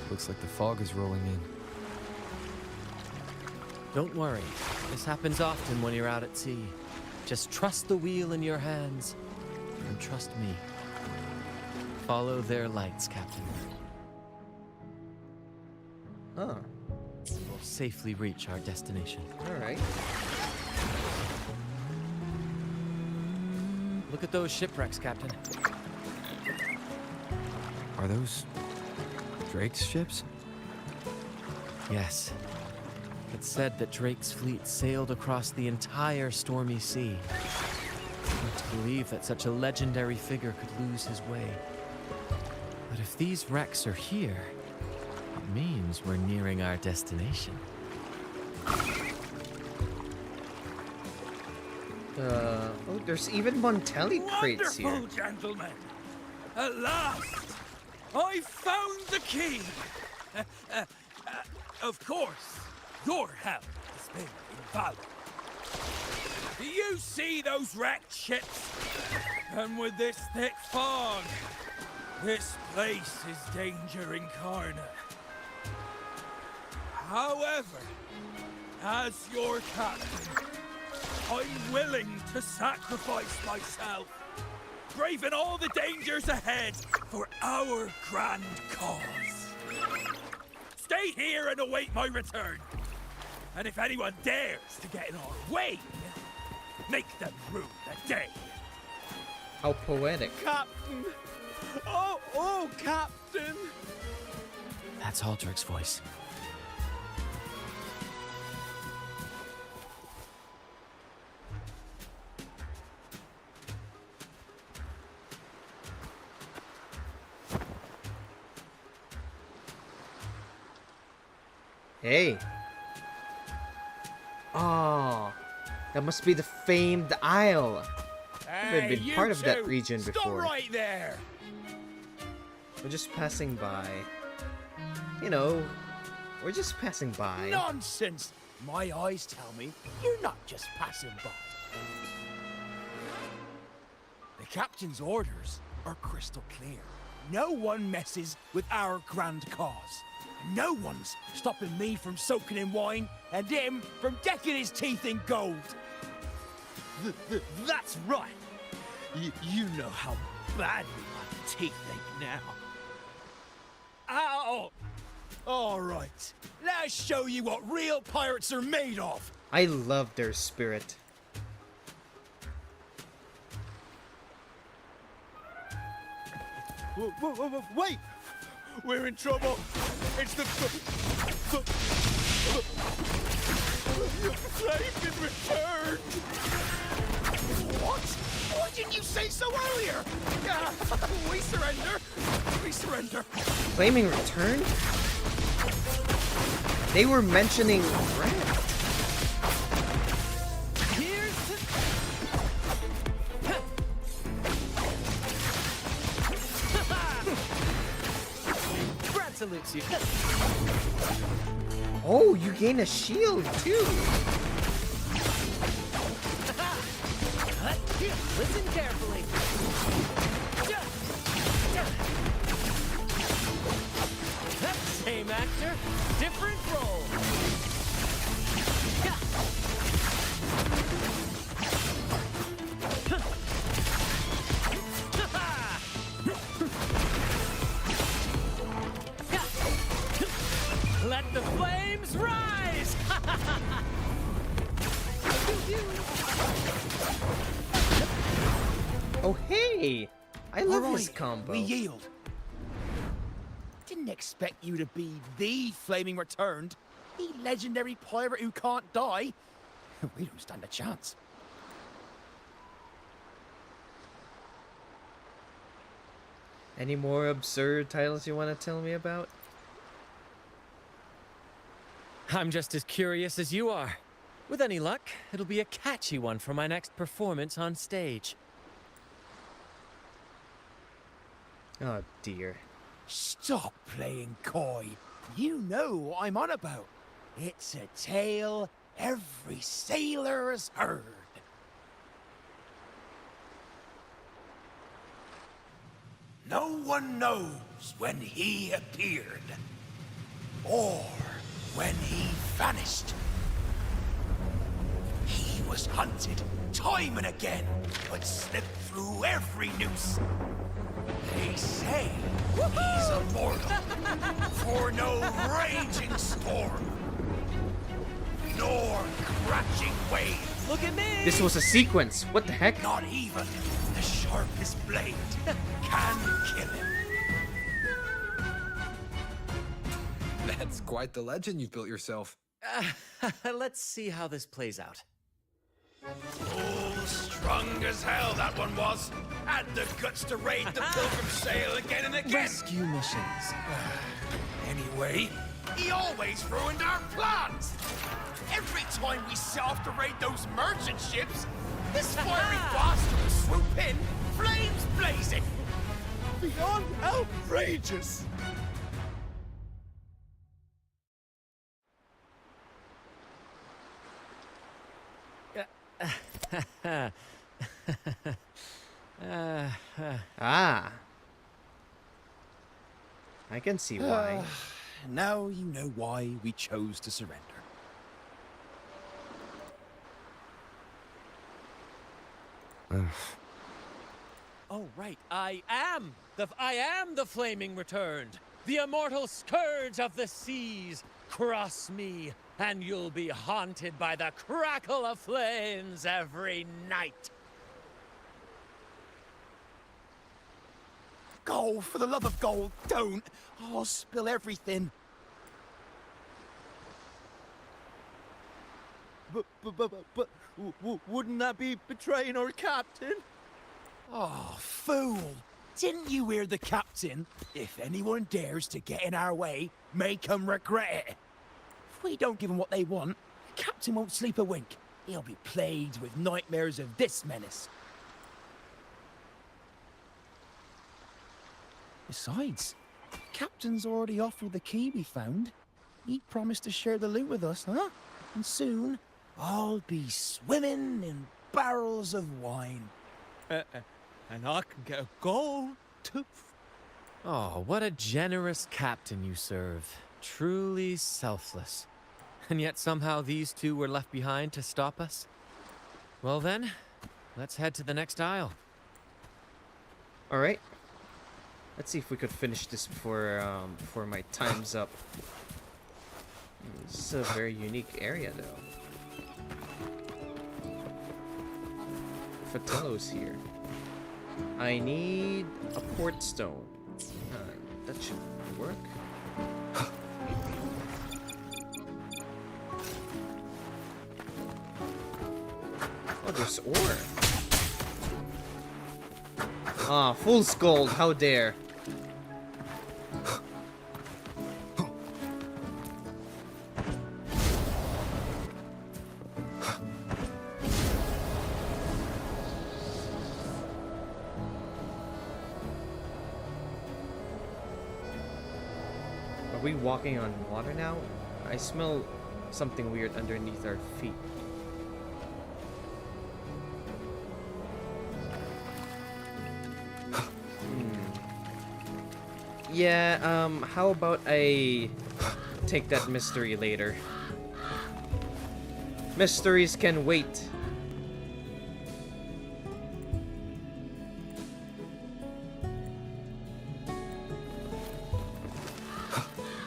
Speaker 2: Looks like the fog is rolling in.
Speaker 6: Don't worry. This happens often when you're out at sea. Just trust the wheel in your hands, and trust me. Follow their lights, Captain.
Speaker 1: Huh.
Speaker 6: We'll safely reach our destination.
Speaker 1: Alright.
Speaker 6: Look at those shipwrecks, Captain.
Speaker 2: Are those Drake's ships?
Speaker 6: Yes. It's said that Drake's fleet sailed across the entire stormy sea. Hard to believe that such a legendary figure could lose his way. But if these wrecks are here, it means we're nearing our destination.
Speaker 1: Oh, there's even Montelli crates here.
Speaker 8: Wonderful, gentlemen! At last, I found the key! Of course, your help has been invaluable. Do you see those wrecked ships? And with this thick fog, this place is danger incarnate. However, as your captain, I'm willing to sacrifice myself, braving all the dangers ahead for our grand cause. Stay here and await my return. And if anyone dares to get in our way, make them rue the day.
Speaker 1: How poetic.
Speaker 12: Captain! Oh, Captain!
Speaker 6: That's Aldrich's voice.
Speaker 1: Hey. Oh, that must be the famed Isle. I've been part of that region
Speaker 8: Stop
Speaker 1: before.
Speaker 8: right there!
Speaker 1: We're just passing by. You know, we're just passing by.
Speaker 8: Nonsense! My eyes tell me you're not just passing by. The captain's orders are crystal clear. No one messes with our grand cause. No one's stopping me from soaking in wine and him from decking his teeth in gold.
Speaker 12: That's right. You know how badly my teeth ache now.
Speaker 8: Ow! All right, let's show you what real pirates are made of.
Speaker 1: I love their spirit.
Speaker 8: Wait! We're in trouble. It's the flame been returned. What? Why didn't you say so earlier? We surrender. We surrender.
Speaker 1: Flaming return? They were mentioning red.
Speaker 6: Salutes you.
Speaker 1: Oh, you gain a shield too.
Speaker 6: Listen carefully. Same actor, different role. Let the flames rise!
Speaker 1: Oh, hey! I love
Speaker 8: All
Speaker 1: his
Speaker 8: right,
Speaker 1: combo.
Speaker 8: We yield. Didn't expect you to be the flaming returned, the legendary pirate who can't die. We don't stand a chance.
Speaker 1: Any more absurd titles you want to tell me about?
Speaker 6: I'm just as curious as you are. With any luck, it'll be a catchy one for my next performance on stage.
Speaker 1: Oh dear.
Speaker 8: Stop playing coy. You know what I'm on about. It's a tale every sailor has heard. No one knows when he appeared, or when he vanished. He was hunted time and again, but slipped through every noose. They say he's immortal, for no raging storm, nor crashing wave.
Speaker 6: Look at me!
Speaker 1: This was a sequence. What the heck?
Speaker 8: Not even the sharpest blade can kill him.
Speaker 2: That's quite the legend you've built yourself.
Speaker 6: Let's see how this plays out.
Speaker 8: Oh, strong as hell that one was. Had the guts to raid the Pilgrim Sail again and again.
Speaker 6: Rescue missions.
Speaker 8: Anyway, he always ruined our plans. Every time we set off to raid those merchant ships, this fiery bastard would swoop in, flames blazing. Beyond outrageous.
Speaker 1: Ah. I can see why.
Speaker 8: Now you know why we chose to surrender.
Speaker 6: Oh, right. I am the flaming returned. The immortal scourge of the seas. Cross me, and you'll be haunted by the crackle of flames every night.
Speaker 8: Gold, for the love of gold, don't! I'll spill everything.
Speaker 12: But wouldn't that be betraying our captain?
Speaker 8: Oh, fool! Didn't you hear the captain? If anyone dares to get in our way, make 'em regret it.
Speaker 18: If we don't give him what they want, the captain won't sleep a wink. He'll be plagued with nightmares of this menace. Besides, the captain's already offered the key we found. He promised to share the loot with us, huh? And soon, I'll be swimming in barrels of wine.
Speaker 12: And I can get a gold tooth.
Speaker 6: Oh, what a generous captain you serve. Truly selfless. And yet somehow these two were left behind to stop us? Well then, let's head to the next aisle.
Speaker 1: Alright. Let's see if we could finish this before my time's up. This is a very unique area, though. Fatello's here. I need a port stone. That should work. Oh, there's ore. Ah, full scold, how dare. Are we walking on water now? I smell something weird underneath our feet. Yeah, how about I take that mystery later? Mysteries can wait.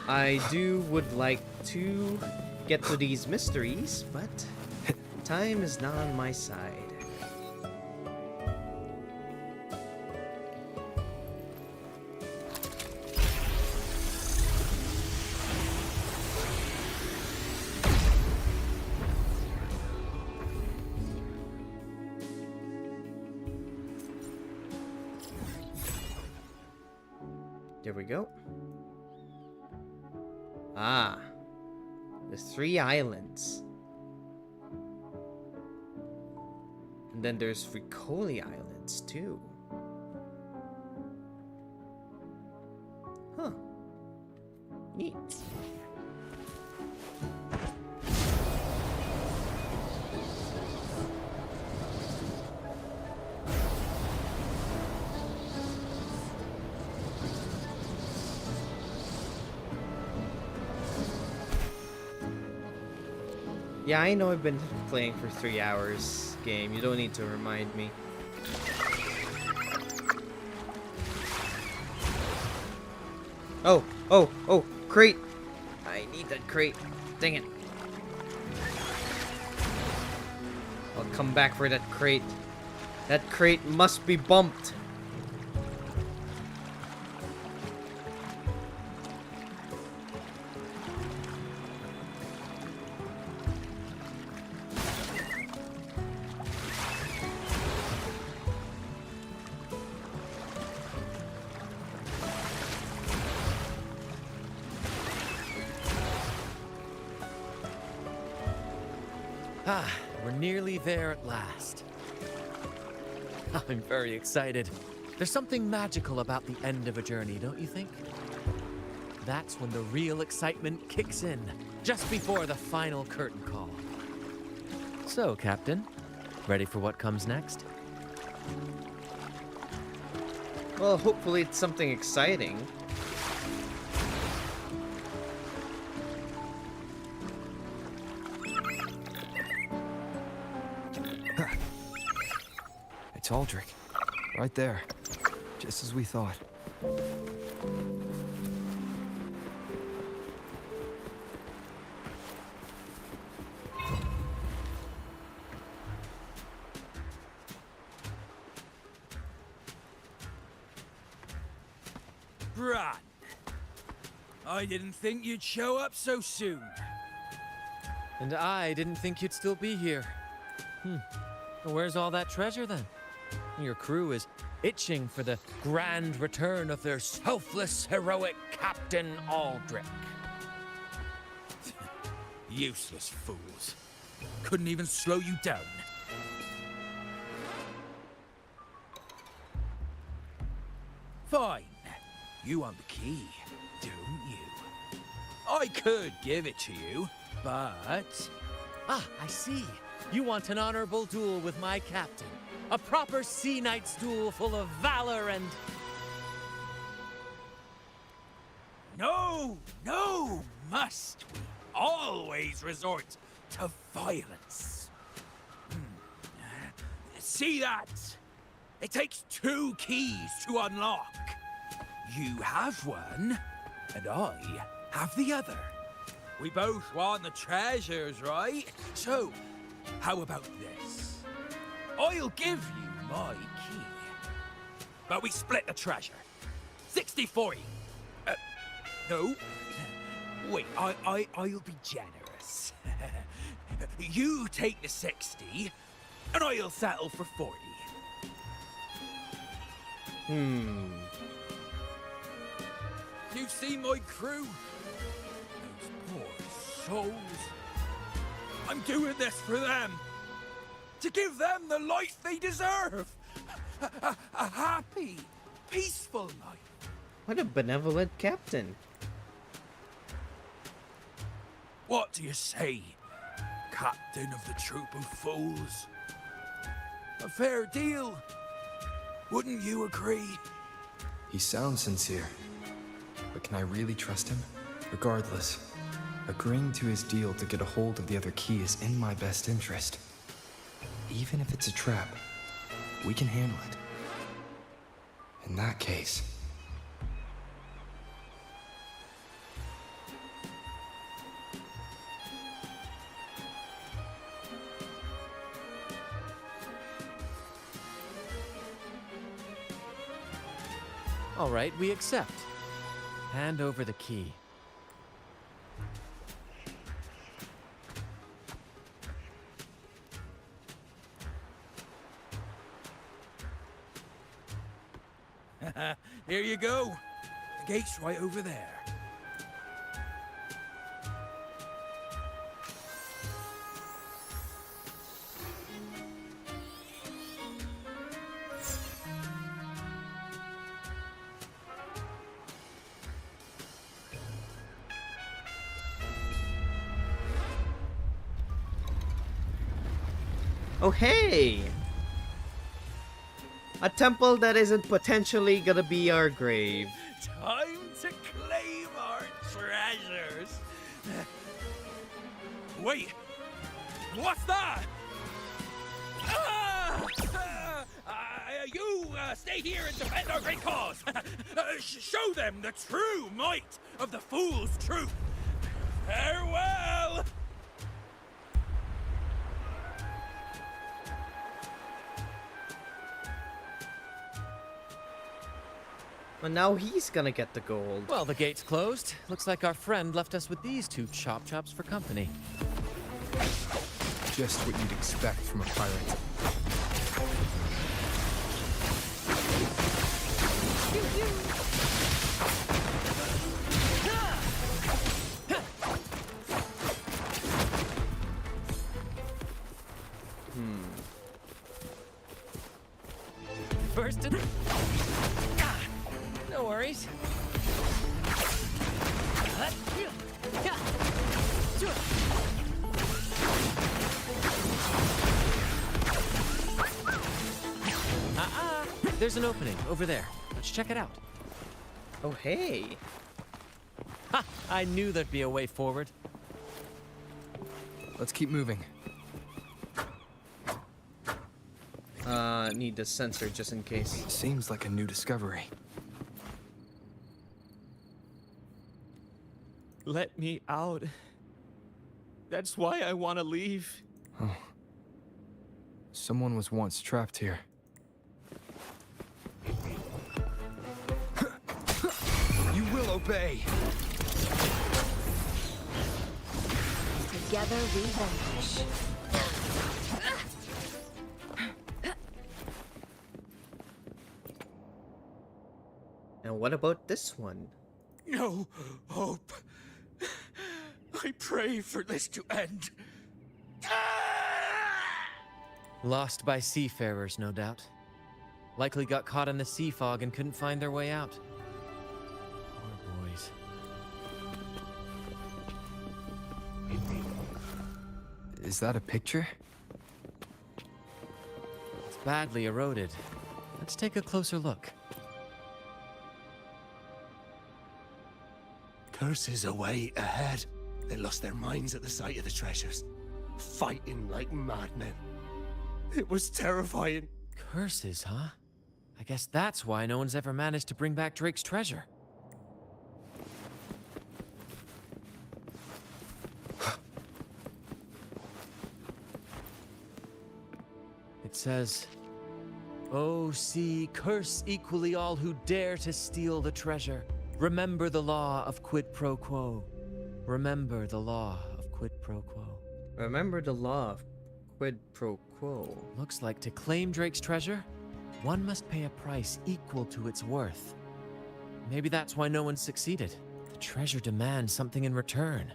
Speaker 1: I would like to get to these mysteries, but time is not on my side. There we go. Ah, the 3 islands. And then there's Fricoli Islands too. Huh. Neat. Yeah, I know I've been playing for 3 hours game. You don't need to remind me. Oh, crate! I need that crate. Dang it. I'll come back for that crate. That crate must be bumped.
Speaker 6: Ah, we're nearly there at last. I'm very excited. There's something magical about the end of a journey, don't you think? That's when the real excitement kicks in, just before the final curtain call. So, Captain, ready for what comes next?
Speaker 1: Well, hopefully it's something exciting.
Speaker 2: It's Aldrich. Right there. Just as we thought.
Speaker 8: Bran, I didn't think you'd show up so soon.
Speaker 6: And I didn't think you'd still be here. Where's all that treasure then? Your crew is itching for the grand return of their selfless, heroic Captain Aldrich.
Speaker 8: Useless fools. Couldn't even slow you down. Fine. You want the key, don't you? I could give it to you, but...
Speaker 6: Ah, I see. You want an honorable duel with my captain. A proper sea knight's duel full of valor and...
Speaker 8: No, no, must we always resort to violence? See that? It takes 2 keys to unlock. You have one, and I have the other. We both want the treasures, right? So, how about this? I'll give you my key. But we split the treasure. 60-40. No. Wait, I'll be generous. You take the 60, and I'll settle for 40. You see my crew? Those poor souls. I'm doing this for them. To give them the life they deserve. A happy, peaceful life.
Speaker 1: What a benevolent captain.
Speaker 8: What do you say, Captain of the Troop of Fools? A fair deal. Wouldn't you agree?
Speaker 2: He sounds sincere. But can I really trust him? Regardless, agreeing to his deal to get a hold of the other key is in my best interest. Even if it's a trap, we can handle it. In that case...
Speaker 6: All right, we accept. Hand over the key.
Speaker 8: Here you go. The gate's right over there.
Speaker 1: Oh, hey! A temple that isn't potentially gonna be our grave.
Speaker 8: Time to claim our treasures. Wait, what's that? You stay here and defend our great cause. Show them the true might of the Fool's Troop. Farewell!
Speaker 1: Well, now he's gonna get the gold.
Speaker 6: Well, the gate's closed. Looks like our friend left us with these 2 chop chops for company.
Speaker 2: Just what you'd expect from a pirate.
Speaker 6: First in... No worries. There's an opening over there. Let's check it out.
Speaker 1: Oh, hey.
Speaker 6: Ha! I knew there'd be a way forward.
Speaker 2: Let's keep moving.
Speaker 1: Need the sensor just in case.
Speaker 2: Seems like a new discovery.
Speaker 7: Let me out. That's why I want to leave.
Speaker 2: Oh. Someone was once trapped here. You will obey.
Speaker 3: Together we vanquish.
Speaker 1: And what about this one?
Speaker 8: No hope. I pray for this to end.
Speaker 6: Lost by seafarers, no doubt. Likely got caught in the sea fog and couldn't find their way out. Poor boys.
Speaker 2: Is that a picture?
Speaker 6: It's badly eroded. Let's take a closer look.
Speaker 19: Curses away ahead. They lost their minds at the sight of the treasures, fighting like madmen. It was terrifying.
Speaker 6: Curses, huh? I guess that's why no one's ever managed to bring back Drake's treasure. It says, "Oh, sea, curse equally all who dare to steal the treasure. Remember the law of quid pro quo. Remember the law of quid pro quo."
Speaker 1: Remember the law of quid pro quo.
Speaker 6: Looks like to claim Drake's treasure, one must pay a price equal to its worth. Maybe that's why no one succeeded. The treasure demands something in return.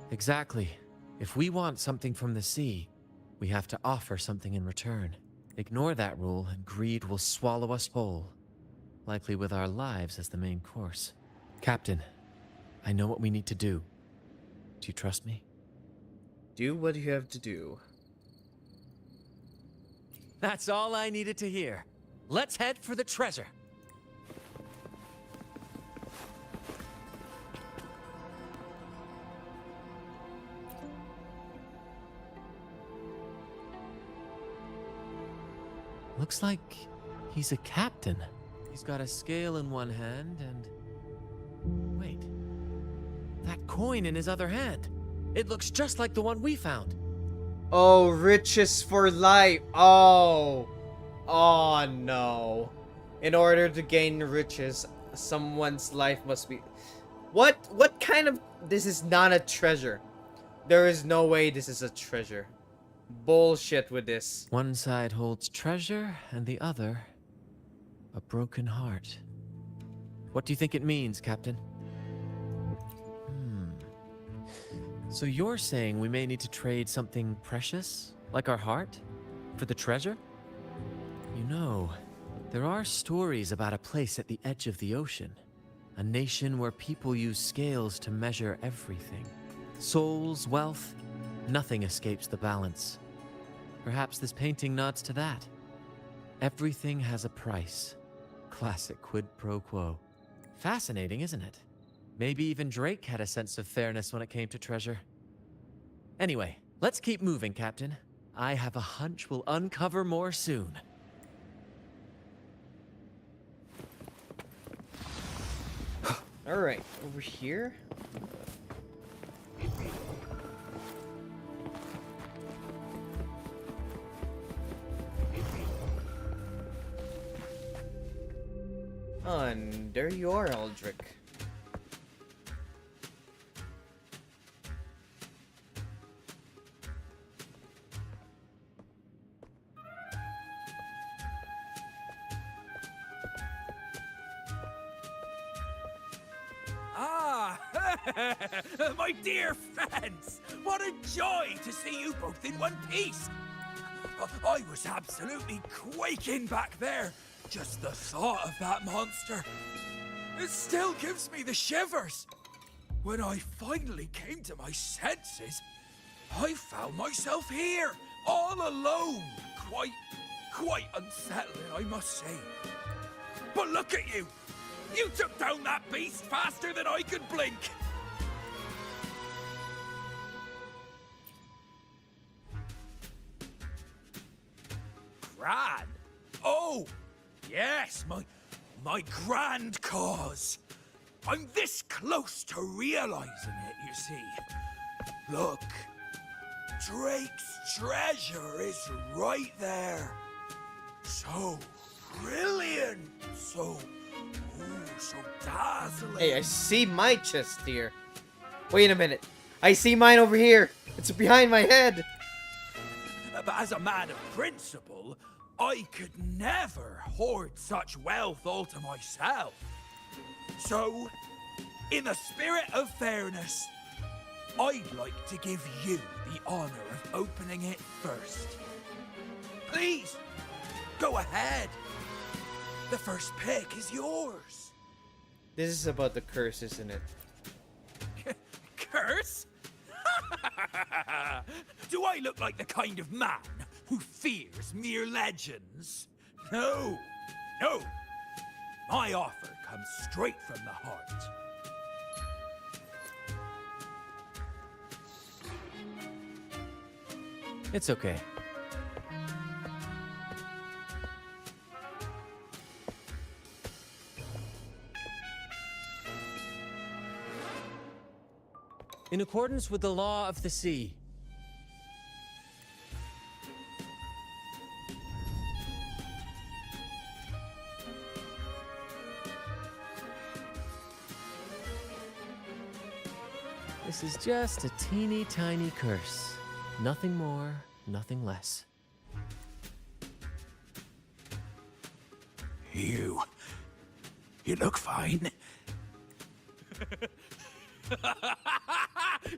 Speaker 6: Exactly. If we want something from the sea, we have to offer something in return. Ignore that rule and greed will swallow us whole. Likely with our lives as the main course. Captain, I know what we need to do. Do you trust me?
Speaker 1: Do what you have to do.
Speaker 6: That's all I needed to hear. Let's head for the treasure. Looks like he's a captain. He's got a scale in one hand and... Wait. That coin in his other hand. It looks just like the one we found.
Speaker 1: Oh, riches for life. Oh. Oh, no. In order to gain riches, someone's life must be... What kind of... This is not a treasure. There is no way this is a treasure. Bullshit with this.
Speaker 6: One side holds treasure, and the other... a broken heart. What do you think it means, Captain? So you're saying we may need to trade something precious, like our heart, for the treasure? You know, there are stories about a place at the edge of the ocean. A nation where people use scales to measure everything. Souls, wealth, nothing escapes the balance. Perhaps this painting nods to that. Everything has a price. Classic quid pro quo. Fascinating, isn't it? Maybe even Drake had a sense of fairness when it came to treasure. Anyway, let's keep moving, Captain. I have a hunch we'll uncover more soon.
Speaker 1: Alright, over here. And there you are, Aldrich.
Speaker 8: My dear friends, what a joy to see you both in one piece. I was absolutely quaking back there. Just the thought of that monster. It still gives me the shivers. When I finally came to my senses, I found myself here, all alone. Quite unsettling, I must say. But look at you. You took down that beast faster than I could blink. Grand? Oh, yes, my grand cause. I'm this close to realizing it, you see. Look, Drake's treasure is right there. So brilliant, so dazzling.
Speaker 1: Hey, I see my chest here. Wait a minute. I see mine over here. It's behind my head.
Speaker 8: But as a man of principle, I could never hoard such wealth all to myself. So, in the spirit of fairness, I'd like to give you the honor of opening it first. Please, go ahead. The first pick is yours.
Speaker 1: This is about the curse, isn't it?
Speaker 8: Curse? Do I look like the kind of man who fears mere legends? No, no. My offer comes straight from the heart.
Speaker 6: It's okay. In accordance with the law of the sea, this is just a teeny tiny curse. Nothing more, nothing less.
Speaker 8: You look fine.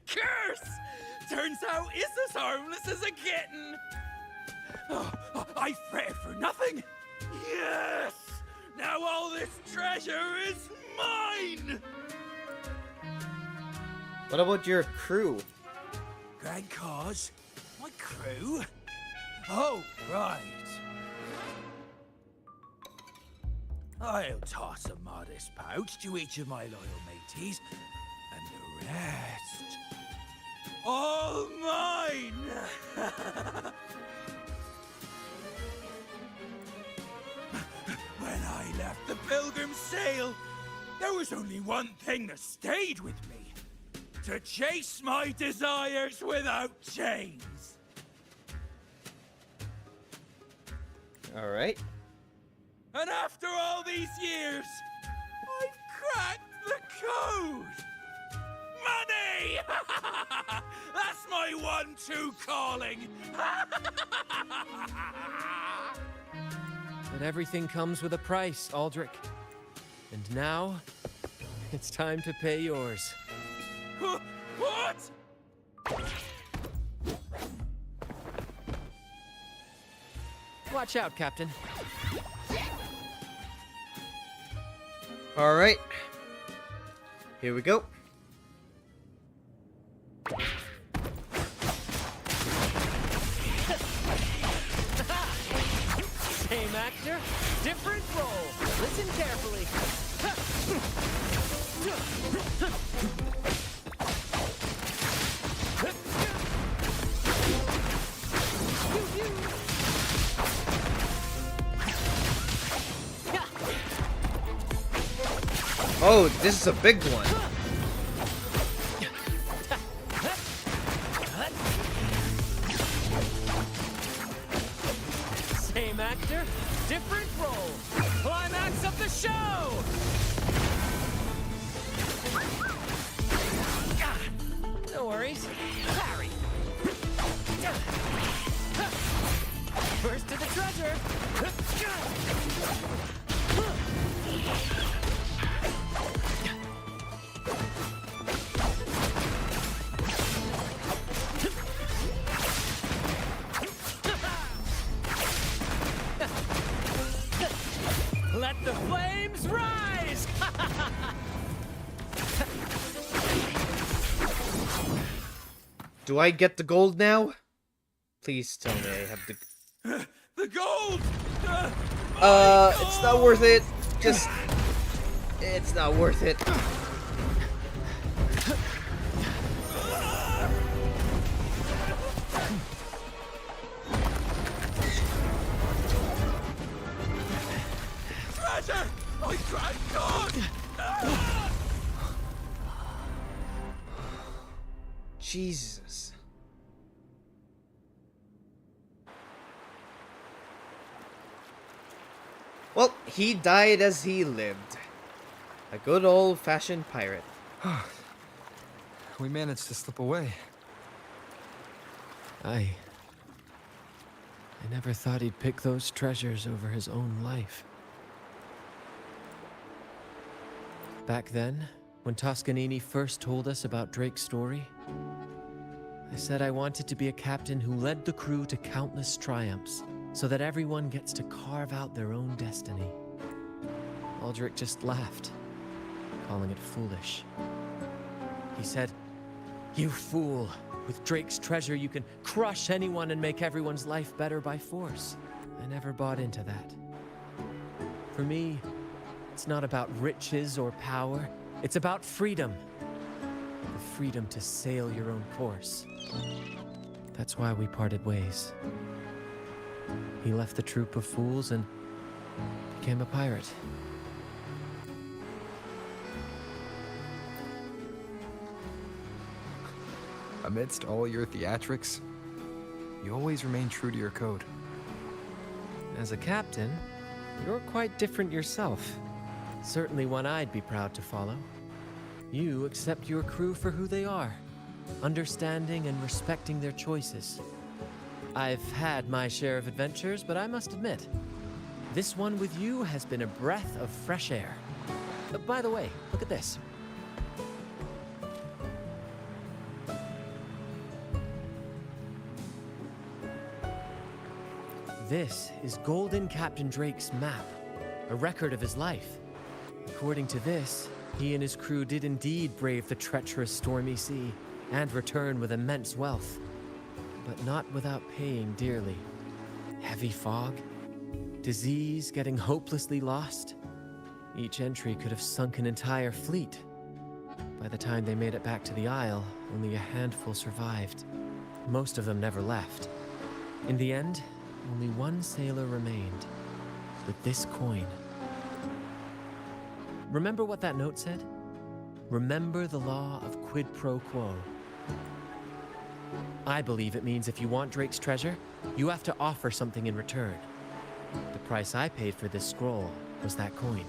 Speaker 8: Curse! Turns out it's as harmless as a kitten. Oh, I fretted for nothing. Yes! Now all this treasure is mine!
Speaker 1: What about your crew?
Speaker 8: Grand cause? My crew? Oh, right. I'll toss a modest pouch to each of my loyal mateys, and the rest, all mine! When I left the Pilgrim's Sail, there was only one thing that stayed with me. To chase my desires without chains.
Speaker 1: All right.
Speaker 8: And after all these years, I've cracked the code! Money! That's my one-two calling!
Speaker 6: But everything comes with a price, Aldrich. And now, it's time to pay yours.
Speaker 8: What?
Speaker 6: Watch out, Captain.
Speaker 1: All right. Here we go.
Speaker 6: Same actor, different role. Listen carefully.
Speaker 1: Oh, this is a big one.
Speaker 6: Same actor, different role. Climax of the show! No worries. Parry. First to the treasure. Let the flames rise!
Speaker 1: Do I get the gold now? Please tell me I have the...
Speaker 8: The gold!
Speaker 1: It's not worth it. Just... It's not worth it.
Speaker 8: Treasure! My grand god!
Speaker 1: Jesus. Well, he died as he lived. A good old-fashioned pirate.
Speaker 2: We managed to slip away.
Speaker 6: I never thought he'd pick those treasures over his own life. Back then, when Toscanini first told us about Drake's story, I said I wanted to be a captain who led the crew to countless triumphs, so that everyone gets to carve out their own destiny. Aldrich just laughed, calling it foolish. He said, "You fool! With Drake's treasure, you can crush anyone and make everyone's life better by force." I never bought into that. For me, it's not about riches or power. It's about freedom. The freedom to sail your own course. That's why we parted ways. He left the troop of fools and became a pirate.
Speaker 2: Amidst all your theatrics, you always remain true to your code.
Speaker 6: As a captain, you're quite different yourself. Certainly one I'd be proud to follow. You accept your crew for who they are, understanding and respecting their choices. I've had my share of adventures, but I must admit, this one with you has been a breath of fresh air. By the way, look at this. This is Golden Captain Drake's map, a record of his life. According to this, he and his crew did indeed brave the treacherous stormy sea and return with immense wealth, but not without paying dearly. Heavy fog, disease, getting hopelessly lost. Each entry could have sunk an entire fleet. By the time they made it back to the Isle, only a handful survived. Most of them never left. In the end, only one sailor remained, with this coin. Remember what that note said? Remember the law of quid pro quo. I believe it means if you want Drake's treasure, you have to offer something in return. The price I paid for this scroll was that coin.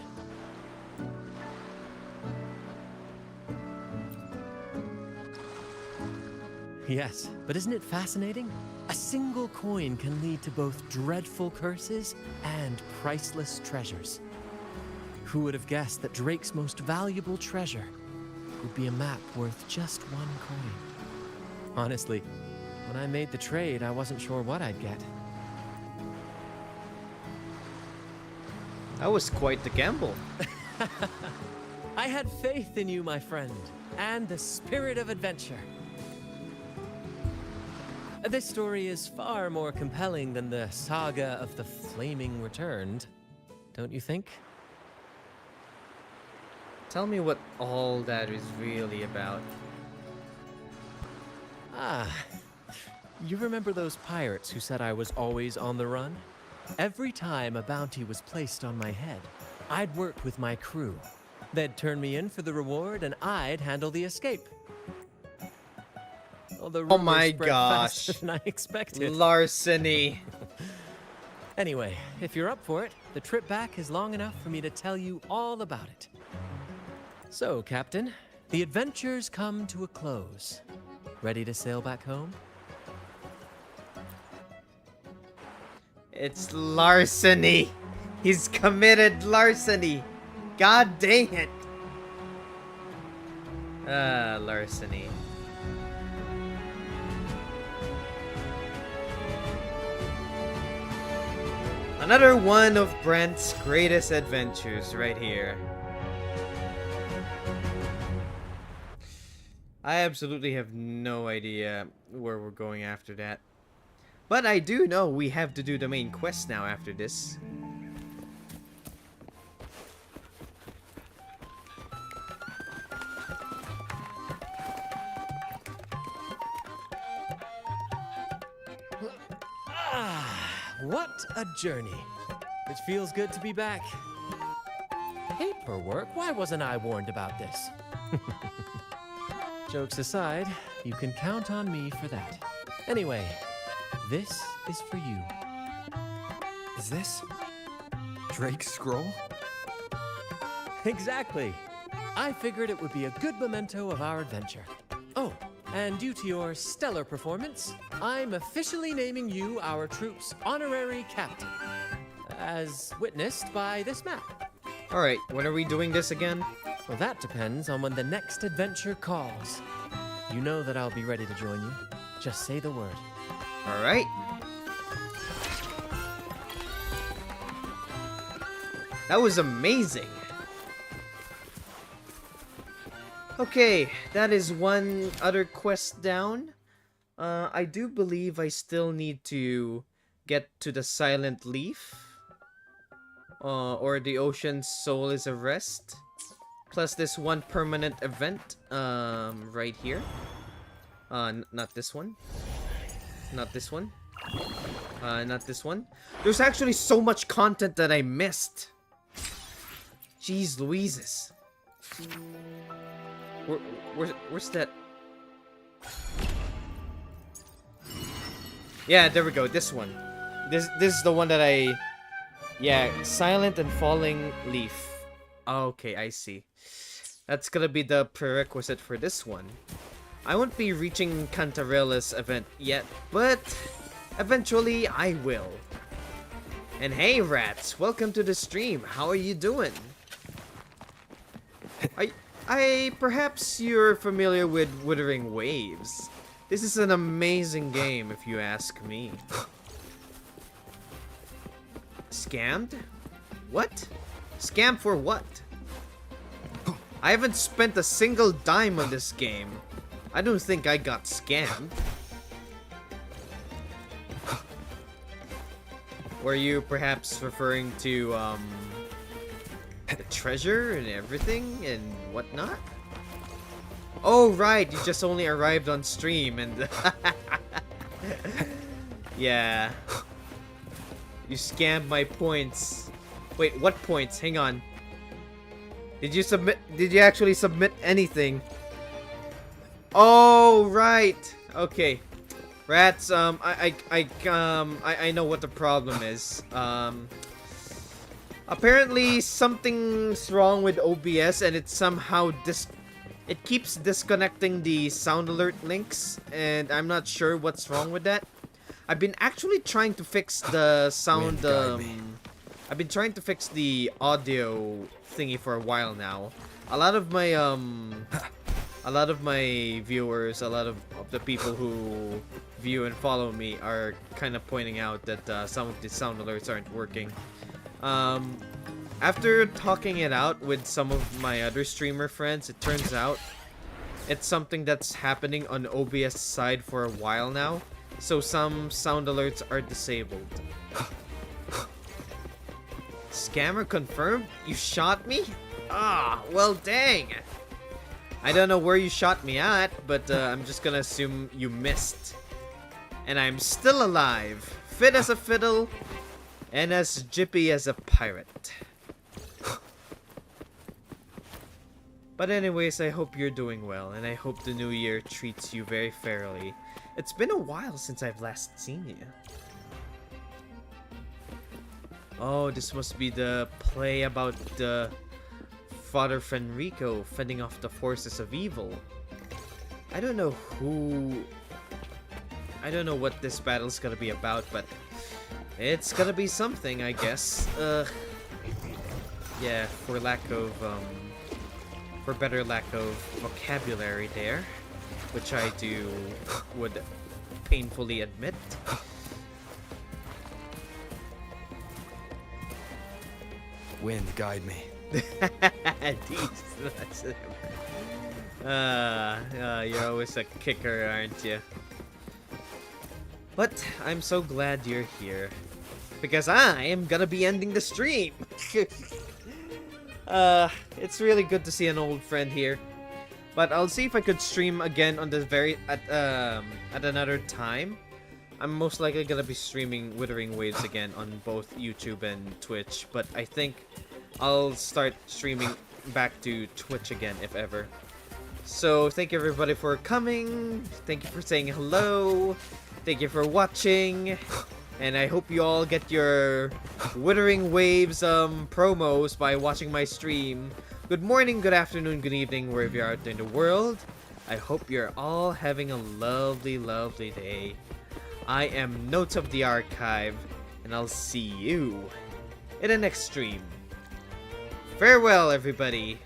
Speaker 6: Yes, but isn't it fascinating? A single coin can lead to both dreadful curses and priceless treasures. Who would have guessed that Drake's most valuable treasure would be a map worth just one coin? Honestly, when I made the trade, I wasn't sure what I'd get.
Speaker 1: That was quite the gamble.
Speaker 6: I had faith in you, my friend, and the spirit of adventure. This story is far more compelling than the saga of the Flaming Returned, don't you think?
Speaker 1: Tell me what all that is really about.
Speaker 6: Ah, you remember those pirates who said I was always on the run? Every time a bounty was placed on my head, I'd work with my crew. They'd turn me in for the reward and I'd handle the escape.
Speaker 1: Oh my gosh.
Speaker 6: Faster than I expected.
Speaker 1: Larceny.
Speaker 6: Anyway, if you're up for it, the trip back is long enough for me to tell you all about it. So, Captain, the adventures come to a close. Ready to sail back home?
Speaker 1: It's larceny. He's committed larceny. God dang it. Larceny. Another one of Brent's greatest adventures right here. I absolutely have no idea where we're going after that. But I do know we have to do the main quest now after this.
Speaker 6: What a journey. It feels good to be back. Paperwork? Why wasn't I warned about this? Jokes aside, you can count on me for that. Anyway, this is for you.
Speaker 2: Is this Drake's scroll?
Speaker 6: Exactly. I figured it would be a good memento of our adventure. Oh, and due to your stellar performance, I'm officially naming you our troop's honorary captain, as witnessed by this map.
Speaker 1: Alright, when are we doing this again?
Speaker 6: Well, that depends on when the next adventure calls. You know that I'll be ready to join you. Just say the word.
Speaker 1: Alright. That was amazing. Okay, that is one other quest down. I do believe I still need to get to the Silent Leaf. Or the Ocean's Soul is a Rest. Plus this one permanent event, right here. Not this one. Not this one. Not this one. There's actually so much content that I missed. Jeez Louises. Where's that? Yeah, there we go. This one. This is the one that I... Yeah, Silent and Falling Leaf. Okay, I see. That's gonna be the prerequisite for this one. I won't be reaching Cantarella's event yet, but eventually I will. And hey rats, welcome to the stream. How are you doing? Perhaps you're familiar with Wuthering Waves. This is an amazing game if you ask me. Scammed? What? Scam for what? I haven't spent a single dime on this game. I don't think I got scammed. Were you perhaps referring to, the treasure and everything and whatnot? Oh, right, you just only arrived on stream and... Yeah. You scammed my points. Wait, what points? Hang on. Did you actually submit anything? Oh, right. Okay. Rats, I know what the problem is. Apparently something's wrong with OBS and it somehow it keeps disconnecting the sound alert links and I'm not sure what's wrong with that. I've been actually trying to fix the sound, I've been trying to fix the audio thingy for a while now. A lot of my viewers, a lot of the people who view and follow me are kind of pointing out that some of the sound alerts aren't working. After talking it out with some of my other streamer friends, it turns out it's something that's happening on OBS side for a while now. So some sound alerts are disabled. Scammer confirmed? You shot me? Ah, well dang. I don't know where you shot me at, but I'm just gonna assume you missed. And I'm still alive, fit as a fiddle, and as jippy as a pirate. But anyways, I hope you're doing well, and I hope the new year treats you very fairly. It's been a while since I've last seen you. Oh, this must be the play about the Father Fenrico fending off the forces of evil. I don't know what this battle's gonna be about, but it's gonna be something, I guess. Yeah, for better lack of vocabulary there, which I would painfully admit.
Speaker 2: Wind, guide me.
Speaker 1: You're always a kicker, aren't you? But I'm so glad you're here, because I am gonna be ending the stream. It's really good to see an old friend here, but I'll see if I could stream again on the at another time. I'm most likely gonna be streaming Wuthering Waves again on both YouTube and Twitch, but I think I'll start streaming back to Twitch again if ever. So thank you everybody for coming. Thank you for saying hello. Thank you for watching. And I hope you all get your Wuthering Waves promos by watching my stream. Good morning, good afternoon, good evening, wherever you are out there in the world. I hope you're all having a lovely, lovely day. I am Notes of the Archive, and I'll see you in the next stream. Farewell, everybody.